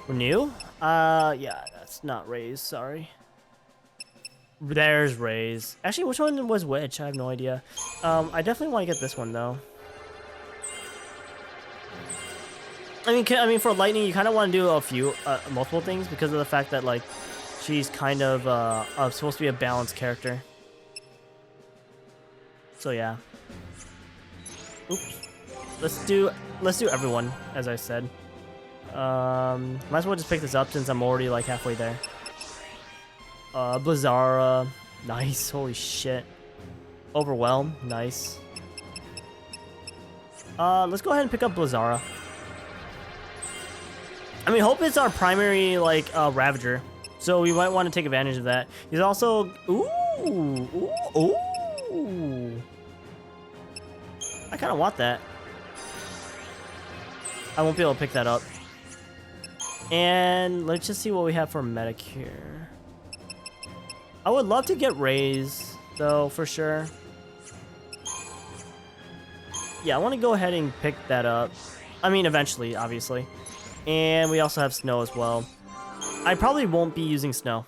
[SPEAKER 1] Renew? Yeah, that's not Raze. Sorry. There's Raze. Actually, which one was which? I have no idea. I definitely want to get this one though. I mean, for Lightning, you kind of want to do multiple things because of the fact that like she's kind of supposed to be a balanced character. So yeah. Oops. Let's do everyone, as I said. Might as well just pick this up since I'm already like halfway there. Blizzara, nice, holy shit. Overwhelm, nice. Let's go ahead and pick up Blizzara. I mean, Hope is our primary, like, Ravager, so we might want to take advantage of that. He's also, ooh. I kind of want that. I won't be able to pick that up. And let's just see what we have for medic here. I would love to get Raze, though, for sure. Yeah, I want to go ahead and pick that up. I mean, eventually, obviously. And we also have Snow as well. I probably won't be using Snow.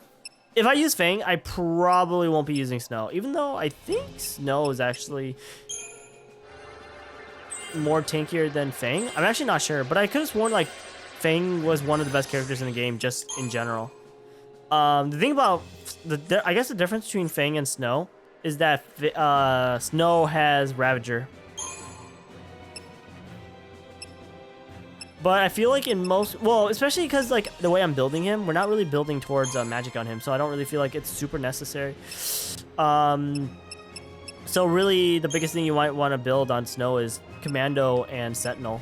[SPEAKER 1] If I use Fang, I probably won't be using Snow. Even though I think Snow is actually more tankier than Fang. I'm actually not sure, but I could have sworn, like, Fang was one of the best characters in the game, just in general. The thing about I guess the difference between Fang and Snow is that Snow has Ravager. But I feel like in most, well, especially because like the way I'm building him, we're not really building towards magic on him, so I don't really feel like it's super necessary. So really, the biggest thing you might want to build on Snow is Commando and Sentinel.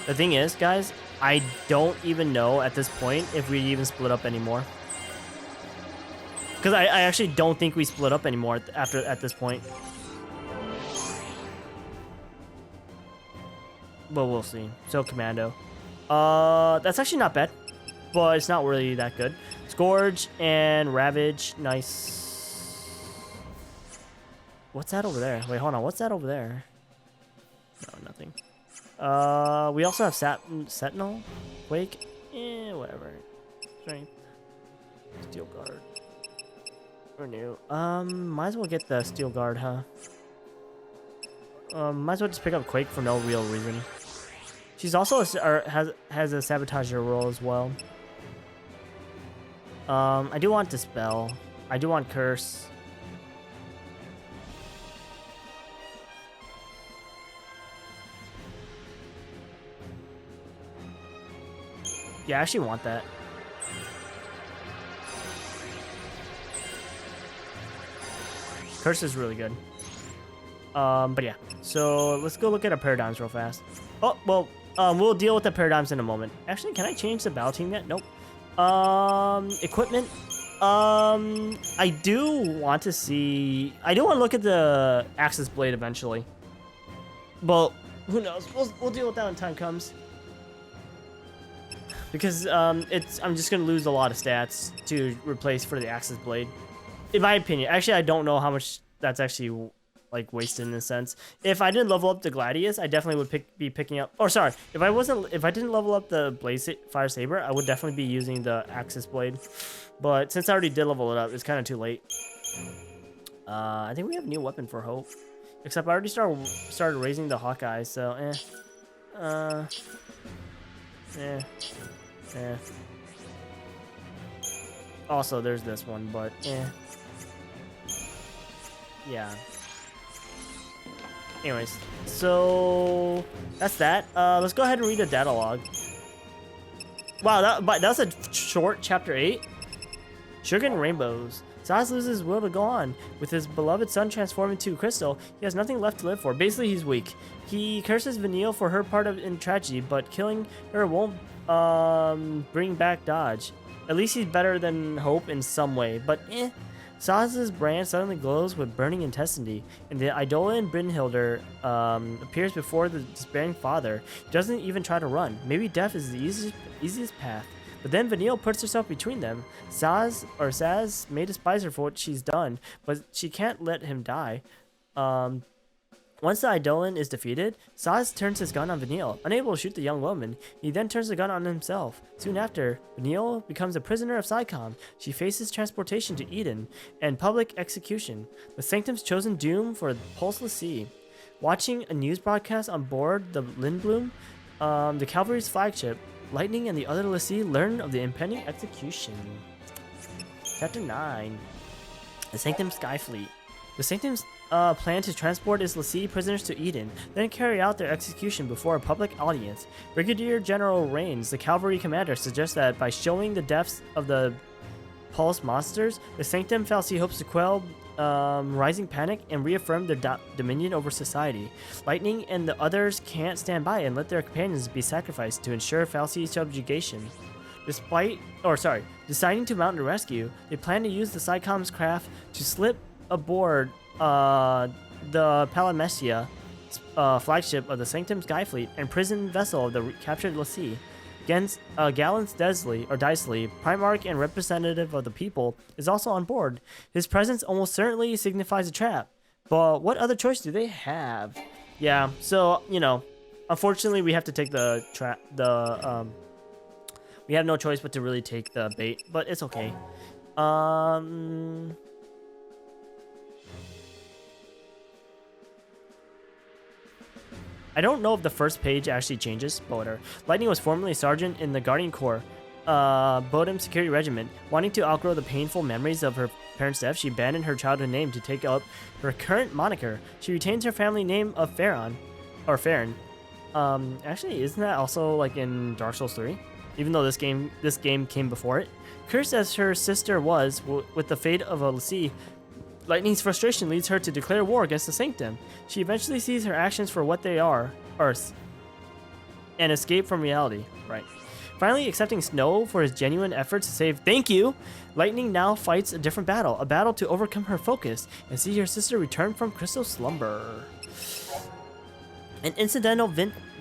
[SPEAKER 1] The thing is, guys, I don't even know at this point if we even split up anymore. Because I actually don't think we split up anymore at this point. But we'll see. So Commando. That's actually not bad. But it's not really that good. Scourge and Ravage. Nice. What's that over there? Wait, hold on. What's that over there? No, nothing. We also have Sentinel. Quake. Whatever. Strength. Steel Guard. Renew. Might as well get the Steel Guard, huh? Might as well just pick up Quake for no real reason. She's also has a Sabotager role as well. I do want Dispel. I do want Curse. Yeah, I actually want that. Curse is really good. But yeah. So let's go look at our paradigms real fast. Oh, well, we'll deal with the paradigms in a moment. Actually, can I change the battle team yet? Nope. Equipment. I do want to look at the Axis Blade eventually. But who knows? We'll deal with that when time comes. because I'm just gonna lose a lot of stats to replace for the Axis Blade. In my opinion, actually, I don't know how much that's actually like wasted in a sense. If I didn't level up the Gladius, I definitely would be picking up. Or sorry, if I didn't level up the Fire Saber, I would definitely be using the Axis Blade. But since I already did level it up, it's kind of too late. I think we have a new weapon for Hope. Except I already started raising the Hawkeye, so Also, there's this one, but yeah. Anyways, so that's that. Let's go ahead and read the data log. Wow, that's a short chapter 8. Sugar and rainbows. Saz loses his will to go on. With his beloved son transformed into crystal, he has nothing left to live for. Basically, he's weak. He curses Vanille for her part in tragedy, but killing her won't bring back Dodge. At least he's better than Hope in some way, but Saz's brand suddenly glows with burning intensity, and the Eidolon Brynhilder appears before the despairing father. He doesn't even try to run. Maybe death is the easiest path. But then Vanille puts herself between them. Saz may despise her for what she's done, but she can't let him die. Once the Eidolon is defeated, Saz turns his gun on Vanille. Unable to shoot the young woman, he then turns the gun on himself. Soon after, Vanille becomes a prisoner of Psycom. She faces transportation to Eden and public execution. The Sanctum's chosen doom for Pulse l'Cie. Watching a news broadcast on board the Lindblum, the Cavalry's flagship, Lightning and the other l'Cie learn of the impending execution. Chapter 9. The Sanctum Skyfleet. The Sanctum's plan to transport its l'Cie prisoners to Eden, then carry out their execution before a public audience. Brigadier General Rains, the cavalry commander, suggests that by showing the depths of the Pulse monsters, the Sanctum fal'Cie hopes to quell rising panic and reaffirm their dominion over society. Lightning and the others can't stand by and let their companions be sacrificed to ensure fal'Cie's subjugation. Deciding to mount a rescue, they plan to use the Psycom's craft to slip aboard the Palamecia flagship of the Sanctum Skyfleet and prison vessel of the captured l'Cie. Gallants Deisley, Primarch and representative of the people, is also on board. His presence almost certainly signifies a trap. But what other choice do they have? Yeah, so, unfortunately we have to take we have no choice but to really take the bait, but it's okay. I don't know if the first page actually changes, but whatever. Lightning was formerly a sergeant in the Guardian Corps, Bodum Security Regiment. Wanting to outgrow the painful memories of her parents' death, she abandoned her childhood name to take up her current moniker. She retains her family name of Farron. Actually, isn't that also like in Dark Souls 3? Even though this game came before it. Cursed as her sister was with the fate of a l'Cie, Lightning's frustration leads her to declare war against the Sanctum. She eventually sees her actions for what they are, and escape from reality. Right. Finally accepting Snow for his genuine efforts to save Lightning now fights a different battle, a battle to overcome her focus and see her sister return from crystal slumber. An incidental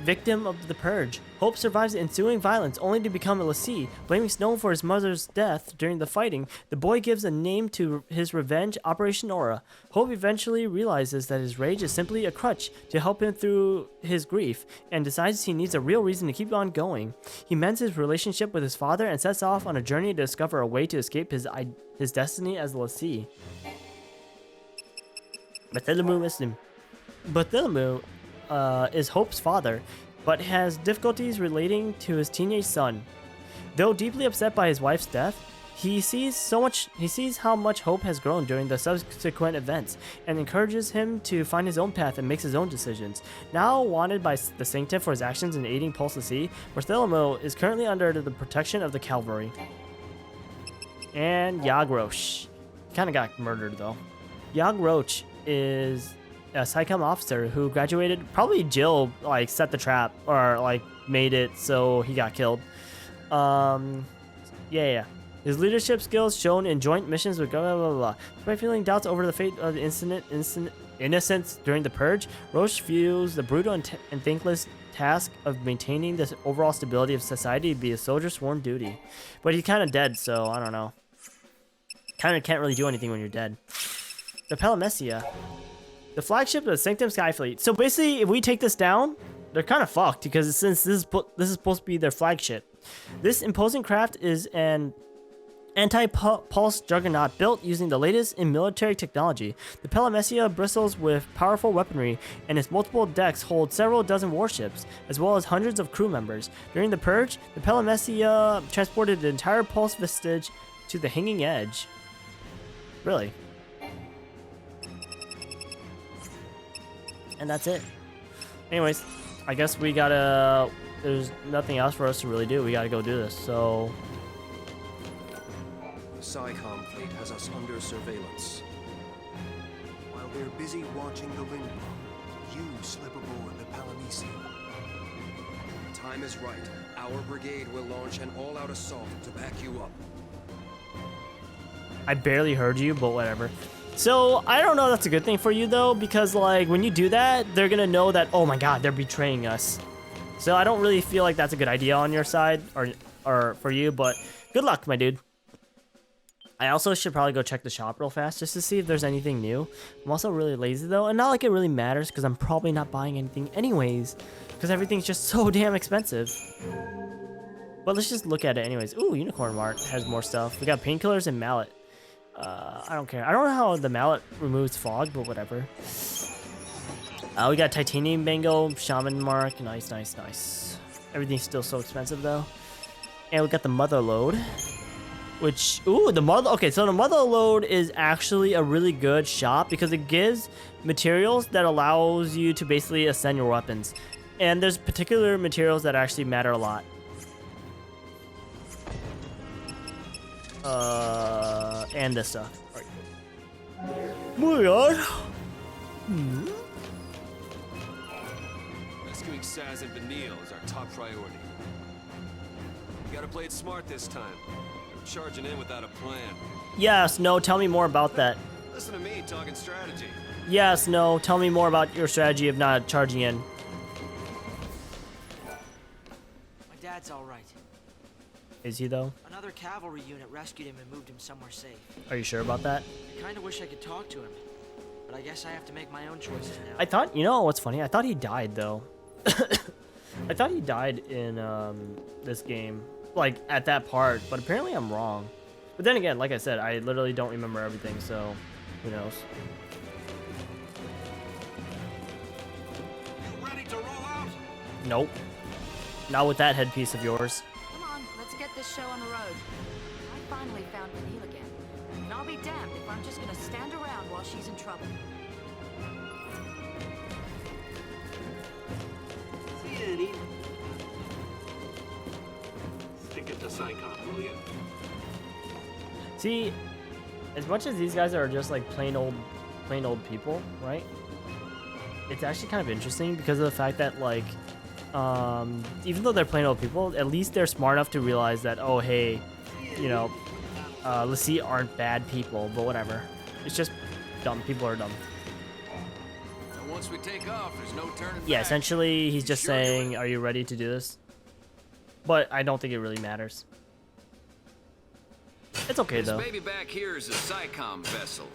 [SPEAKER 1] victim of the Purge, Hope survives the ensuing violence only to become a l'Cie. Blaming Snow for his mother's death during the fighting, the boy gives a name to his revenge, Operation Aura. Hope eventually realizes that his rage is simply a crutch to help him through his grief, and decides he needs a real reason to keep on going. He mends his relationship with his father and sets off on a journey to discover a way to escape his destiny as a l'Cie. Bartholomew is Hope's father, but has difficulties relating to his teenage son. Though deeply upset by his wife's death, he sees how much Hope has grown during the subsequent events, and encourages him to find his own path and makes his own decisions. Now wanted by the Sanctum for his actions in aiding Pulse l'Cie, Bartholomew is currently under the protection of the cavalry. And Yag Roche. Kinda got murdered though. Yag Roche is a Psycom officer who graduated. Probably Jill set the trap or made it so he got killed. Yeah. His leadership skills shown in joint missions with blah blah blah. Despite feeling doubts over the fate of the innocence during the purge, Roche views the brutal and thankless task of maintaining the overall stability of society to be a soldier's sworn duty. But he's kind of dead, so I don't know. Kind of can't really do anything when you're dead. The Palamecia, the flagship of the Sanctum Skyfleet. So basically, if we take this down, they're kind of fucked because since this is supposed to be their flagship. This imposing craft is an anti-pulse juggernaut built using the latest in military technology. The Palamecia bristles with powerful weaponry, and its multiple decks hold several dozen warships, as well as hundreds of crew members. During the purge, the Palamecia transported the entire pulse vestige to the Hanging Edge. Really? And that's it. Anyways, I guess we gotta... There's nothing else for us to really do. We gotta go do this, so...
[SPEAKER 15] The SciComm fleet has us under surveillance. While we're busy watching the wind blow, you slip aboard the Palamecia. The time is right. Our brigade will launch an all-out assault to back you up.
[SPEAKER 1] I barely heard you, but whatever. So, I don't know if that's a good thing for you, though, because, like, when you do that, they're gonna know that, oh my god, they're betraying us. So, I don't really feel like that's a good idea on your side, or for you, but good luck, my dude. I also should probably go check the shop real fast, just to see if there's anything new. I'm also really lazy, though, and not like it really matters, because I'm probably not buying anything anyways, because everything's just so damn expensive. But let's just look at it anyways. Ooh, Unicorn Mart has more stuff. We got painkillers and mallet. I don't care. I don't know how the mallet removes fog, but whatever. We got titanium bangle, shaman mark. Nice, nice, nice. Everything's still so expensive though. And we got the mother load, which okay, so the mother load is actually a really good shop because it gives materials that allows you to basically ascend your weapons. And there's particular materials that actually matter a lot. And this stuff. Right. Moving on.
[SPEAKER 18] Rescuing Saz and Vanille is our top priority. You gotta play it smart this time. You're charging in without a plan.
[SPEAKER 1] Yes, no, tell me more about that.
[SPEAKER 18] Listen to me talking strategy.
[SPEAKER 1] Yes, no, tell me more about your strategy of not charging in.
[SPEAKER 5] My dad's all right.
[SPEAKER 1] Is he though?
[SPEAKER 5] Another cavalry unit rescued him and moved him somewhere safe.
[SPEAKER 1] Are you sure about that?
[SPEAKER 5] I kind of wish I could talk to him, but I guess I have to make my own choices now.
[SPEAKER 1] I thought, you know what's funny? I thought he died though. I thought he died in this game, like at that part, but apparently I'm wrong. But then again, like I said, I literally don't remember everything, so who knows?
[SPEAKER 18] You ready to roll out?
[SPEAKER 1] Nope. Not with that headpiece of yours.
[SPEAKER 3] Come on, let's get this show on the road. I finally found Vanille again, and I'll be damned if I'm just gonna stand around while she's in trouble.
[SPEAKER 18] See you, Annie. Stick it to SciComm, will you?
[SPEAKER 1] See, as much as these guys are just like plain old people, right? It's actually kind of interesting because of the fact that like, even though they're plain old people, at least they're smart enough to realize that, oh hey, you know, l'Cie aren't bad people, but whatever. It's just dumb. People are dumb.
[SPEAKER 17] And once we take off, there's no turning
[SPEAKER 1] Yeah,
[SPEAKER 17] back.
[SPEAKER 1] essentially he's just saying, are you ready to do this? But I don't think it really matters. It's okay
[SPEAKER 17] This
[SPEAKER 1] though.
[SPEAKER 17] baby back here is a SciComm vessel.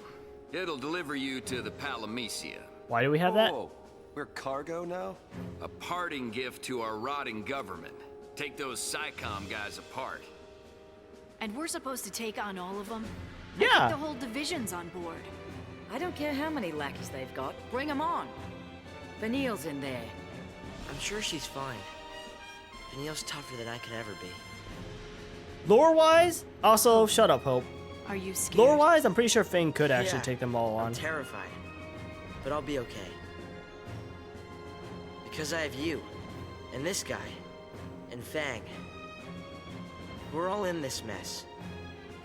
[SPEAKER 17] It'll deliver you to the Palamecia.
[SPEAKER 1] Why do we have that?
[SPEAKER 18] Whoa, we're cargo now?
[SPEAKER 17] A parting gift to our rotting government. Take those SciComm guys apart.
[SPEAKER 3] And we're supposed to take on all of them?
[SPEAKER 1] Yeah.
[SPEAKER 3] I think the whole division's on board.
[SPEAKER 16] I don't care how many lackeys they've got. Bring them on. Vanille's in there.
[SPEAKER 5] I'm sure she's fine. Vanille's tougher than I could ever be.
[SPEAKER 1] Lore-wise, also, shut up, Hope.
[SPEAKER 3] Are you scared?
[SPEAKER 1] Lore-wise, I'm pretty sure Fang could actually
[SPEAKER 5] Yeah,
[SPEAKER 1] take them all on.
[SPEAKER 5] I'm terrified, but I'll be okay. Because I have you, and this guy, and Fang. We're all in this mess.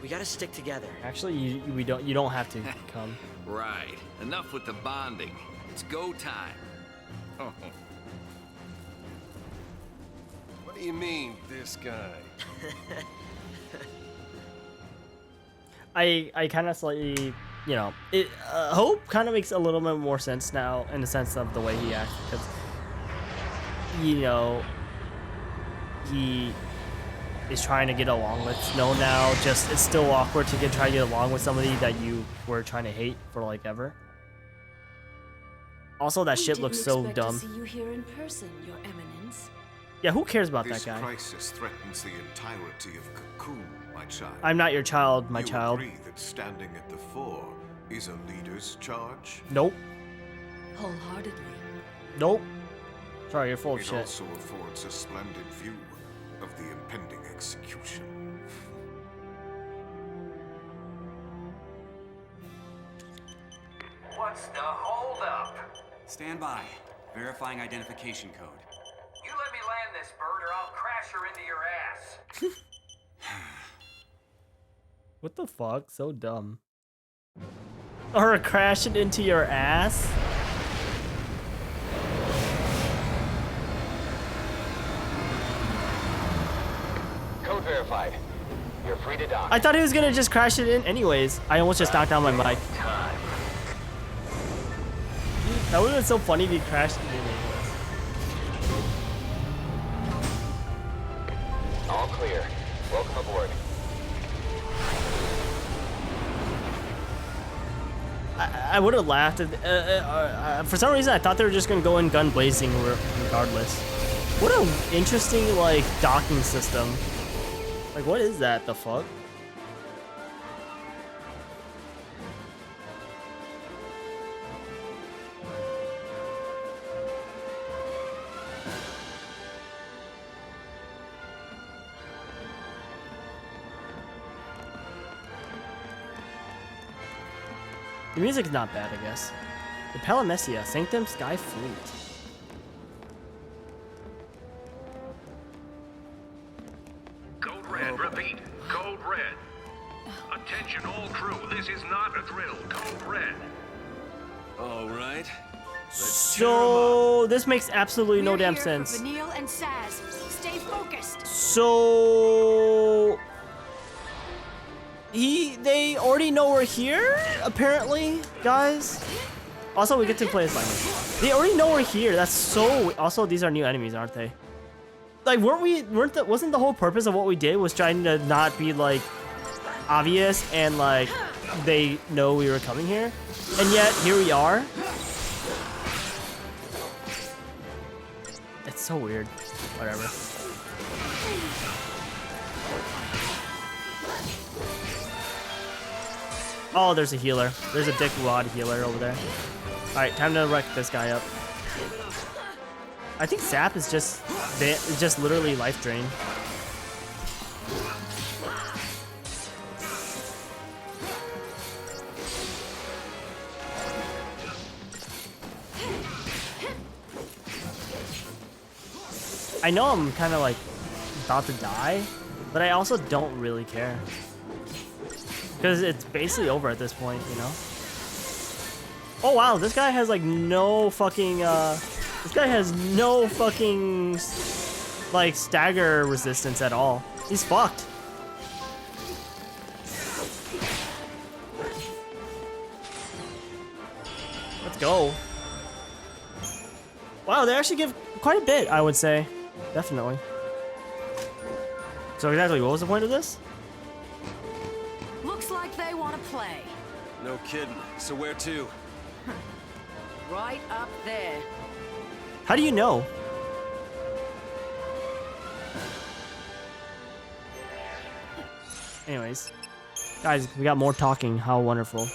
[SPEAKER 5] We gotta stick together.
[SPEAKER 1] Actually, you don't have to come.
[SPEAKER 17] Right. Enough with the bonding. It's go time.
[SPEAKER 18] What do you mean, this guy?
[SPEAKER 1] I kind of slightly, you know, Hope kind of makes a little bit more sense now in the sense of the way he acts, because, you know, he is trying to get along with Snow now. Just it's still awkward to try to get along with somebody that you were trying to hate for like ever. Also, that shit looks so dumb.
[SPEAKER 7] To see you here in person, Your Eminence.
[SPEAKER 1] Yeah, who cares about that
[SPEAKER 19] This
[SPEAKER 1] guy?
[SPEAKER 19] crisis threatens the entirety of Cocoon, my child.
[SPEAKER 1] I'm not your child, my
[SPEAKER 19] you
[SPEAKER 1] child.
[SPEAKER 19] agree that standing at the fore is a leader's charge?
[SPEAKER 1] Nope.
[SPEAKER 7] Wholeheartedly.
[SPEAKER 1] Nope. Sorry, you're full of
[SPEAKER 19] It
[SPEAKER 1] shit.
[SPEAKER 19] also affords a splendid view of the impending execution.
[SPEAKER 20] What's the holdup?
[SPEAKER 21] Stand by. Verifying identification code.
[SPEAKER 20] You let me land this bird or I'll crash her into your ass.
[SPEAKER 1] What the fuck? So dumb. Or crash it into your ass?
[SPEAKER 20] Code verified. You're free to dock.
[SPEAKER 1] I thought he was gonna just crash it in anyways. I almost just knocked down my mic. That would've been so funny if he crashed it in anyways.
[SPEAKER 20] All clear. Welcome aboard.
[SPEAKER 1] I would have laughed. For some reason, I thought they were just gonna go in gun blazing regardless. What an interesting like docking system. Like, what is that? The fuck? The music's not bad, I guess. The Palamecia, Sanctum Sky Fleet.
[SPEAKER 22] Code red, repeat. Code red. Attention all crew, this is not a drill. Code red.
[SPEAKER 18] All right.
[SPEAKER 1] So this makes absolutely no damn sense.
[SPEAKER 13] Vanille and Saz. Stay focused.
[SPEAKER 1] So they already know we're here, apparently, guys. Also, we get to play as Lightning. They already know we're here. That's so. Also, these are new enemies, aren't they? Like, wasn't the whole purpose of what we did was trying to not be like obvious and like they know we were coming here, and yet here we are. It's so weird. Whatever. Oh, there's a healer. There's a Dick Rod healer over there. Alright, time to wreck this guy up. I think Sap is just literally life drain. I know I'm kind of like about to die, but I also don't really care. Because it's basically over at this point, you know? Oh wow, this guy has like no fucking, this guy has no fucking, like, stagger resistance at all. He's fucked. Let's go. Wow, they actually give quite a bit, I would say. Definitely. So exactly, what was the point of this?
[SPEAKER 16] Looks like they want to play.
[SPEAKER 18] No kidding. So where to?
[SPEAKER 16] Right up there.
[SPEAKER 1] How do you know? Anyways, guys, we got more talking. How wonderful.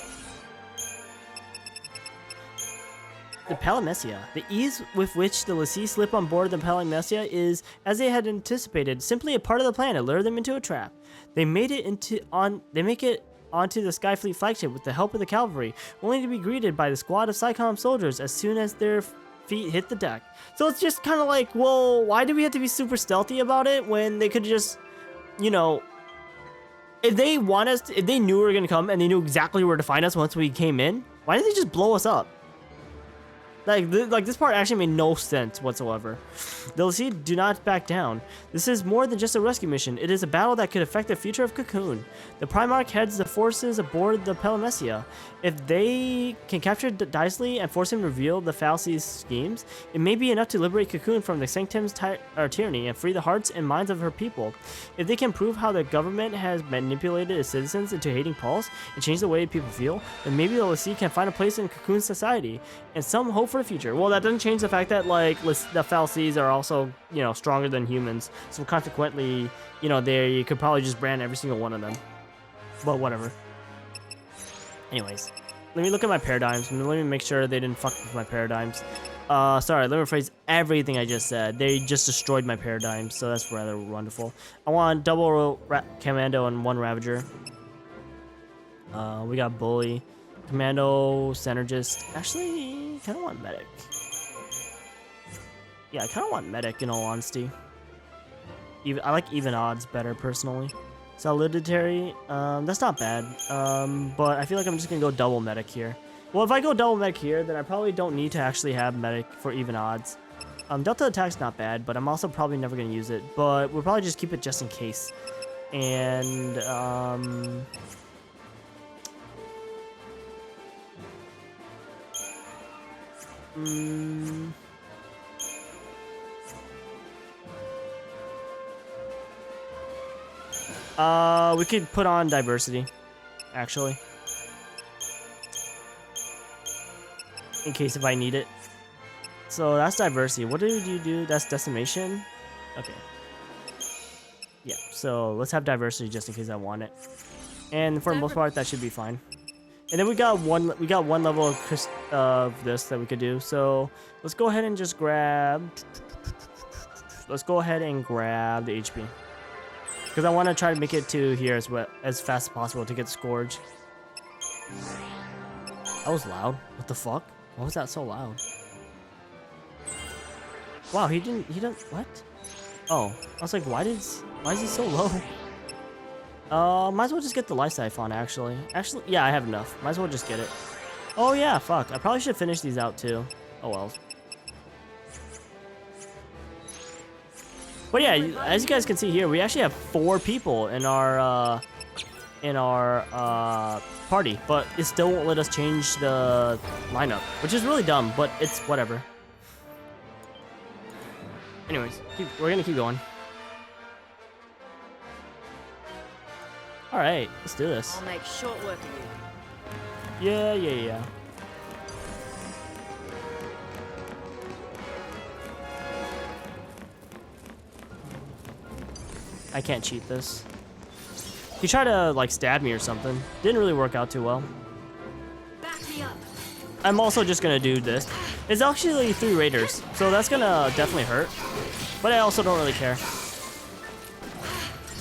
[SPEAKER 1] The Palamecia. The ease with which the Lassie slip on board the Palamecia is, as they had anticipated, simply a part of the plan to lure them into a trap. They make it onto the Skyfleet flagship with the help of the cavalry, only to be greeted by the squad of Psycom soldiers as soon as their feet hit the deck. So it's just kind of like, well, why do we have to be super stealthy about it when they could just, you know, if they want us, if they knew we were gonna come and they knew exactly where to find us once we came in, why didn't they just blow us up? Like this part actually made no sense whatsoever. The Lassie do not back down. This is more than just a rescue mission. It is a battle that could affect the future of Cocoon. The Primarch heads the forces aboard the Palamecia. If they can capture Daisley and force him to reveal the Falsi's schemes, it may be enough to liberate Cocoon from the Sanctum's tyranny and free the hearts and minds of her people. If they can prove how the government has manipulated its citizens into hating Pulse and change the way people feel, then maybe the Lassie can find a place in Cocoon's society and some hope for the future. Well, that doesn't change the fact that like the Falsies are also, you know, stronger than humans, so consequently, you know, you could probably just brand every single one of them. But whatever. Anyways, let me look at my paradigms and let me make sure they didn't fuck with my paradigms. Sorry, let me rephrase everything I just said. They just destroyed my paradigms, so that's rather wonderful. I want double Commando and 1 Ravager. We got Bully, Commando, Synergist. Actually, kind of want Medic. Yeah, I kind of want Medic in all honesty. I like even odds better personally. Soliditary, that's not bad. But I feel like I'm just gonna go double Medic here. Well, if I go double Medic here, then I probably don't need to actually have Medic for even odds. Delta attack's not bad, but I'm also probably never gonna use it. But we'll probably just keep it just in case. And we could put on diversity, actually, in case if I need it. So that's diversity. What did you do? That's decimation. Okay. Yeah. So let's have diversity just in case I want it. And for the most part, that should be fine. And then we got one level of this that we could do. So let's go ahead and just grab. Let's go ahead and grab the HP. Because I want to try to make it to here as fast as possible to get Scourge. That was loud. What the fuck? Why was that so loud? Wow, he didn't, what? Oh, I was like, why is he so low? Might as well just get the Life Siphon, actually. Actually, yeah, I have enough. Might as well just get it. Oh yeah, fuck. I probably should finish these out too. Oh well. But yeah, as you guys can see here, we actually have 4 people in our party, but it still won't let us change the lineup, which is really dumb, but it's whatever. Anyways, we're gonna keep going. All right, let's do this.
[SPEAKER 16] I'll make short work of you.
[SPEAKER 1] Yeah. I can't cheat this. He tried to like stab me or something. Didn't really work out too well.
[SPEAKER 13] Back me up.
[SPEAKER 1] I'm also just gonna do this. It's actually 3 raiders, so that's gonna definitely hurt. But I also don't really care.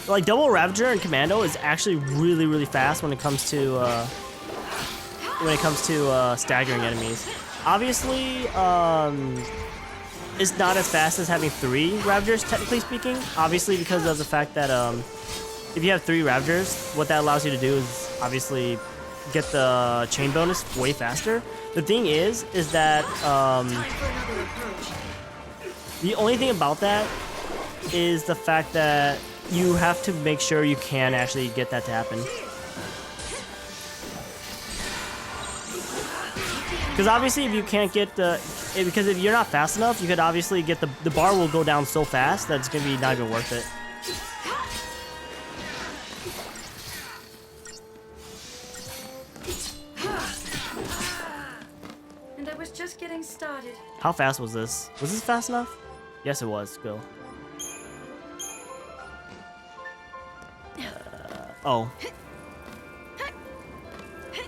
[SPEAKER 1] Like double Ravager and Commando is actually really fast when it comes to staggering enemies. Obviously, it's not as fast as having 3 Ravagers, technically speaking. Obviously, because of the fact that if you have 3 Ravagers, what that allows you to do is obviously get the chain bonus way faster. The thing is that the only thing about that is the fact that you have to make sure you can actually get that to happen. Because obviously if you can't get because if you're not fast enough, you could obviously get the bar will go down so fast that it's going to be not even worth it.
[SPEAKER 16] And I was just getting started.
[SPEAKER 1] How fast was this? Was this fast enough? Yes, it was. Go. Oh.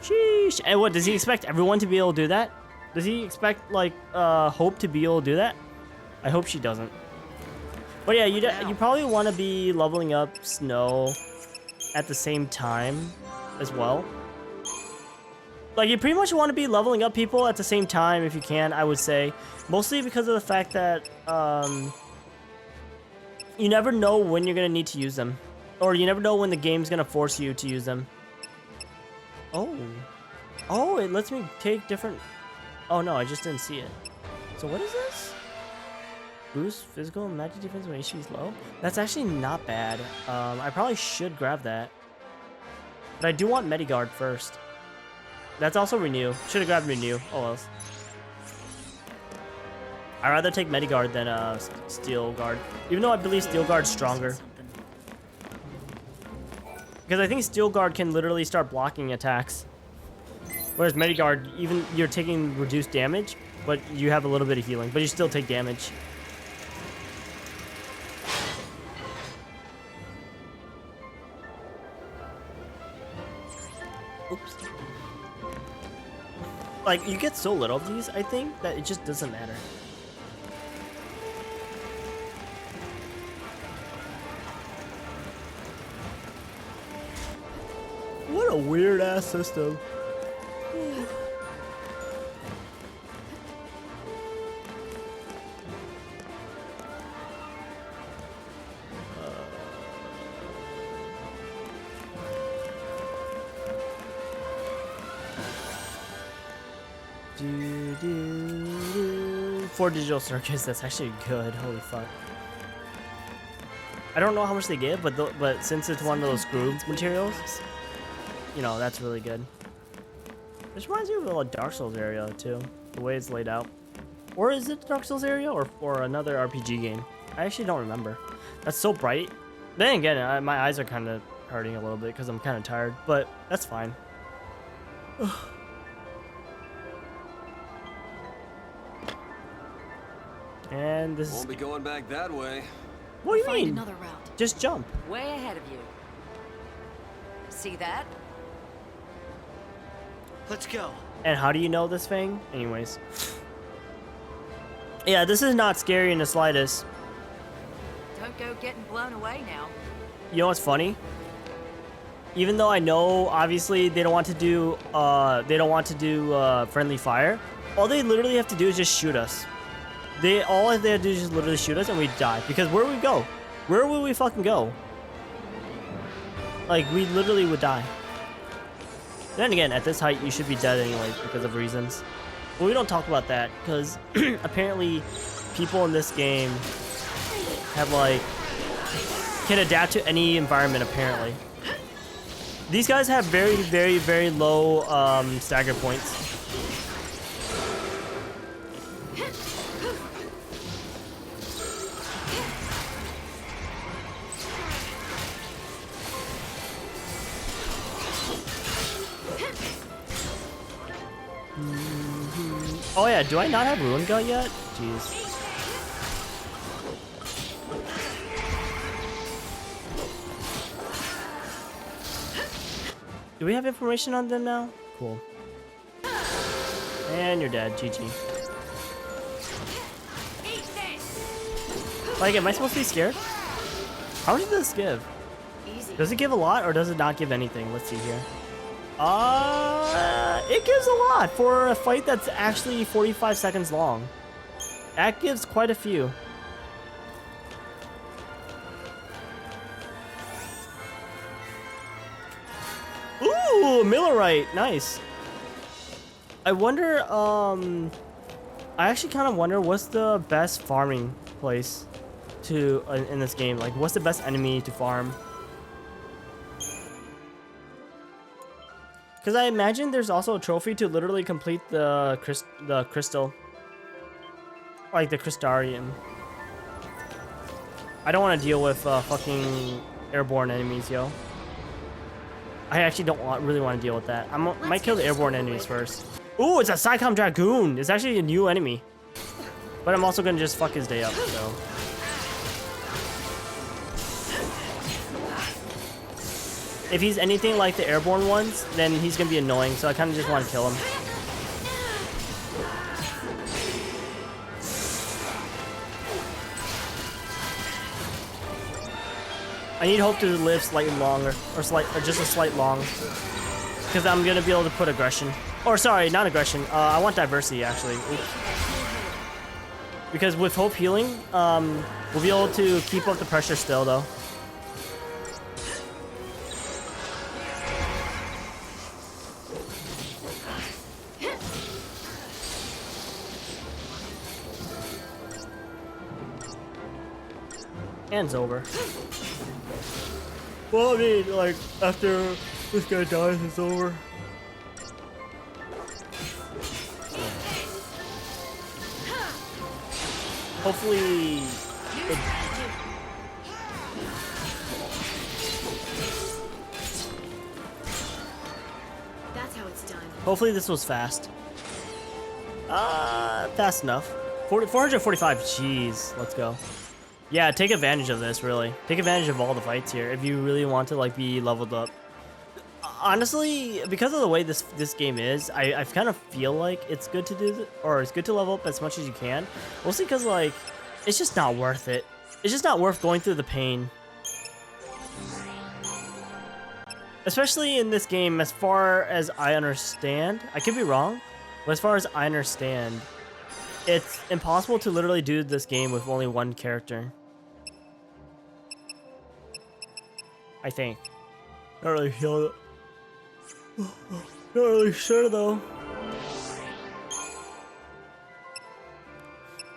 [SPEAKER 1] Sheesh. And what, does he expect everyone to be able to do that? Does he expect, like, Hope to be able to do that? I hope she doesn't. But yeah, you probably want to be leveling up Snow at the same time as well. Like, you pretty much want to be leveling up people at the same time if you can, I would say. Mostly because of the fact that, you never know when you're going to need to use them. Or you never know when the game's going to force you to use them. Oh. Oh, it lets me take different... Oh no, I just didn't see it. So what is this? Boost physical and magic defense when HP is low? That's actually not bad. I probably should grab that. But I do want Medigard first. That's also Renew. Should have grabbed Renew. Oh well. I'd rather take Medigard than Steel Guard. Even though I believe Steel Guard's stronger. Because I think Steel Guard can literally start blocking attacks. Whereas Medigard, even you're taking reduced damage, but you have a little bit of healing, but you still take damage. Oops. Like, you get so little of these, I think, that it just doesn't matter. What a weird ass system. Four digital circuits, that's actually good. Holy fuck. I don't know how much they give, but since it's one of those screw materials, you know, that's really good. This reminds me of a Dark Souls area too, the way it's laid out. Or is it Dark Souls area or another RPG game? I actually don't remember. That's so bright. Then again, my eyes are kind of hurting a little bit because I'm kind of tired, but that's fine. And this
[SPEAKER 18] won't be going back that way.
[SPEAKER 1] What do you
[SPEAKER 16] Find
[SPEAKER 1] mean?
[SPEAKER 16] another route.
[SPEAKER 1] Just jump.
[SPEAKER 16] Way ahead of you. See that?
[SPEAKER 5] Let's go.
[SPEAKER 1] And how do you know this thing? Anyways. Yeah, this is not scary in the slightest.
[SPEAKER 16] Don't go getting blown away now.
[SPEAKER 1] You know what's funny? Even though I know obviously they don't want to do friendly fire, all they literally have to do is just shoot us. All they have to do is just literally shoot us and we die. Because where would we go? Where would we fucking go? Like, we literally would die. Then again, at this height, you should be dead anyways because of reasons. But we don't talk about that because apparently people in this game have like can adapt to any environment apparently. These guys have very, very, very low stagger points. Oh yeah, do I not have Ruin Gut yet? Jeez. Do we have information on them now? Cool. And you're dead, GG. Like, am I supposed to be scared? How much does this give? Does it give a lot or does it not give anything? Let's see here. It gives a lot for a fight that's actually 45 seconds long. That gives quite a few. Ooh, Millerite, nice. I wonder, I actually kind of wonder what's the best farming place to in this game. Like, what's the best enemy to farm? Because I imagine there's also a trophy to literally complete the crystal. Like the Crystarium. I don't want to deal with fucking airborne enemies, yo. I actually don't really want to deal with that. I might kill the airborne enemies first. Ooh, it's a Psychom Dragoon. It's actually a new enemy. But I'm also going to just fuck his day up, so. If he's anything like the airborne ones, then he's gonna be annoying, so I kind of just want to kill him. I need Hope to live slightly longer, or just a slight long, because I'm gonna be able to put aggression. Or sorry, not aggression. I want diversity actually. Oops. Because with Hope healing, we'll be able to keep up the pressure still though. And it's over. Well, I mean, like, after this guy dies, it's over. Hopefully...
[SPEAKER 7] That's how it's done.
[SPEAKER 1] Hopefully this was fast. Fast enough. 445, jeez, let's go. Yeah, take advantage of this, really. Take advantage of all the fights here if you really want to, like, be leveled up. Honestly, because of the way this game is, I kind of feel like it's good to do or it's good to level up as much as you can. Mostly because, like, it's just not worth it. It's just not worth going through the pain. Especially in this game, as far as I understand, I could be wrong, but as far as I understand, it's impossible to literally do this game with only one character. I think. Not really sure. Not really sure though.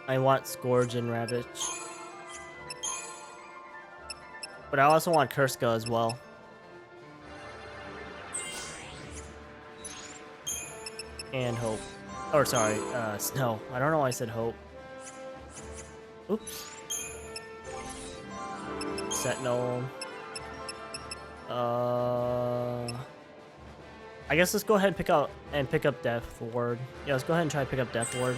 [SPEAKER 1] I want Scourge and Ravage. But I also want Kurska as well. And Hope. Or sorry, Snow. I don't know why I said Hope. Oops. Sentinel. I guess let's go ahead and pick up Death Ward. Yeah, let's go ahead and try to pick up Death Ward.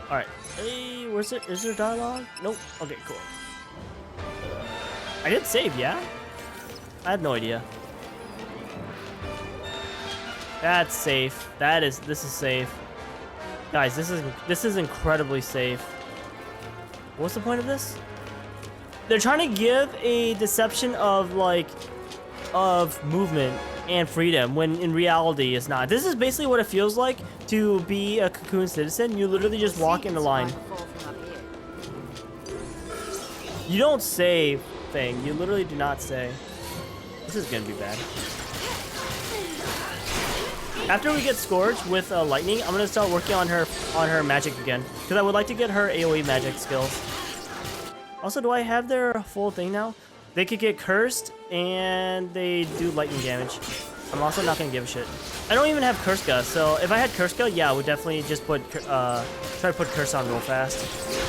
[SPEAKER 1] Alright. Hey, where's it? Is there dialogue? Nope. Okay, cool. I did save, yeah? I have no idea. That's safe. This is safe. Guys, this is incredibly safe. What's the point of this? They're trying to give a deception of of movement and freedom when in reality it's not. This is basically what it feels like to be a Cocoon citizen. You literally just walk in the line. You don't say thing. You literally do not say. This is gonna be bad. After we get Scourge with Lightning, I'm gonna start working on her magic again because I would like to get her AoE magic skills. Also, do I have their full thing now? They could get cursed and they do lightning damage. I'm also not gonna give a shit. I don't even have Kurska, so if I had Kurska, yeah, I would definitely just try to put Curse on real fast.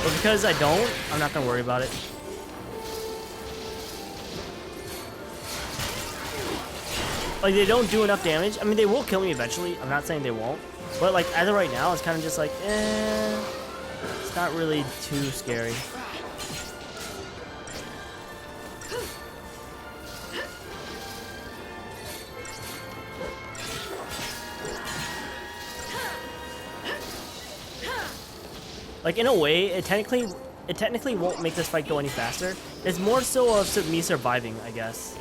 [SPEAKER 1] But because I don't, I'm not gonna worry about it. Like, they don't do enough damage. I mean, they will kill me eventually. I'm not saying they won't. But, like, as of right now, it's kind of just like, it's not really too scary. Like, in a way, it technically won't make this fight go any faster. It's more so of me surviving, I guess,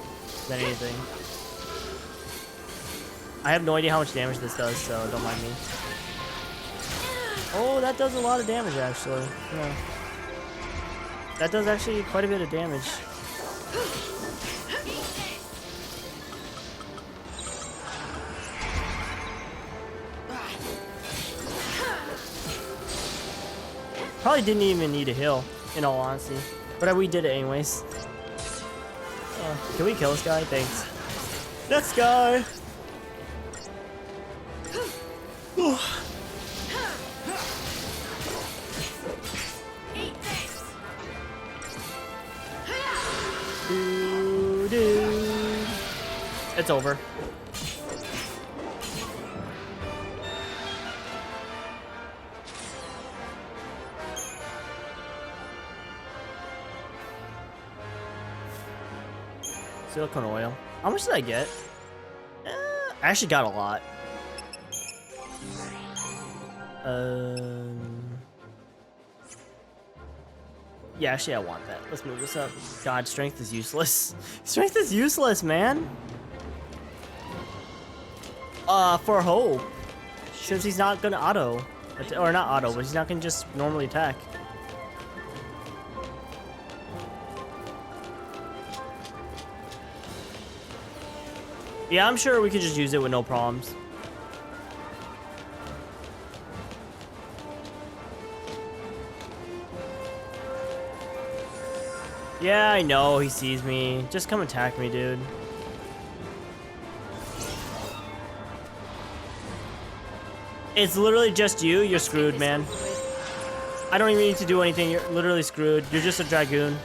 [SPEAKER 1] than anything. I have no idea how much damage this does, so don't mind me. Oh, that does a lot of damage, actually. Yeah. That does actually quite a bit of damage. Probably didn't even need a heal, in all honesty. But we did it anyways. Can we kill this guy? Thanks. Next guy! It's over. Silicone oil. How much did I get? I actually got a lot. Yeah, actually I want that. Let's move this up. God, strength is useless. Strength is useless, man. For Hope. Since he's not gonna auto. Or not auto, but he's not gonna just normally attack. Yeah, I'm sure we could just use it with no problems. Yeah, I know he sees me. Just come attack me, dude. It's literally just you. You're screwed, man. I don't even need to do anything. You're literally screwed. You're just a dragoon.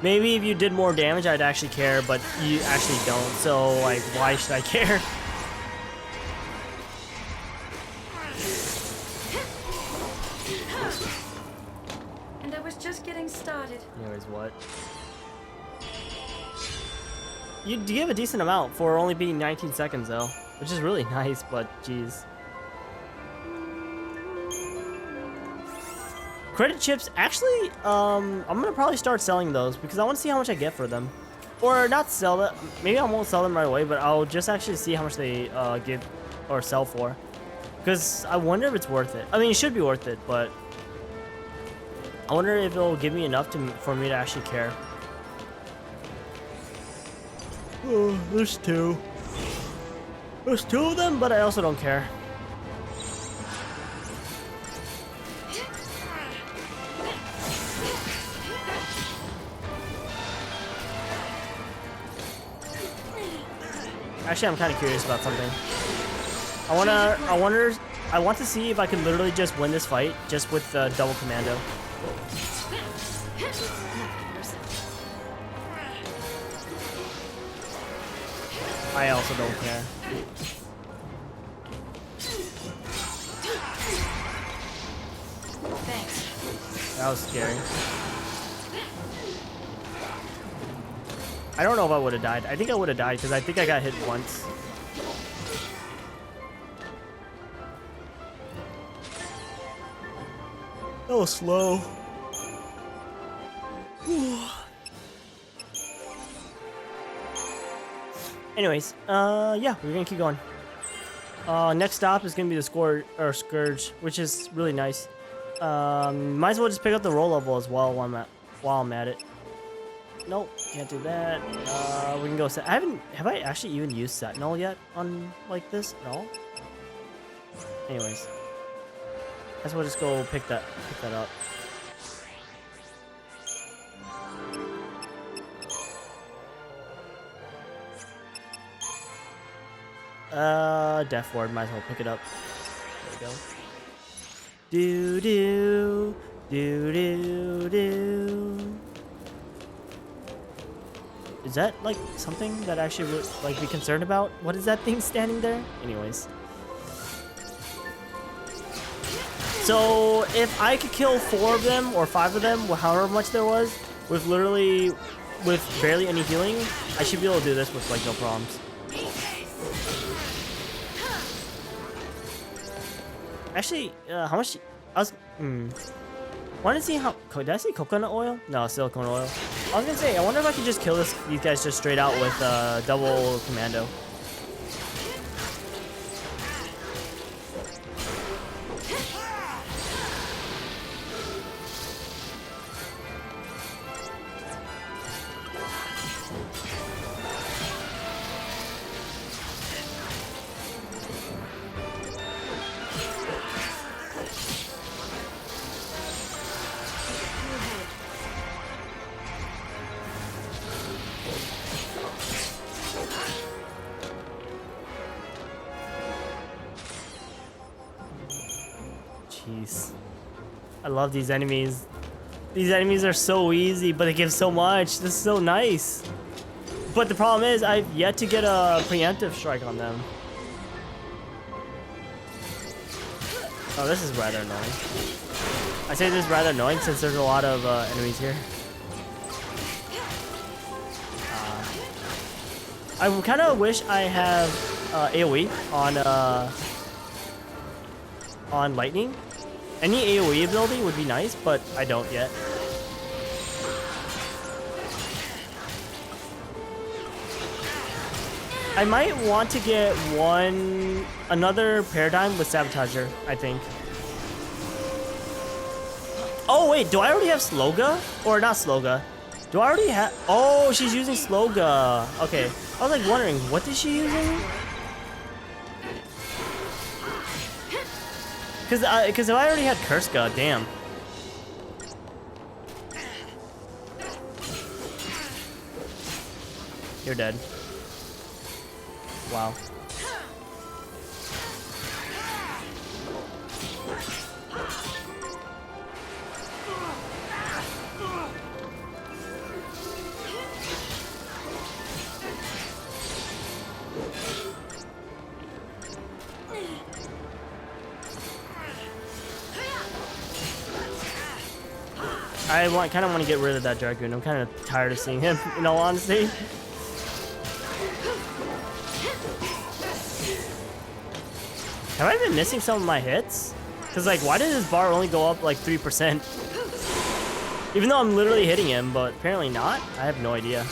[SPEAKER 1] Maybe if you did more damage, I'd actually care, but you actually don't. So, like, why should I care?
[SPEAKER 16] And I was just getting started.
[SPEAKER 1] Anyways, what? You give a decent amount for only being 19 seconds, though, which is really nice, but jeez. Credit chips, actually, I'm gonna probably start selling those because I want to see how much I get for them. Or not sell them, maybe I won't sell them right away, but I'll just actually see how much they give or sell for. Because I wonder if it's worth it. I mean, it should be worth it, but I wonder if it'll give me enough for me to actually care. Oh, there's two. There's two of them, but I also don't care. Actually, I'm kind of curious about something. I want to see if I can literally just win this fight just with double commando. I also don't care.
[SPEAKER 16] Thanks.
[SPEAKER 1] That was scary. I don't know if I would have died. I think I would have died because I think I got hit once. That was slow. Anyways, yeah, we're gonna keep going. Next stop is gonna be the Scourge, which is really nice. Might as well just pick up the roll level as well while I'm at it. Nope, can't do that. We can go set. Have I actually even used Sentinel yet on like this at all? Anyways, might as well just go pick that up. Death Ward, might as well pick it up. There we go. Do do do do do. Is that like something that I should like be concerned about? What is that thing standing there? Anyways. So if I could kill 4 of them or 5 of them, however much there was, with barely any healing, I should be able to do this with like no problems. Actually, how much? I was want to see how. Did I say coconut oil? No, silicone oil. I was gonna say, I wonder if I could just kill these guys just straight out with double commando. Jeez. I love these enemies. These enemies are so easy, but they give so much. This is so nice. But the problem is, I've yet to get a preemptive strike on them. Oh, this is rather annoying. I say this is rather annoying since there's a lot of enemies here. I kind of wish I have AoE on lightning. Any AoE ability would be nice, but I don't yet. I might want to get another paradigm with Sabotager, I think. Oh wait, do I already have Sloga? Or not Sloga? Do I already have? Oh, she's using Sloga. Okay, I was like wondering, what is she using? Cause if I already had Kurska, damn. You're dead. Wow. I kind of want to get rid of that Dragoon. I'm kind of tired of seeing him, in all honesty. Have I been missing some of my hits? Because, like, why did his bar only go up, like, 3%? Even though I'm literally hitting him, but apparently not? I have no idea.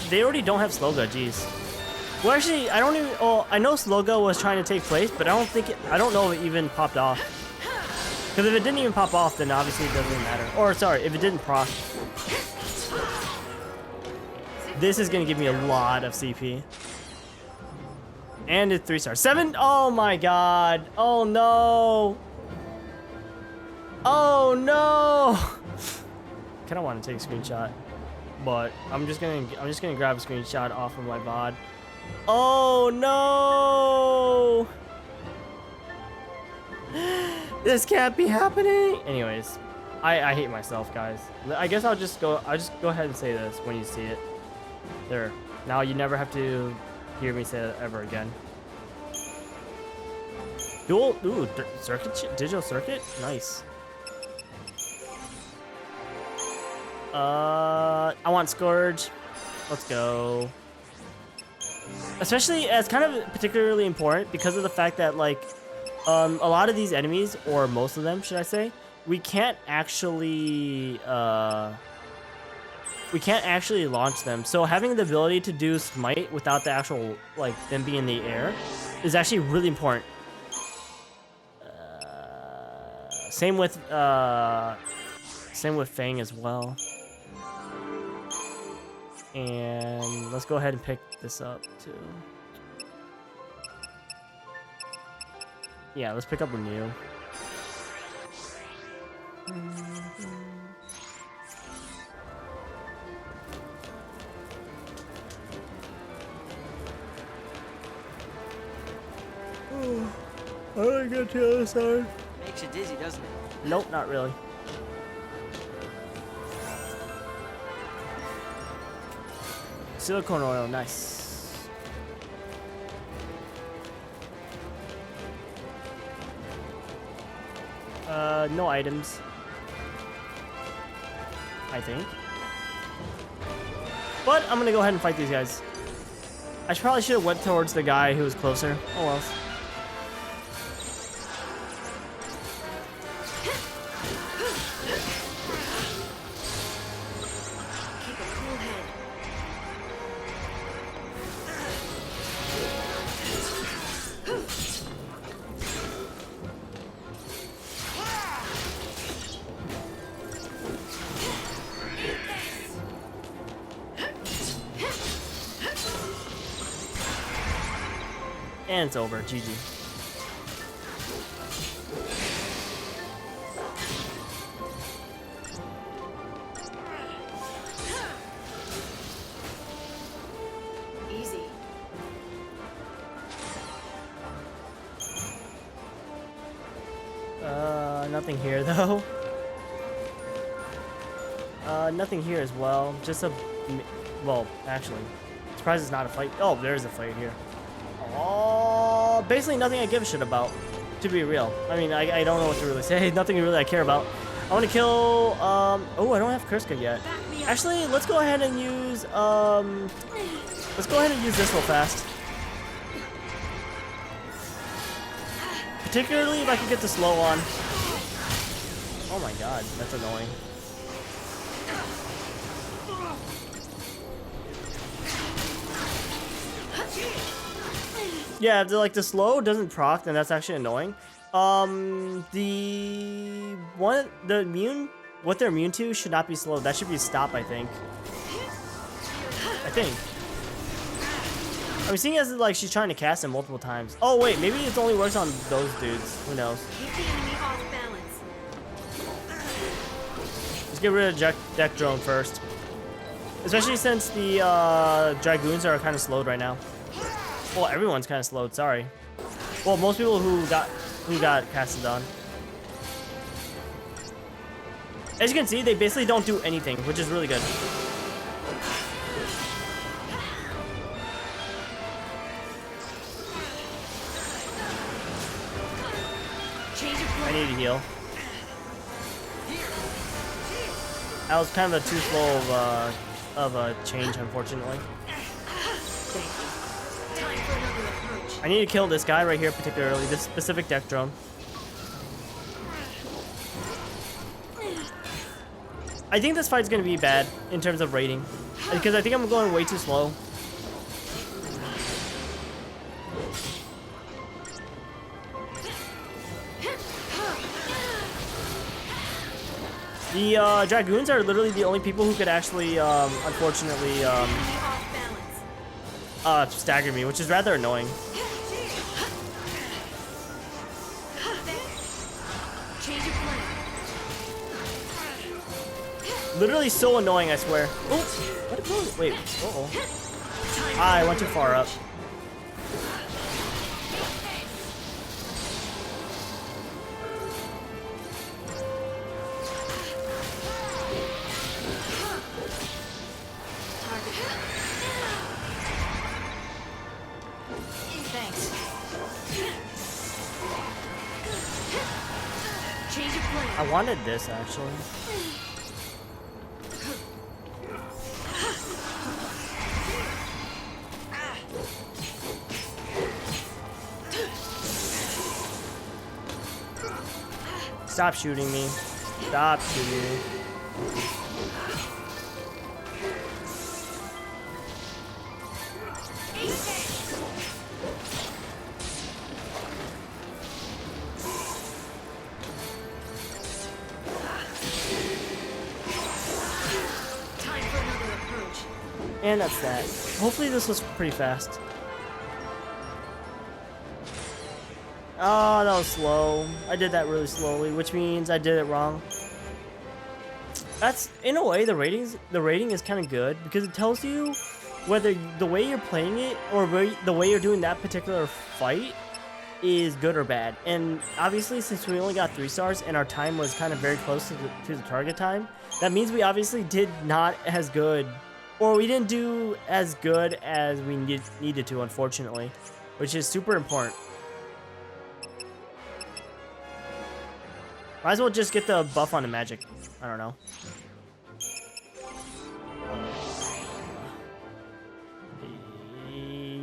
[SPEAKER 1] They already don't have Sloga, jeez. Well, actually, I don't even. Oh, I know Sloga was trying to take place, but I don't know if it even popped off. Because if it didn't even pop off, then obviously it doesn't matter. Or sorry, if it didn't proc. This is gonna give me a lot of CP. And it's 3-star. 7. Oh my god. Oh no. Oh no. Kind of want to take a screenshot, but I'm just gonna grab a screenshot off of my VOD. Oh no! This can't be happening. Anyways, I hate myself, guys. I guess I'll just go ahead and say this when you see it. There. Now you never have to hear me say that ever again. Dual digital circuit? Nice. I want Scourge. Let's go. Especially as kind of particularly important because of the fact that, like, a lot of these enemies, or most of them, should I say, we can't actually launch them. So having the ability to do smite without the actual, like, them being in the air is actually really important. Same with Fang as well. And let's go ahead and pick this up too. Yeah, let's pick up Renew. How do I get to the other side?
[SPEAKER 5] Makes you dizzy, doesn't it?
[SPEAKER 1] Nope, not really. Silicone oil, nice. No items. I think. But I'm gonna go ahead and fight these guys. I probably should have went towards the guy who was closer. Oh well. And it's over. GG.
[SPEAKER 7] Easy.
[SPEAKER 1] Nothing here though. Nothing here as well. Just a, well, actually, surprised it's not a fight. Oh, there's a fight here. Oh, basically nothing I give a shit about, to be real. I mean, I don't know what to really say. Nothing really I care about. I want to kill, oh, I don't have Kurska yet. Actually, let's go ahead and use, this real fast. Particularly if I can get the slow on. Oh my god, that's annoying. Yeah, if the slow doesn't proc, then that's actually annoying. The immune, what they're immune to should not be slow. That should be stop, I think. I'm seeing as like she's trying to cast him multiple times. Oh wait, maybe it only works on those dudes. Who knows?
[SPEAKER 13] Keep the enemy off balance.
[SPEAKER 1] Let's get rid of deck drone first. Especially since the dragoons are kind of slowed right now. Well, everyone's kind of slowed. Sorry. Well, most people who got casted on. As you can see, they basically don't do anything, which is really good. I need to heal. That was kind of a too slow of a change, unfortunately. I need to kill this guy right here, particularly this specific deck drone. I think this fight's gonna be bad in terms of rating, because I think I'm going way too slow. The dragoons are literally the only people who could actually, unfortunately, stagger me, which is rather annoying. Literally so annoying, I swear. Oh, what? Wait. Uh-oh. I went too far up.
[SPEAKER 13] Thanks.
[SPEAKER 1] I wanted this, actually. Stop shooting me. Stop shooting me.
[SPEAKER 13] Time for another approach.
[SPEAKER 1] And that's that. Hopefully this was pretty fast. Oh, that was slow. I did that really slowly, which means I did it wrong. That's, in a way, the rating is kind of good because it tells you whether the way you're playing it or the way you're doing that particular fight is good or bad. And obviously, since we only got 3 stars and our time was kind of very close to the target time, that means we obviously did not as good, or we didn't do as good as we needed to, unfortunately, which is super important. Might as well just get the buff on the magic. I don't know.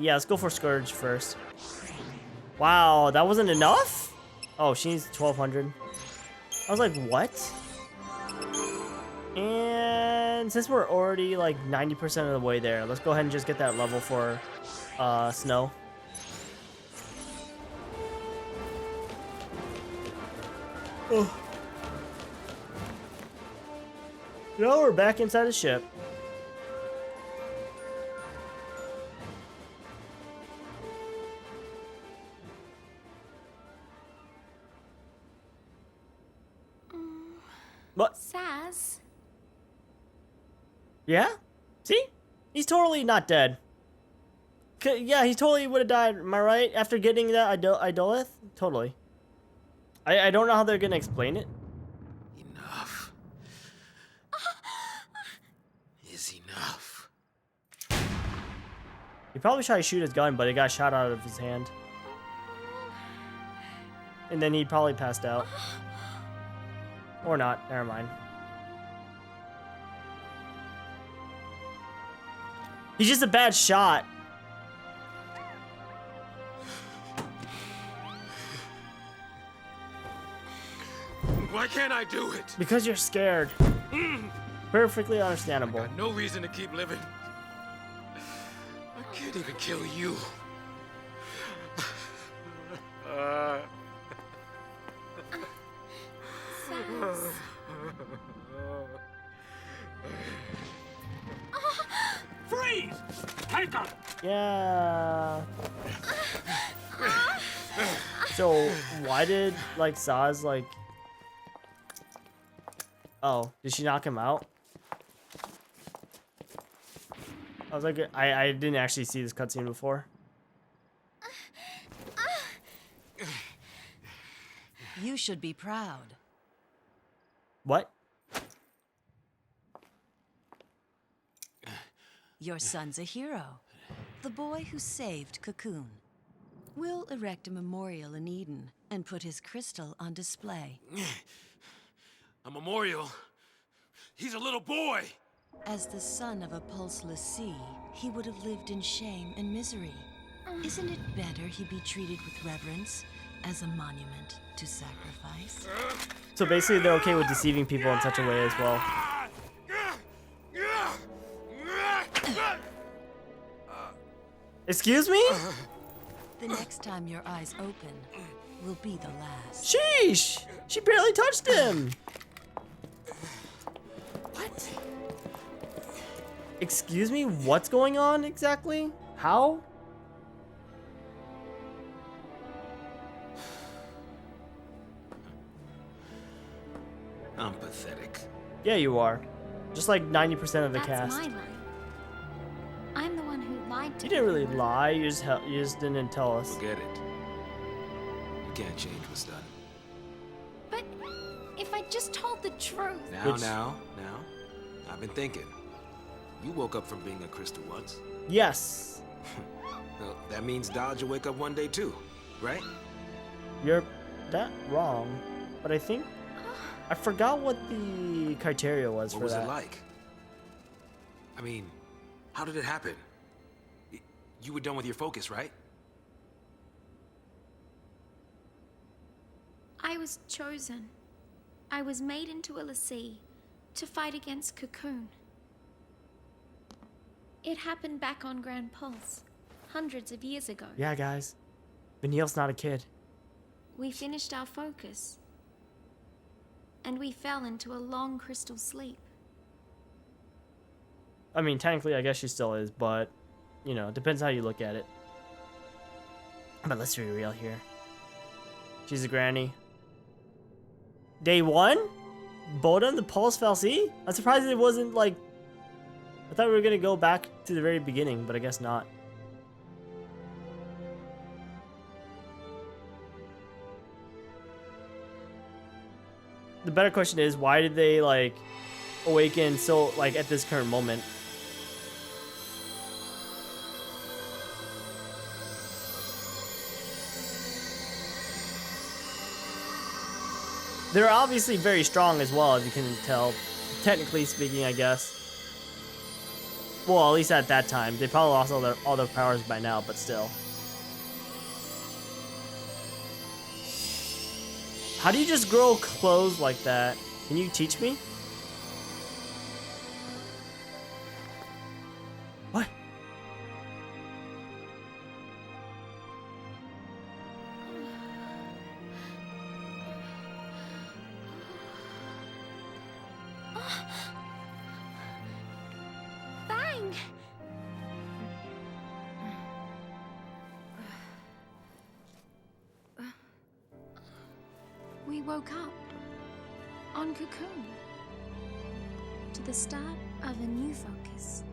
[SPEAKER 1] Yeah, let's go for Scourge first. Wow, that wasn't enough? Oh, she needs 1200. I was like, what? And since we're already like 90% of the way there, let's go ahead and just get that level for Snow. Oh. Now we're back inside the ship. What?
[SPEAKER 9] Saz?
[SPEAKER 1] Yeah? See? He's totally not dead. Yeah, he totally would have died, am I right? After getting that idolith? Totally. I don't know how they're gonna explain it.
[SPEAKER 10] Enough. Is enough.
[SPEAKER 1] He probably tried to shoot his gun, but it got shot out of his hand. And then he probably passed out. Or not, never mind. He's just a bad shot.
[SPEAKER 10] Why can't I do it?
[SPEAKER 1] Because you're scared. Perfectly understandable.
[SPEAKER 10] I got no reason to keep living. I can't even kill you.
[SPEAKER 9] Saz.
[SPEAKER 22] Freeze! Take him!
[SPEAKER 1] Yeah. So why did like Saz like? Oh, did she knock him out? I was like, I didn't actually see this cutscene before.
[SPEAKER 16] You should be proud.
[SPEAKER 1] What?
[SPEAKER 16] Your son's a hero. The boy who saved Cocoon. We'll erect a memorial in Eden and put his crystal on display.
[SPEAKER 10] A memorial? He's a little boy!
[SPEAKER 16] As the son of a pulseless sea, he would have lived in shame and misery. Isn't it better he be treated with reverence as a monument to sacrifice?
[SPEAKER 1] So basically they're okay with deceiving people in such a way as well. Excuse me?
[SPEAKER 16] The next time your eyes open will be the last.
[SPEAKER 1] Sheesh! She barely touched him! What? Excuse me? What's going on exactly? How?
[SPEAKER 10] I'm pathetic.
[SPEAKER 1] Yeah, you are. Just like 90% of the
[SPEAKER 9] That's
[SPEAKER 1] cast.
[SPEAKER 9] my line. I'm the one who lied to
[SPEAKER 1] You didn't really
[SPEAKER 9] everyone.
[SPEAKER 1] lie, you just didn't tell us.
[SPEAKER 10] Forget it. You can't change what's done.
[SPEAKER 9] But if I just told the truth.
[SPEAKER 10] Now. I've been thinking. You woke up from being a crystal once.
[SPEAKER 1] Yes.
[SPEAKER 10] Well, that means Dodge will wake up one day too, right?
[SPEAKER 1] You're that wrong. But I think I forgot what the criteria was
[SPEAKER 10] What
[SPEAKER 1] for
[SPEAKER 10] was
[SPEAKER 1] that.
[SPEAKER 10] it like? I mean, how did it happen? You were done with your focus, right?
[SPEAKER 9] I was chosen. I was made into a lassie to fight against Cocoon. It happened back on Grand Pulse, hundreds of years ago.
[SPEAKER 1] Yeah, guys. Vanille's not a kid.
[SPEAKER 9] We finished our focus, and we fell into a long crystal sleep.
[SPEAKER 1] I mean, technically, I guess she still is, but, you know, depends how you look at it. But let's be real here. She's a granny. Day 1? Bodum, the Pulse Fal'Cie? I'm surprised it wasn't, like... I thought we were gonna go back to the very beginning, but I guess not. The better question is, why did they, like, awaken so, like, at this current moment? They're obviously very strong as well, as you can tell. Technically speaking, I guess. Well, at least at that time. They probably lost all their powers by now, but still. How do you just grow clothes like that? Can you teach me? What?
[SPEAKER 9] Bang! We woke up on Cocoon to the start of a new focus.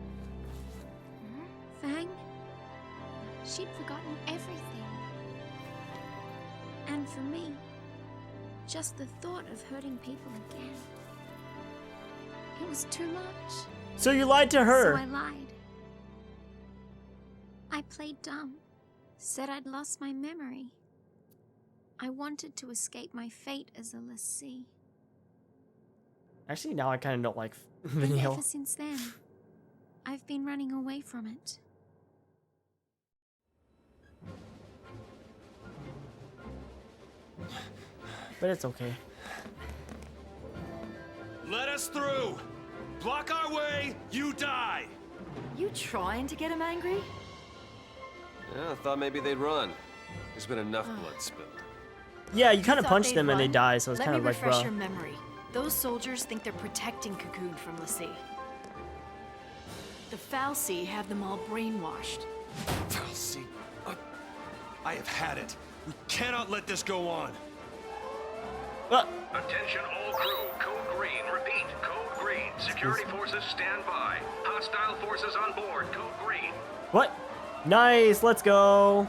[SPEAKER 9] Fang, she'd forgotten everything. And for me, just the thought of hurting people again. It was too much.
[SPEAKER 1] So you lied to her.
[SPEAKER 9] So I lied. I played dumb. Said I'd lost my memory. I wanted to escape my fate as a lassie.
[SPEAKER 1] Actually, now I kind of don't like
[SPEAKER 9] And
[SPEAKER 1] Vanille.
[SPEAKER 9] ever since then, I've been running away from it.
[SPEAKER 1] But it's okay.
[SPEAKER 4] Let us through! Block our way, you die!
[SPEAKER 16] You trying to get him angry?
[SPEAKER 18] Yeah, I thought maybe they'd run. There's been enough blood spilled.
[SPEAKER 1] Yeah, you kind of
[SPEAKER 2] thought
[SPEAKER 1] punch
[SPEAKER 2] they'd
[SPEAKER 1] them and they
[SPEAKER 2] run?
[SPEAKER 1] die, so it's
[SPEAKER 2] Let
[SPEAKER 1] kind
[SPEAKER 2] me
[SPEAKER 1] of like,
[SPEAKER 2] refresh
[SPEAKER 1] bro.
[SPEAKER 2] your memory. Those soldiers think they're protecting Cocoon from Lassie. The Fal'Cie have them all brainwashed.
[SPEAKER 4] See, I have had it. We cannot let this go on.
[SPEAKER 22] Attention all crew. Code green. Repeat. Code green. Security forces stand by. Hostile forces on board. Code green.
[SPEAKER 1] What? Nice. Let's go.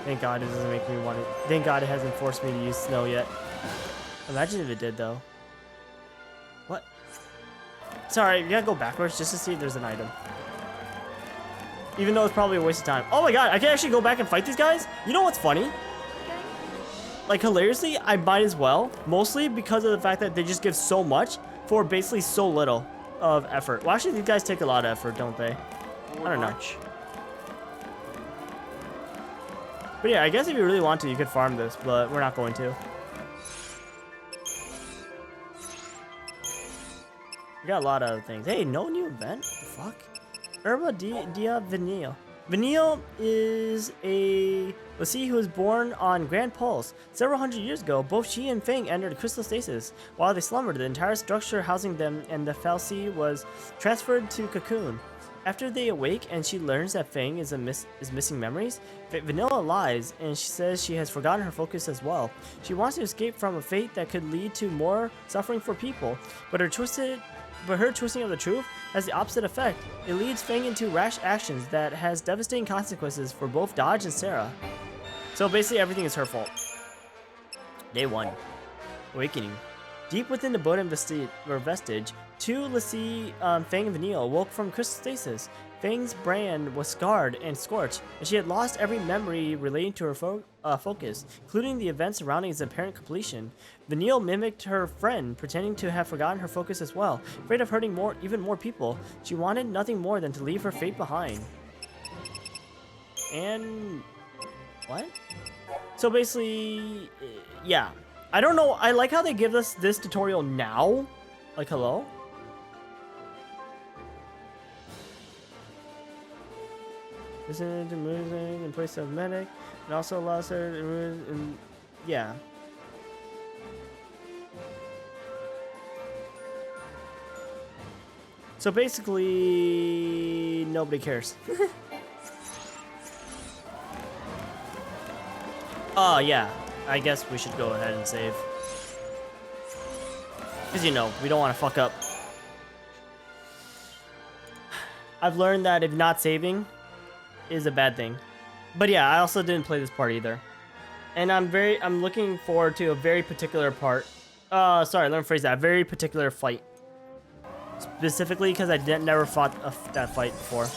[SPEAKER 1] Thank God it doesn't make me want it. Thank God it hasn't forced me to use snow yet. Imagine if it did, though. What? Sorry, you gotta go backwards just to see if there's an item. Even though it's probably a waste of time. Oh my God, I can actually go back and fight these guys? You know what's funny? Like, hilariously, I might as well. Mostly because of the fact that they just give so much for basically so little of effort. Well, actually, these guys take a lot of effort, don't they? I don't know. But yeah, I guess if you really want to, you could farm this, but we're not going to. We got a lot of other things. Hey, no new event? What the fuck? Herba dia Vanille. Vanille is a Lassie who was born on Grand Pulse. Several hundred years ago, both she and Fang entered crystal stasis. While they slumbered, the entire structure housing them and the Fal'Cie was transferred to Cocoon. After they awake and she learns that Fang is missing memories, Vanilla lies and she says she has forgotten her focus as well. She wants to escape from a fate that could lead to more suffering for people, but her twisting of the truth has the opposite effect. It leads Fang into rash actions that has devastating consequences for both Dodge and Sarah. So basically everything is her fault. Day 1. Awakening. Deep within the Bodin vestige, two Lassie, Fang and Vanille, woke from crystal stasis. Fang's brand was scarred and scorched, and she had lost every memory relating to her focus, including the events surrounding its apparent completion. Vanille mimicked her friend, pretending to have forgotten her focus as well. Afraid of hurting even more people, she wanted nothing more than to leave her fate behind. And... what? So basically, yeah. I don't know, I like how they give us this tutorial now. Like, hello? Listen to moving in place of medic, and also allows her to move in, yeah. So basically, nobody cares. Oh, yeah. I guess we should go ahead and save. Because, you know, we don't want to fuck up. I've learned that if not saving is a bad thing. But yeah, I also didn't play this part either. And I'm looking forward to a very particular part. Sorry, let me phrase that. A very particular fight. Specifically because I never fought that fight before.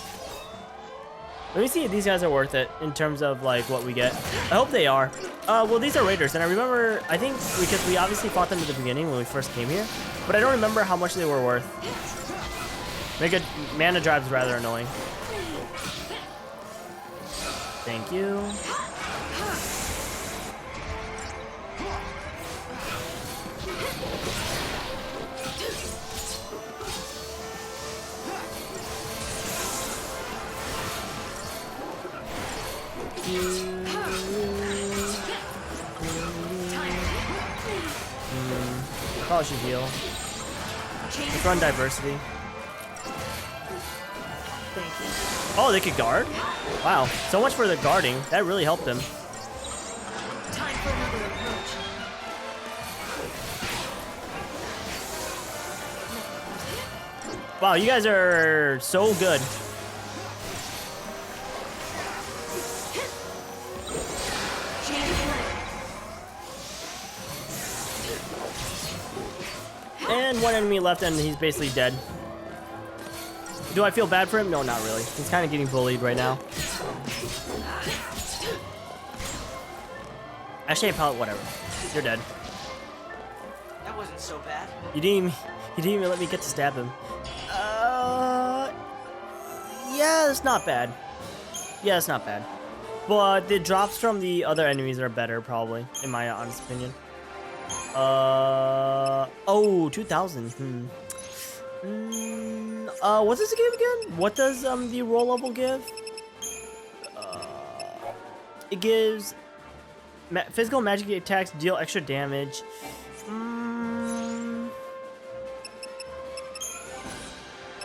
[SPEAKER 1] Let me see if these guys are worth it in terms of like what we get. I hope they are. Well, these are raiders, and I remember, I think because we obviously fought them at the beginning when we first came here, but I don't remember how much they were worth. Mega mana drive's rather annoying. Thank you. Probably should heal. Let's run diversity.
[SPEAKER 2] Thank you.
[SPEAKER 1] Oh, they could guard? Wow, so much for the guarding. That really helped them.
[SPEAKER 2] Time for another approach.
[SPEAKER 1] Wow, you guys are so good. And one enemy left and he's basically dead. Do I feel bad for him? No, not really. He's kind of getting bullied right now. Actually, whatever. You're dead.
[SPEAKER 5] That wasn't so bad.
[SPEAKER 1] You didn't even let me get to stab him. Yeah, it's not bad. Yeah, it's not bad. But the drops from the other enemies are better, probably, in my honest opinion. Oh, 2000. What does it give again? What does the roll level give? It gives physical magic attacks deal extra damage.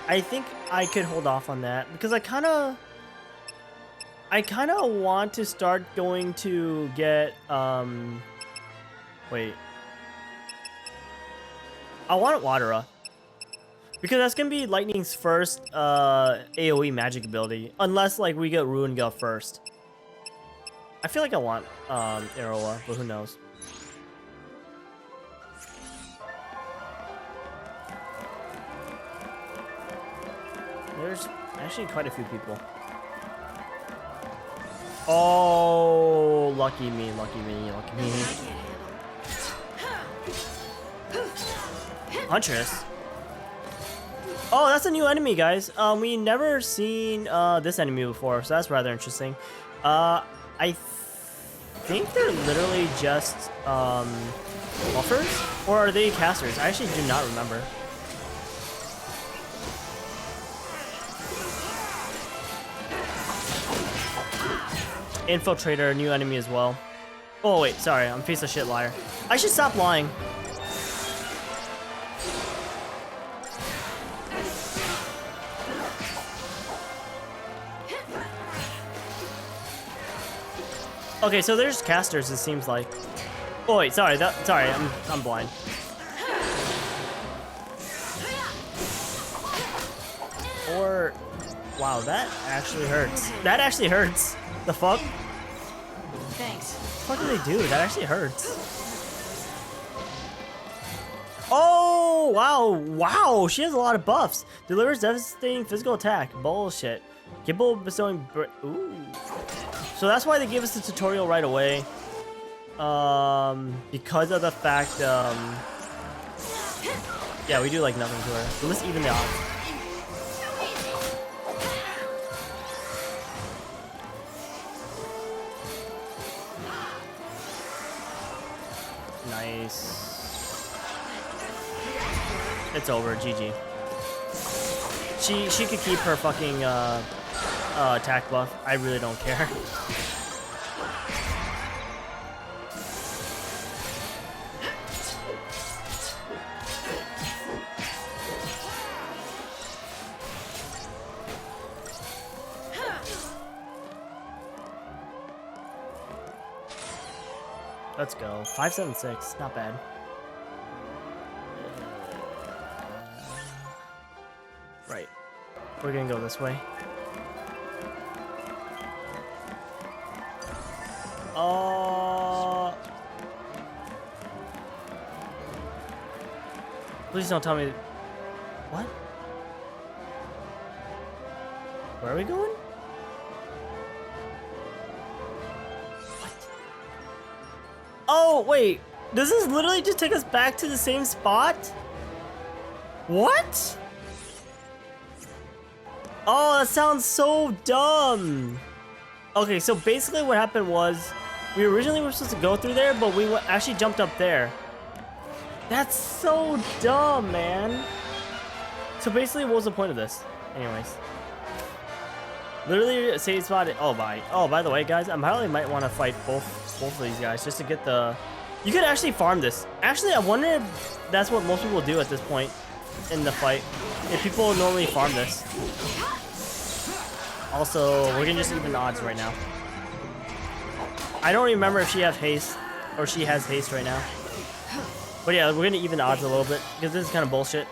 [SPEAKER 1] I think I could hold off on that because I kind of want to start going to get wait. I want Wadara. Because that's gonna be Lightning's first AoE magic ability. Unless like we get Ruin Gale first. I feel like I want Aroa, but who knows. There's actually quite a few people. Oh, lucky me, lucky me, lucky me. Huntress. Oh, that's a new enemy, guys. We never seen this enemy before, so that's rather interesting. I think they're literally just buffers, or are they casters? I actually do not remember. Infiltrator, new enemy as well. Oh wait, sorry, I'm a piece of shit liar. I should stop lying. Okay, so there's casters, it seems like. Oh wait, sorry, I'm blind. Or, wow, that actually hurts. That actually hurts. The fuck?
[SPEAKER 7] Thanks.
[SPEAKER 1] What do they do? That actually hurts. Oh, wow, wow, she has a lot of buffs. Delivers devastating physical attack. Bullshit. Gibble bestowing. Ooh. So that's why they gave us the tutorial right away. Because of the fact, yeah, we do like nothing to her. So let's even the odds. Nice. It's over, GG. She could keep her fucking attack buff. I really don't care. Let's go. 576, not bad. Right. We're gonna go this way. Please don't tell me. What? Where are we going? What? Oh, wait. Does this literally just take us back to the same spot? What? Oh, that sounds so dumb. Okay, so basically what happened was we originally were supposed to go through there, but we actually jumped up there. That's so dumb, man. So basically, what was the point of this? Anyways. Literally, save spot. Oh, by the way, guys, I probably might want to fight both of these guys just to get the... You could actually farm this. Actually, I wonder if that's what most people do at this point in the fight. If people normally farm this. Also, we're gonna just even the odds right now. I don't remember if she has haste or she has haste right now. But yeah, we're gonna even the odds a little bit because this is kind of bullshit.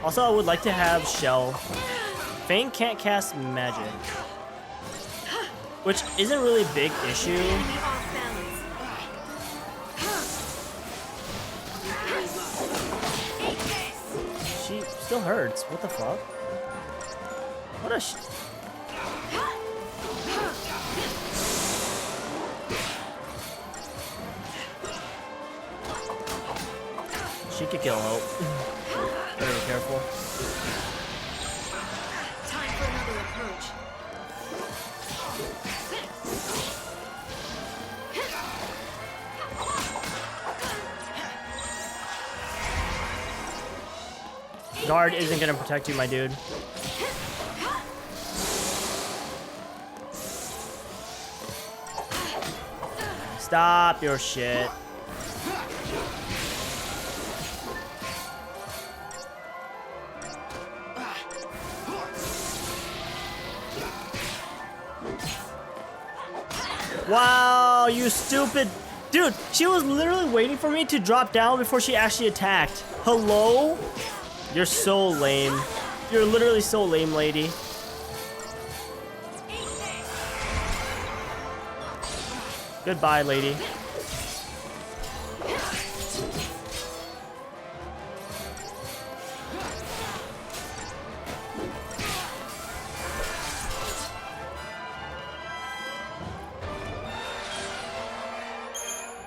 [SPEAKER 1] Also, I would like to have Shell. Fang can't cast magic, which isn't really a big issue. She still hurts. What the fuck? What a She could kill Hope. Better be careful.
[SPEAKER 2] Time for another approach.
[SPEAKER 1] Guard isn't gonna protect you, my dude. Stop your shit. Wow, you stupid. Dude, she was literally waiting for me to drop down before she actually attacked. Hello? You're so lame. You're literally so lame, lady. Goodbye, lady.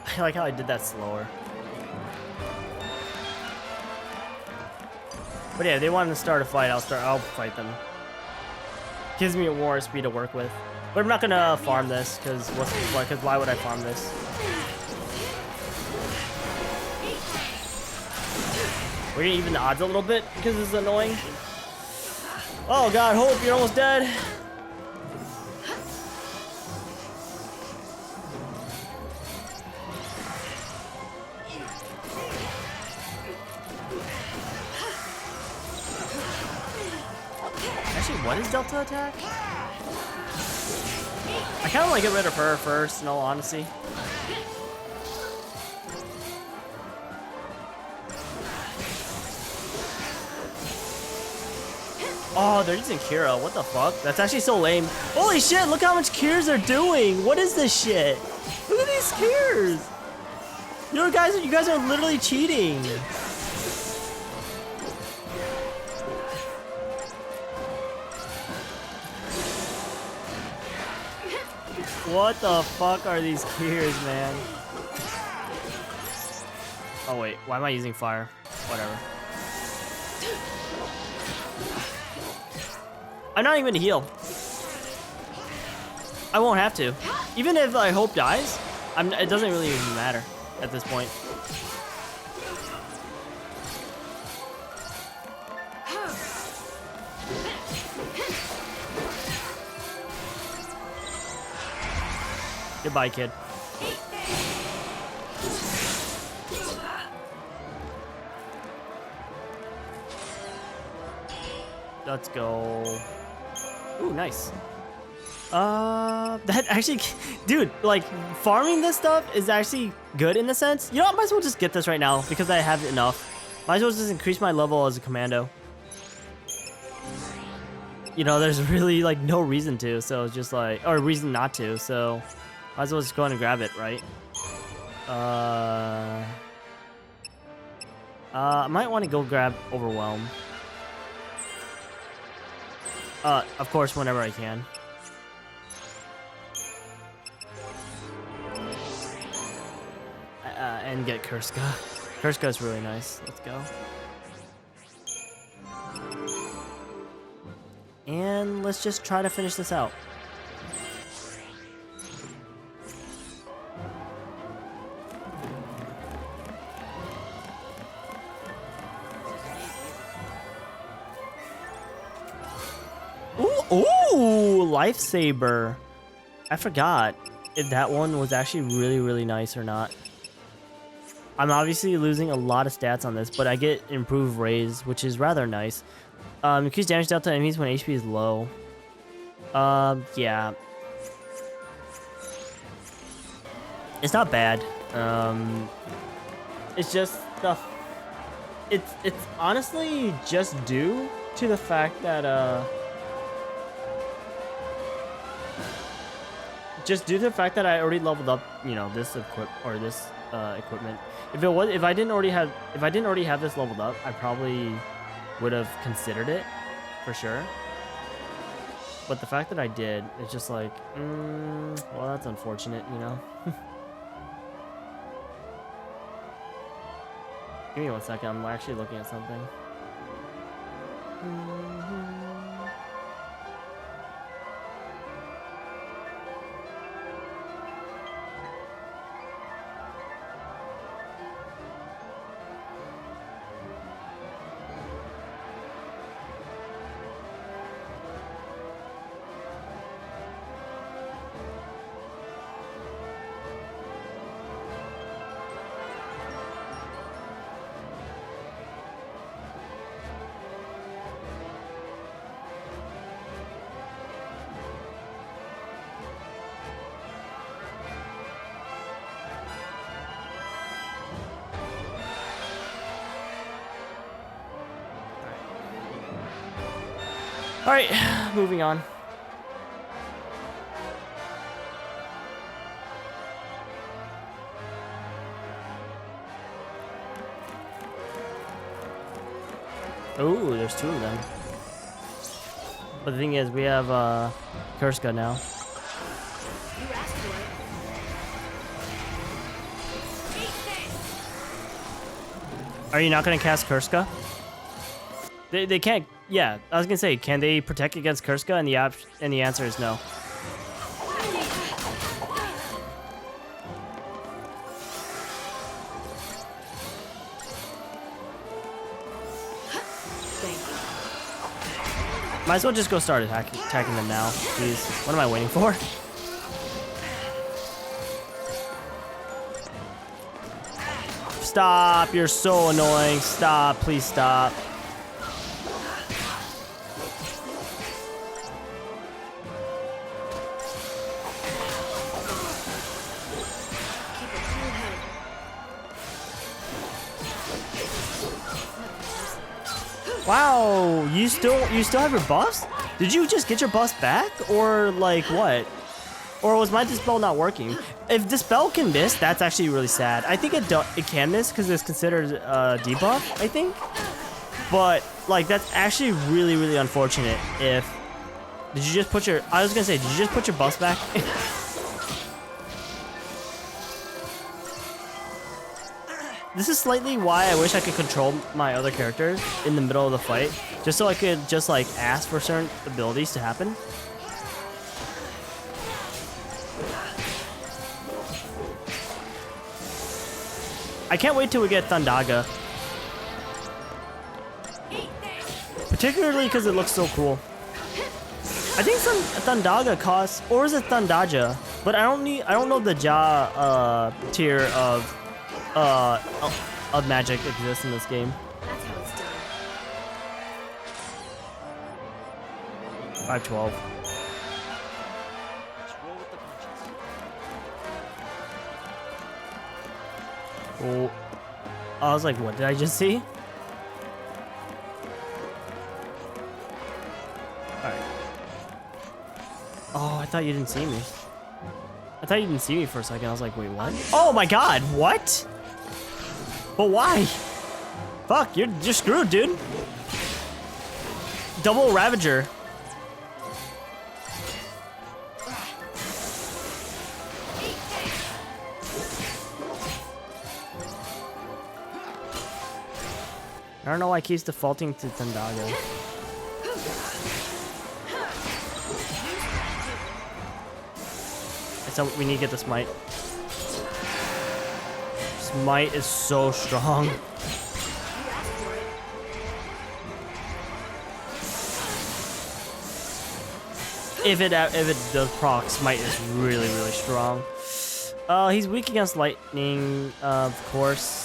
[SPEAKER 1] I like how I did that slower. But yeah, if they wanted to start a fight, I'll fight them. Gives me more speed to work with. But I'm not gonna farm this, because why would I farm this? We're gonna even the odds a little bit because this is annoying. Oh god, Hope, you're almost dead. Actually, what is Delta attack? I kind of want to get rid of her first, in all honesty. Oh, they're using Kira. What the fuck? That's actually so lame. Holy shit, look how much Kirs they're doing. What is this shit? Look at these Kirs. You guys are literally cheating. What the fuck are these Kirs, man? Oh wait, why am I using fire? Whatever. I'm not even gonna heal. I won't have to. Even if Hope dies, it doesn't really even matter at this point. Goodbye, kid. Let's go. Ooh, nice. That actually, dude, like, farming this stuff is actually good in a sense. You know what, I might as well just get this right now because I have enough. Might as well just increase my level as a commando. You know, there's really, like, no reason to, so it's just like, or reason not to, so might as well just go ahead and grab it, right? I might want to go grab Overwhelm. Of course, whenever I can. And get Kurska. Kurska is really nice. Let's go. And let's just try to finish this out. Ooh, Lifesaver. I forgot if that one was actually really, really nice or not. I'm obviously losing a lot of stats on this, but I get improved raise, which is rather nice. Increase damage dealt to enemies when HP is low. Yeah. It's not bad. It's just the... It's honestly just due to the fact that, just due to the fact that I already leveled up, you know, this equipment. If I didn't already have this leveled up, I probably would have considered it for sure. But the fact that I did, it's just like, well, that's unfortunate, you know. Give me 1 second. I'm actually looking at something. Alright, moving on. Oh, there's two of them. But the thing is, we have Kurska now. Are you not gonna cast Kurska? They can't. Yeah, I was gonna say, can they protect against Kurska? And the answer is no. Might as well just go start attacking them now, please. What am I waiting for? Stop! You're so annoying. Stop! Please stop. Wow, you still have your buffs? Did you just get your buffs back, or like what? Or was my dispel not working? If dispel can miss, that's actually really sad. I think it can miss because it's considered debuff, I think. But like that's actually really unfortunate. If did you just put your? I was gonna say, did you just put your buffs back? This is slightly why I wish I could control my other characters in the middle of the fight, just so I could just like ask for certain abilities to happen. I can't wait till we get Thundaga. Particularly because it looks so cool. I think Thundaga costs, or is it Thundaja? But I don't know the Ja tier of magic exists in this game.
[SPEAKER 13] That's how it's done.
[SPEAKER 1] 512. Oh, I was like, what did I just see? Alright. Oh, I thought you didn't see me. I thought you didn't see me for a second. I was like, wait, what? Oh my god, what? But why? Fuck, you're screwed, dude. Double Ravager. I don't know why it keeps defaulting to Thundaga. So we need to get the smite. Smite is so strong. If it does proc, smite is really strong. He's weak against lightning, of course.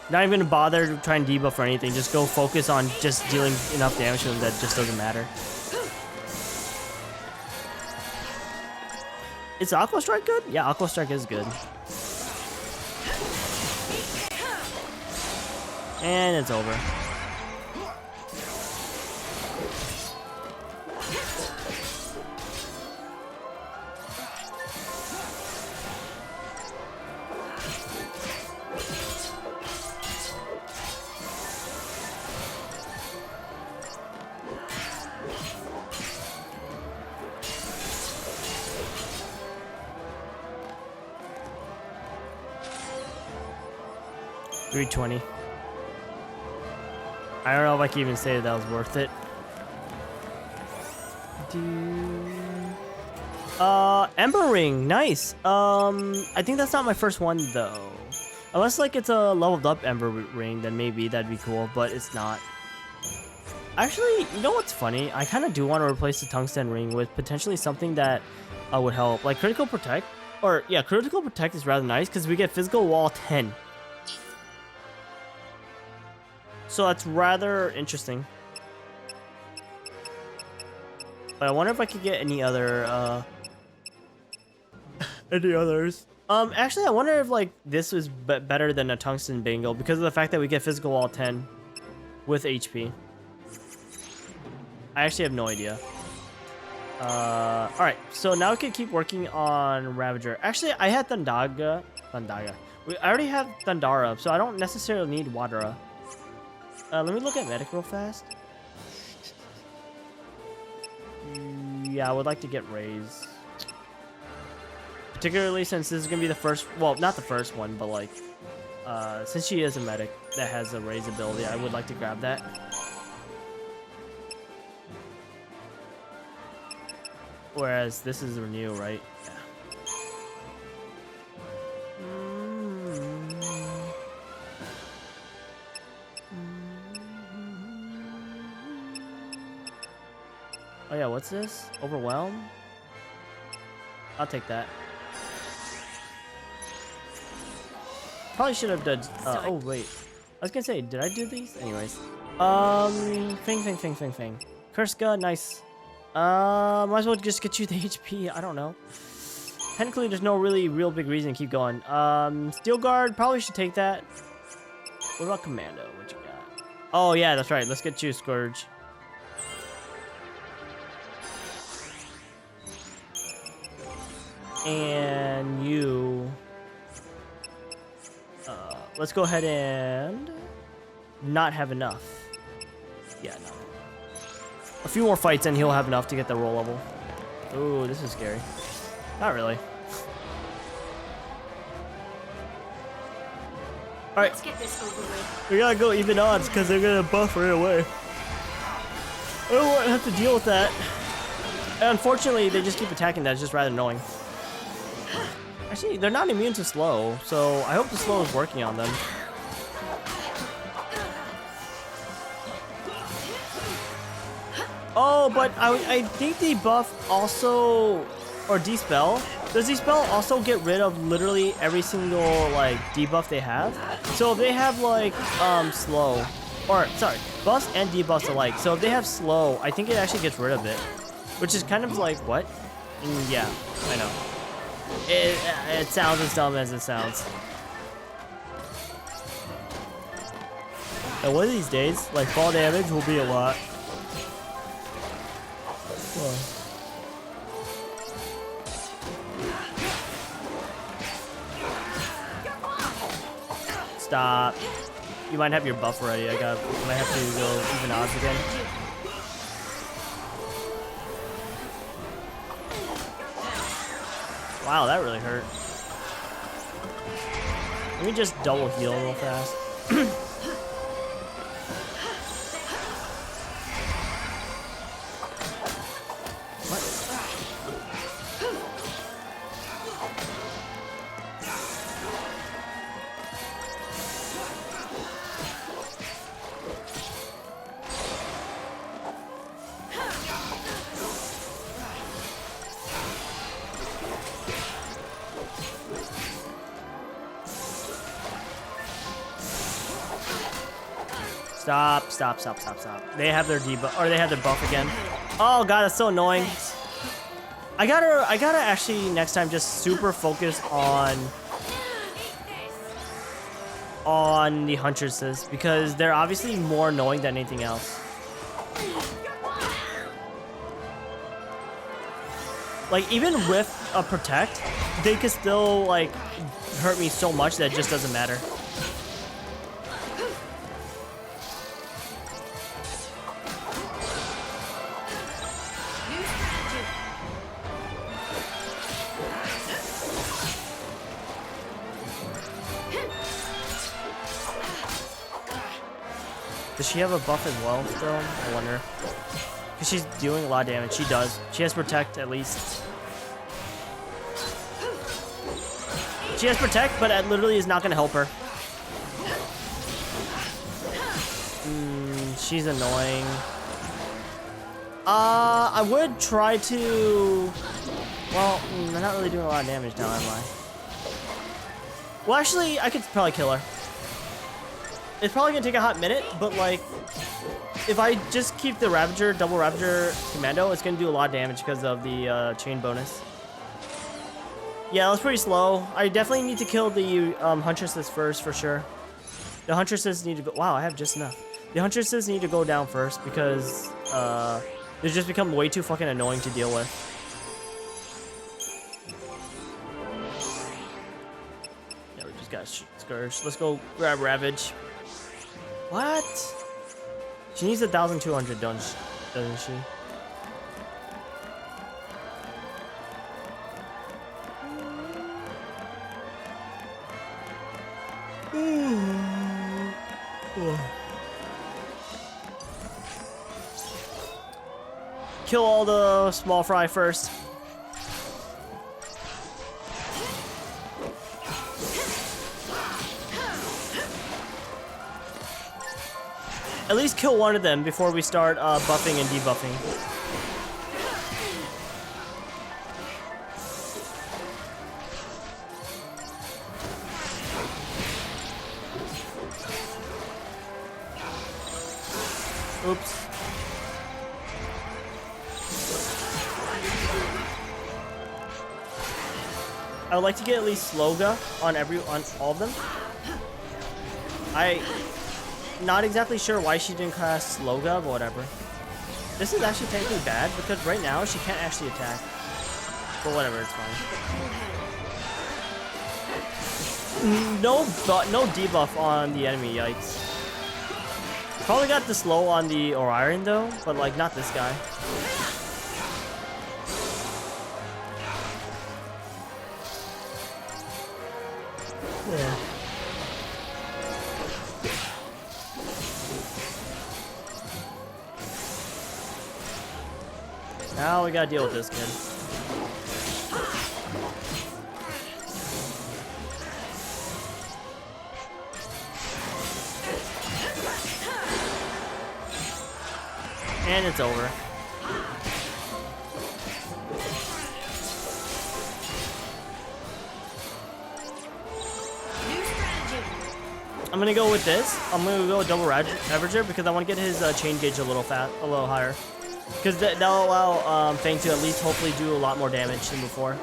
[SPEAKER 1] Not even gonna bother to try and debuff or anything. Just go focus on just dealing enough damage to him that just doesn't matter. Is Aqua Strike good? Yeah, Aqua Strike is good. And it's over. $320. I don't know if I can even say that was worth it. Ember Ring, nice. I think that's not my first one though. Unless like it's a leveled up Ember Ring, then maybe that'd be cool, but it's not. Actually, you know what's funny? I kind of do want to replace the Tungsten Ring with potentially something that would help. Like Critical Protect. Or yeah, Critical Protect is rather nice because we get Physical Wall 10. So that's rather interesting. But I wonder if I could get any other, any others. Actually, I wonder if, like, this was better than a Tungsten Bangle because of the fact that we get Physical Wall 10 with HP. I actually have no idea. Alright, so now we can keep working on Ravager. Actually, I had Thundaga. I already have Thundara, so I don't necessarily need Wadara. Let me look at Medic real fast. Yeah, I would like to get Raise. Particularly since this is going to be the first, well, not the first one, but like, since she is a Medic that has a Raise ability, I would like to grab that. Whereas this is Renew, right? Yeah. Oh yeah, what's this? Overwhelm? I'll take that. Probably should have done. Oh wait, I was gonna say, did I do these? Anyways, Fing. Kurska, nice. Might as well just get you the HP. I don't know. Technically, there's no real big reason to keep going. Steel Guard, probably should take that. What about Commando? What you got? Oh yeah, that's right. Let's get you Scourge. And you. Let's go ahead and not have enough. Yeah, no. A few more fights and he'll have enough to get the roll level. Ooh, this is scary. Not really. Alright.
[SPEAKER 13] Let's get this over with.
[SPEAKER 1] We gotta go even odds because they're gonna buff right away. I don't want to have to deal with that. And unfortunately, they just keep attacking that. It's just rather annoying. Actually, they're not immune to slow, so I hope the slow is working on them. Oh, but I think debuff also, or Dispel. Does Dispel also get rid of literally every single, like, debuff they have? So if they have, like, slow, or, sorry, buffs and debuffs alike. So if they have slow, I think it actually gets rid of it. Which is kind of like, what? Yeah, I know. It sounds as dumb as it sounds. And one of these days, like, fall damage will be a lot. Whoa. Stop. You might have your buff already. I might have to go even odds again. Wow, that really hurt. Let me just double heal real fast. Stop. They have their debuff, or they have their buff again. Oh god, that's so annoying. I gotta actually next time just super focus on the Huntresses because they're obviously more annoying than anything else. Like even with a protect, they could still like hurt me so much that it just doesn't matter. Does she have a buff as well still? I wonder. Because she's doing a lot of damage. She does. She has Protect at least. She has Protect, but it literally is not going to help her. She's annoying. I would try to... Well, I'm not really doing a lot of damage now, am I? Well, actually, I could probably kill her. It's probably gonna take a hot minute, but like, if I just keep the Ravager, double Ravager Commando, it's gonna do a lot of damage because of the chain bonus. Yeah, that was pretty slow. I definitely need to kill the Huntresses first for sure. The Huntresses need to go. Wow, I have just enough. The Huntresses need to go down first because They just become way too fucking annoying to deal with. Yeah, we just got Scourge. Let's go grab Ravage. What? She needs 1,200, doesn't she? Kill all the small fry first. At least kill one of them before we start buffing and debuffing. Oops. I would like to get at least Sloga on all of them. Not exactly sure why she didn't cast Sloga, but whatever. This is actually technically bad because right now she can't actually attack. But whatever, it's fine. No debuff on the enemy, yikes. Probably got the slow on the Orion though, but like not this guy. Yeah. Now we gotta deal with this kid. And it's over. I'm gonna go with this. I'm gonna go with double Ravager because I want to get his chain gauge a little higher. Because that'll allow Fang to at least hopefully do a lot more damage than before.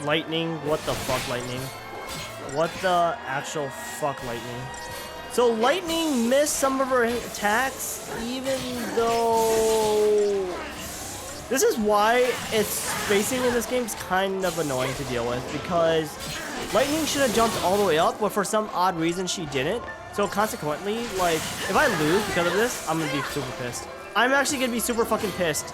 [SPEAKER 1] Lightning? What the fuck, Lightning? What the actual fuck, Lightning? So Lightning missed some of her attacks, even though... This is why it's spacing in this game is kind of annoying to deal with, because Lightning should have jumped all the way up, but for some odd reason she didn't. So consequently, like, if I lose because of this, I'm gonna be super pissed. I'm actually gonna be super fucking pissed.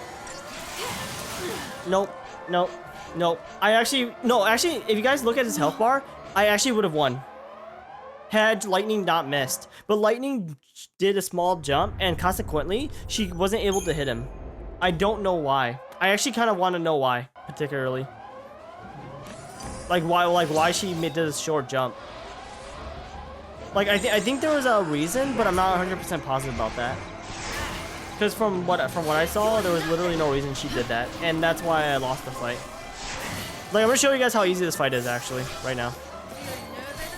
[SPEAKER 1] Nope, nope, nope. Actually, if you guys look at his health bar, I actually would have won. Had Lightning not missed. But Lightning did a small jump, and consequently, she wasn't able to hit him. I don't know why. I actually kind of want to know why, particularly. Like why she did a short jump. Like, I think there was a reason, but I'm not 100% positive about that. Because from what I saw, there was literally no reason she did that, and that's why I lost the fight. Like, I'm gonna show you guys how easy this fight is actually, right now.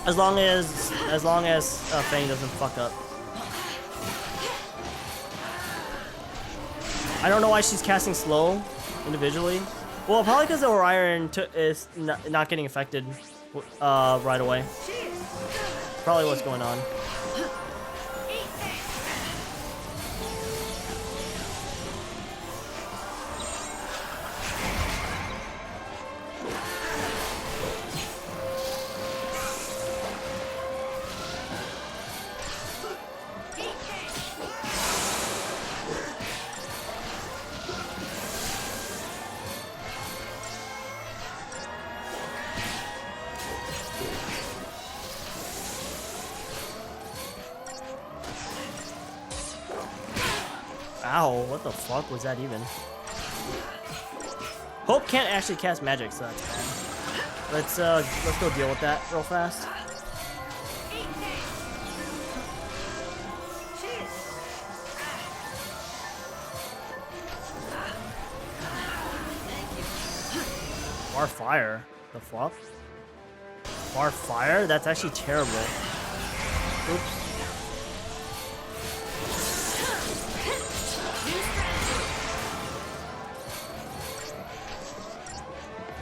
[SPEAKER 1] As long as Fang doesn't fuck up. I don't know why she's casting slow individually. Well, probably because the Orion is not getting affected right away. Probably what's going on. Ow, what the fuck was that even? Hope can't actually cast magic, so that's bad. Let's go deal with that real fast. Bar fire? The fuck? Bar fire? That's actually terrible. Oops.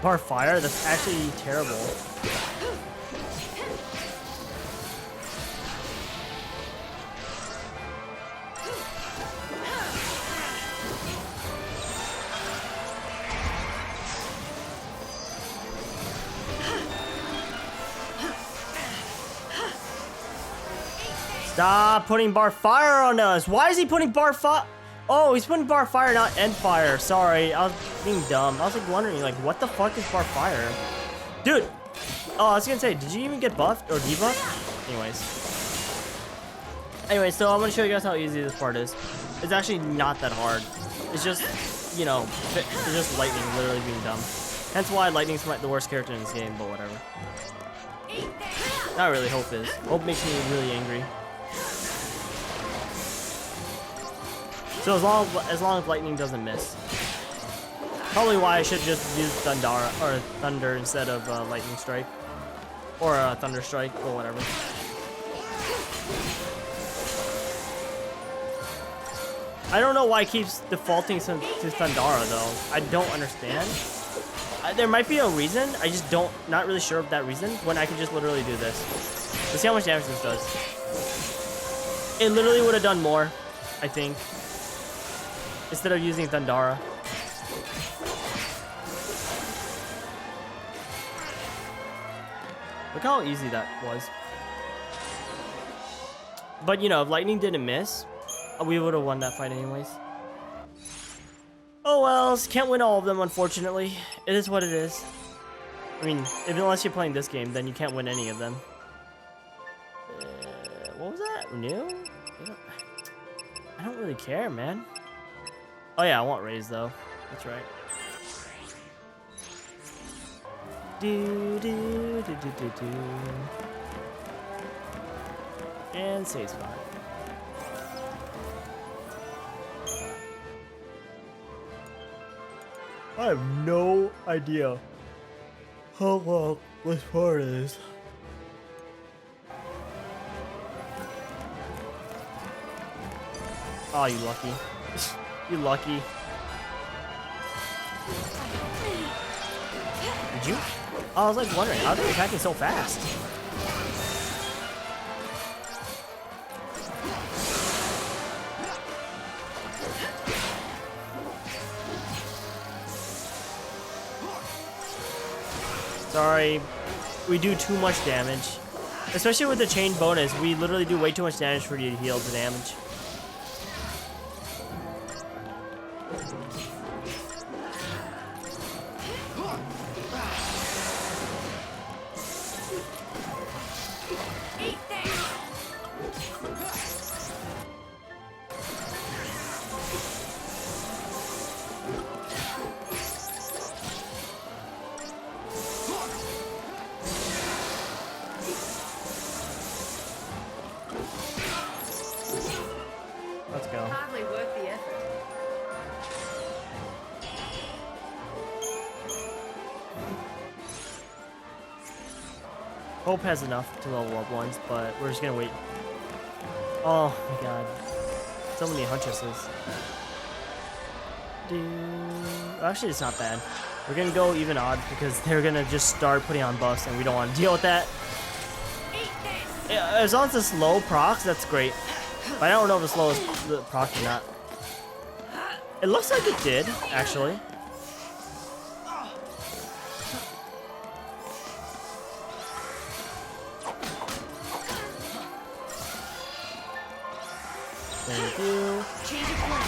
[SPEAKER 1] Bar fire? That's actually terrible. Stop putting bar fire on us. Why is he putting bar fire? Oh, he's putting bar fire, not end fire. Sorry, I was being dumb. I was like wondering, like, what the fuck is bar fire? Dude. Oh, I was gonna say, did you even get buffed or debuffed? Anyways, so I'm gonna show you guys how easy this part is. It's actually not that hard. It's just, you know, it's just Lightning literally being dumb. Hence why Lightning's the worst character in this game, but whatever. Not really, Hope is. Hope makes me really angry. So as long as Lightning doesn't miss. Probably why I should just use Thunder instead of Lightning Strike. Or Thunder Strike, or whatever. I don't know why it keeps defaulting to Thundara though. I don't understand. There might be a reason. I just not really sure of that reason. When I could just literally do this. Let's see how much damage this does. It literally would have done more, I think. Instead of using Thundara. Look how easy that was. But you know, if Lightning didn't miss, we would have won that fight anyways. Oh well, can't win all of them unfortunately. It is what it is. I mean, unless you're playing this game, then you can't win any of them. What was that? Renew? I don't really care, man. Oh yeah, I want raise though. That's right. And save spot. I have no idea how long this part is. Oh, you lucky. You lucky. Did you? Oh, I was like wondering, how are they attacking so fast? Sorry, we do too much damage. Especially with the chain bonus, we literally do way too much damage for you to heal the damage. Let's go.
[SPEAKER 3] Hardly worth the effort.
[SPEAKER 1] Hope has enough to level up once, but we're just gonna wait. Oh my god. So many Huntresses. Actually, it's not bad. We're gonna go even odd because they're gonna just start putting on buffs and we don't want to deal with that. Yeah, as long as it's low procs, that's great. But I don't know if it's low proc or not. It looks like it did, actually. Thank you.
[SPEAKER 13] Change of plan.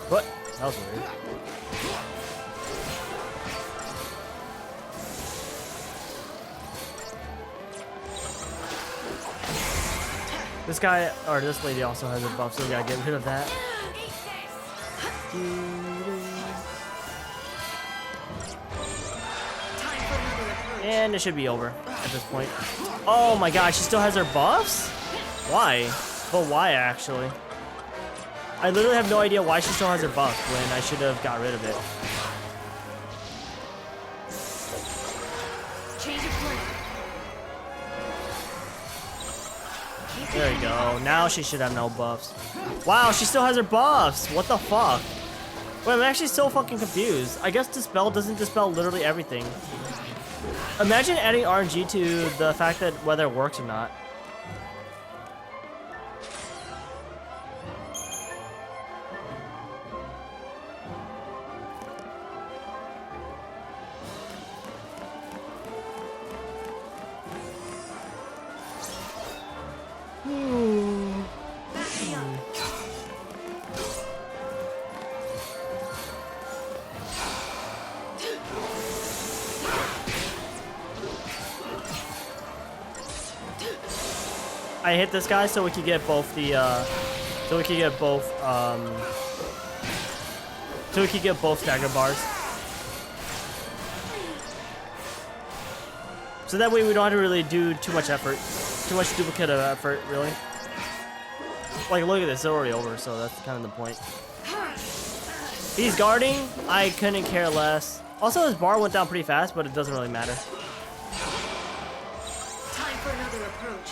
[SPEAKER 1] What? That was weird. This guy, or this lady also has a buff, so we gotta get rid of that. And it should be over at this point. Oh my gosh, she still has her buffs? Why? But why, actually? I literally have no idea why she still has her buff when I should have got rid of it. There you go. Now she should have no buffs. Wow, she still has her buffs. What the fuck? Wait, I'm actually so fucking confused. I guess Dispel doesn't dispel literally everything. Imagine adding RNG to the fact that whether it works or not. I hit this guy so we could get both the so we could get both stagger bars. So that way we don't have to really do too much effort. Too much duplicate of effort, really. Like, look at this, it's already over, so that's kind of the point. He's guarding, I couldn't care less. Also, his bar went down pretty fast, but it doesn't really matter.
[SPEAKER 2] Time for another approach.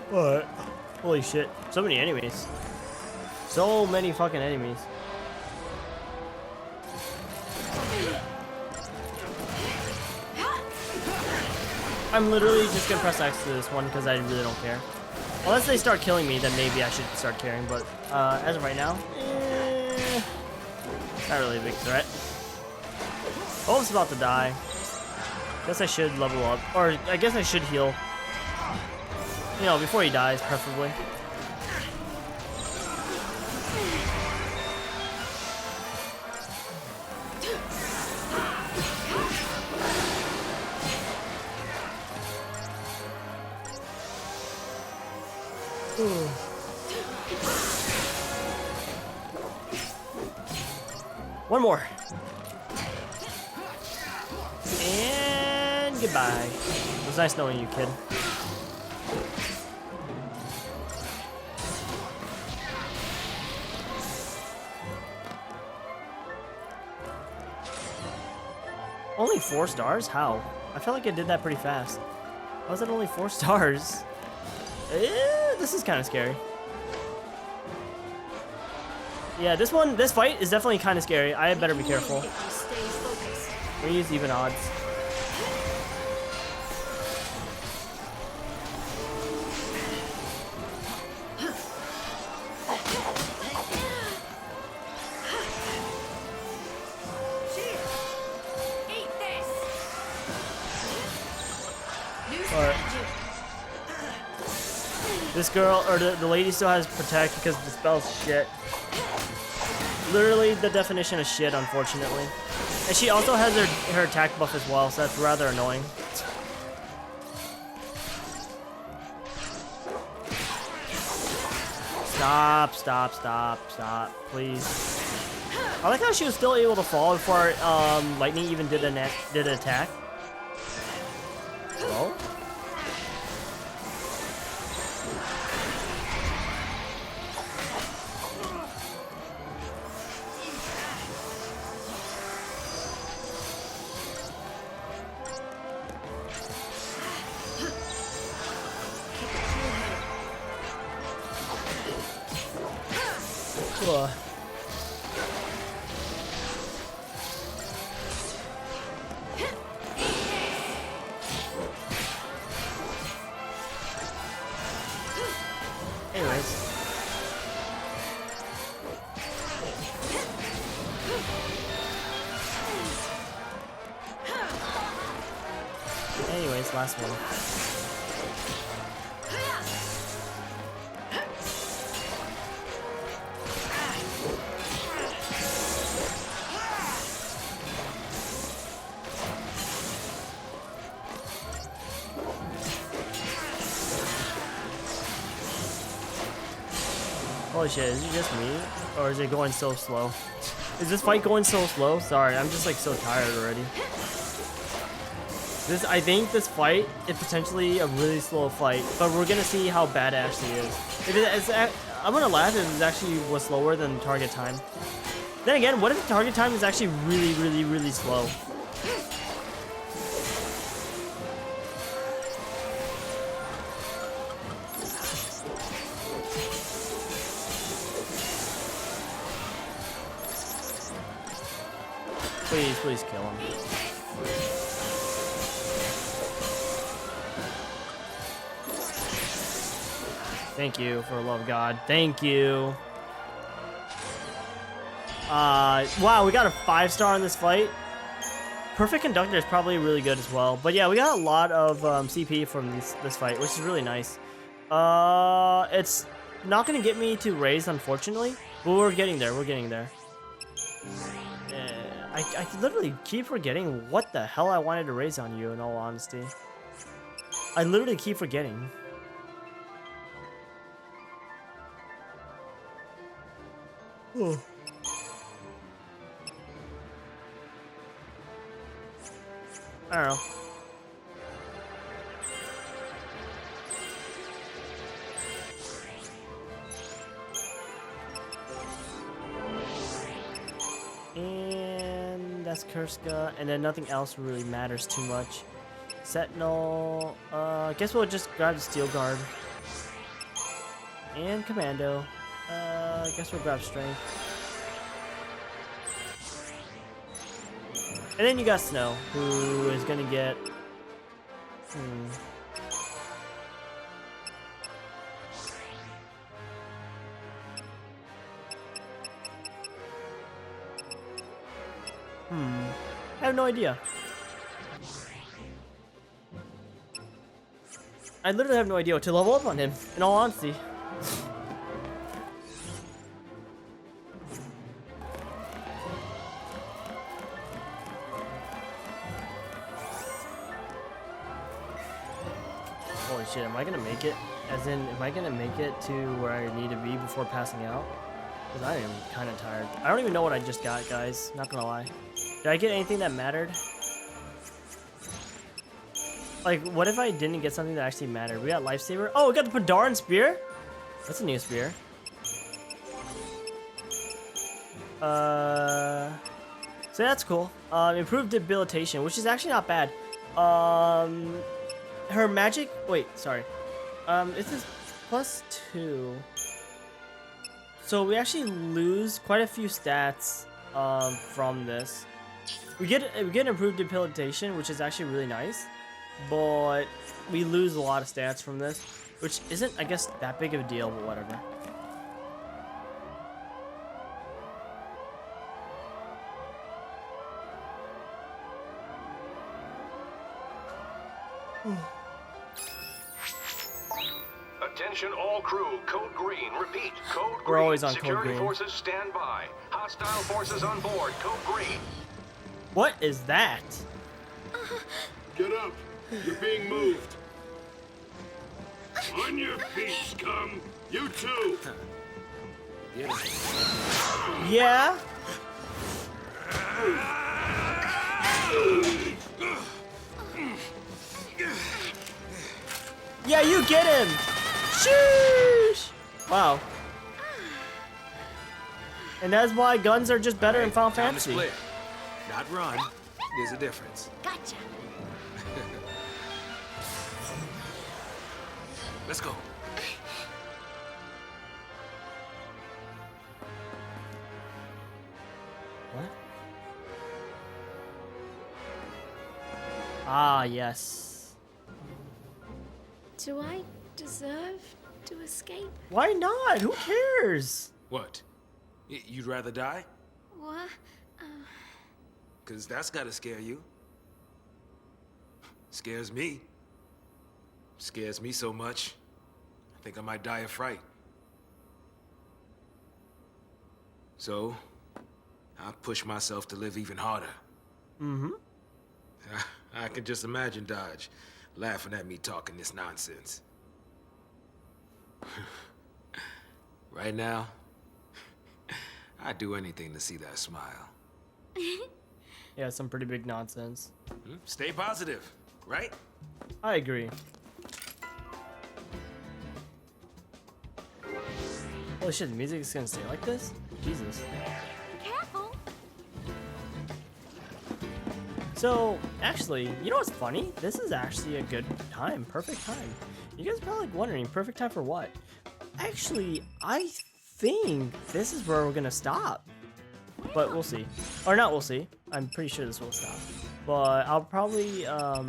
[SPEAKER 1] What? Holy shit. So many enemies. So many fucking enemies. I'm literally just gonna press X to this one because I really don't care. Unless they start killing me, then maybe I should start caring, but as of right now, not really a big threat. Wolf's about to die. Guess I should level up, or I guess I should heal. You know, before he dies, preferably. Ooh. One more. And goodbye. It was nice knowing you, kid. Only 4 stars? How? I feel like I did that pretty fast. How is it only 4 stars? This is kind of scary. Yeah, this fight is definitely kind of scary. I had better be careful. We use even odds. This girl, or the lady still has protect because the spell's shit. Literally the definition of shit, unfortunately. And she also has her attack buff as well, so that's rather annoying. Stop, stop, stop, stop, please. I like how she was still able to fall before lightning even did an attack. Hello? Anyways, last one. Holy shit, is it just me? Or is it going so slow? Is this fight going so slow? Sorry, I'm just like so tired already. I think this fight is potentially a really slow fight, but we're gonna see how bad Ashley is. I'm gonna laugh if it actually was slower than target time. Then again, what if the target time is actually really, really, really slow? Please, please kill him. Thank you, for the love of God. Thank you. Wow, we got a 5-star in this fight. Perfect Conductor is probably really good as well. But yeah, we got a lot of CP from this fight, which is really nice. It's not going to get me to raise, unfortunately. But we're getting there. We're getting there. I literally keep forgetting what the hell I wanted to raise on you, in all honesty. I literally keep forgetting. Oh. I don't know. And that's Kurska, and then nothing else really matters too much. Sentinel, guess we'll just grab the Steel Guard. And Commando. Guess we'll grab Strength. And then you got Snow, who is gonna get... I have no idea. I literally have no idea what to level up on him, in all honesty. Holy shit, am I gonna make it? As in, am I gonna make it to where I need to be before passing out? Because I am kind of tired. I don't even know what I just got, guys. Not gonna lie. Did I get anything that mattered? Like, what if I didn't get something that actually mattered? We got Lifesaver. Oh, we got the Pandaran Spear. That's a new spear. So that's cool. Improved debilitation, which is actually not bad. Her magic. Wait, sorry. This is +2. So we actually lose quite a few stats from this. We get improved debilitation, which is actually really nice, but we lose a lot of stats from this, which isn't, I guess, that big of a deal, but whatever.
[SPEAKER 22] Attention all crew, code green. Repeat, code green.
[SPEAKER 1] We're always on
[SPEAKER 22] Security
[SPEAKER 1] code green.
[SPEAKER 22] forces stand by. Hostile forces on board, code green.
[SPEAKER 1] What is that?
[SPEAKER 6] Get up. You're being moved. On your feet, scum. You too.
[SPEAKER 1] Yeah? Yeah, you get him! Sheesh! Wow. And that's why guns are just better in Final Fantasy.
[SPEAKER 10] Split. Not run. There's a difference.
[SPEAKER 13] Gotcha.
[SPEAKER 10] Let's go.
[SPEAKER 1] What? Ah, yes.
[SPEAKER 9] Do I deserve to escape?
[SPEAKER 1] Why not? Who cares?
[SPEAKER 10] What? You'd rather die?
[SPEAKER 9] What?
[SPEAKER 10] 'Cause that's gotta scare you. Scares me. Scares me so much. I think I might die of fright. So, I push myself to live even harder.
[SPEAKER 1] Mm-hmm.
[SPEAKER 10] I can just imagine Dodge laughing at me talking this nonsense. Right now, I'd do anything to see that smile.
[SPEAKER 1] Yeah, some pretty big nonsense.
[SPEAKER 10] Stay positive, right?
[SPEAKER 1] I agree. Holy shit, the music is gonna stay like this? Jesus.
[SPEAKER 13] Careful.
[SPEAKER 1] So, actually, you know what's funny? This is actually a good time, perfect time. You guys are probably like wondering, perfect time for what? Actually, I think this is where we're gonna stop. But we'll see. Or not, we'll see. I'm pretty sure this will stop. But I'll probably, I'll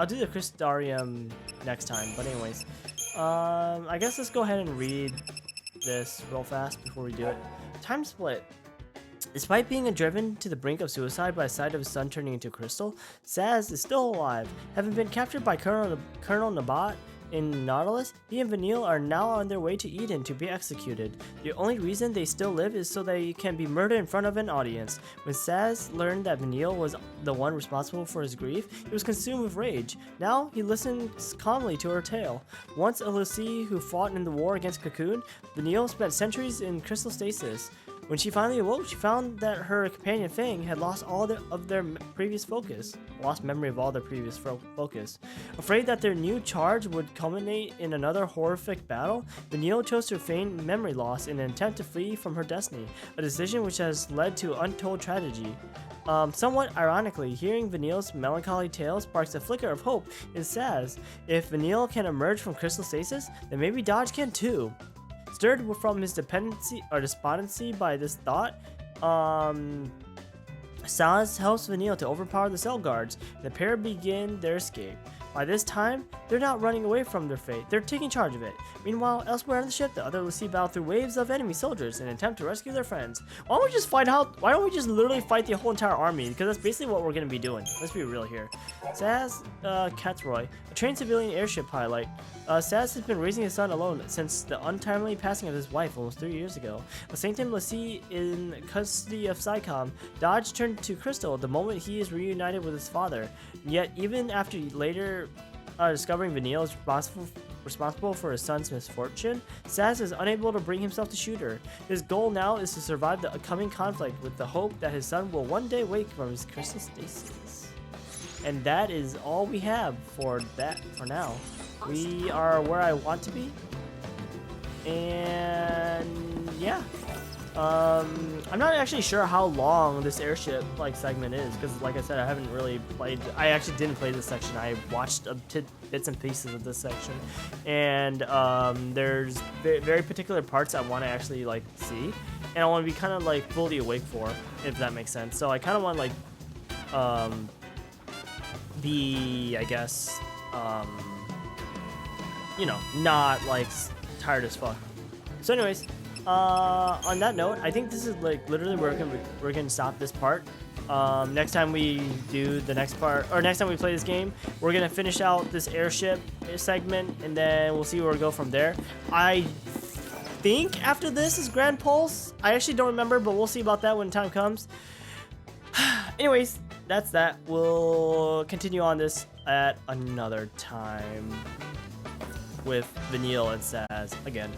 [SPEAKER 1] do the Crystarium next time. But anyways, I guess let's go ahead and read this real fast before we do it. Time split. Despite being driven to the brink of suicide by the sight of his son turning into crystal, Saz is still alive. Having been captured by Colonel Nabat in Nautilus, he and Vanille are now on their way to Eden to be executed. The only reason they still live is so they can be murdered in front of an audience. When Saz learned that Vanille was the one responsible for his grief, he was consumed with rage. Now he listens calmly to her tale. Once a Lucy who fought in the war against Cocoon, Vanille spent centuries in crystal stasis. When she finally awoke, she found that her companion Fang had lost their previous focus. Lost memory of all their previous focus. Afraid that their new charge would culminate in another horrific battle, Vanille chose to feign memory loss in an attempt to flee from her destiny, a decision which has led to untold tragedy. Somewhat ironically, hearing Vanille's melancholy tale sparks a flicker of hope in Saz. If Vanille can emerge from crystal stasis, then maybe Dodge can too. Stirred from his despondency by this thought, Saz helps Vanille to overpower the cell guards, and the pair begin their escape. By this time, they're not running away from their fate, they're taking charge of it. Meanwhile, elsewhere on the ship, the other Lucy battle through waves of enemy soldiers in an attempt to rescue their friends. Why don't we just literally fight the whole entire army? Because that's basically what we're going to be doing. Let's be real here. Saz Katzroy, a trained civilian airship pilot. Saz has been raising his son alone since the untimely passing of his wife almost 3 years ago. A Sanctum Lucy in custody of Psycom, Dodge turned to Crystal the moment he is reunited with his father. Yet, even after later discovering Vanille is responsible for his son's misfortune, Saz is unable to bring himself to shoot her. His goal now is to survive the upcoming conflict with the hope that his son will one day wake from his crystal stasis. And that is all we have for that for now. We are where I want to be. And yeah. I'm not actually sure how long this airship segment is, because like I said, I haven't really played. I actually didn't play this section. I watched bits and pieces of this section, and there's very particular parts I want to actually see, and I want to be kind of fully awake for, if that makes sense. So I kind of want be, I guess, not tired as fuck. So anyways. On that note, I think this is literally where we're gonna stop this part. Next time we do the next part, or next time we play this game, we're gonna finish out this airship segment, and then we'll see where we go from there. I think after this is Grand Pulse. I actually don't remember, but we'll see about that when time comes. Anyways, that's that. We'll continue on this at another time with Vanille and Saz again.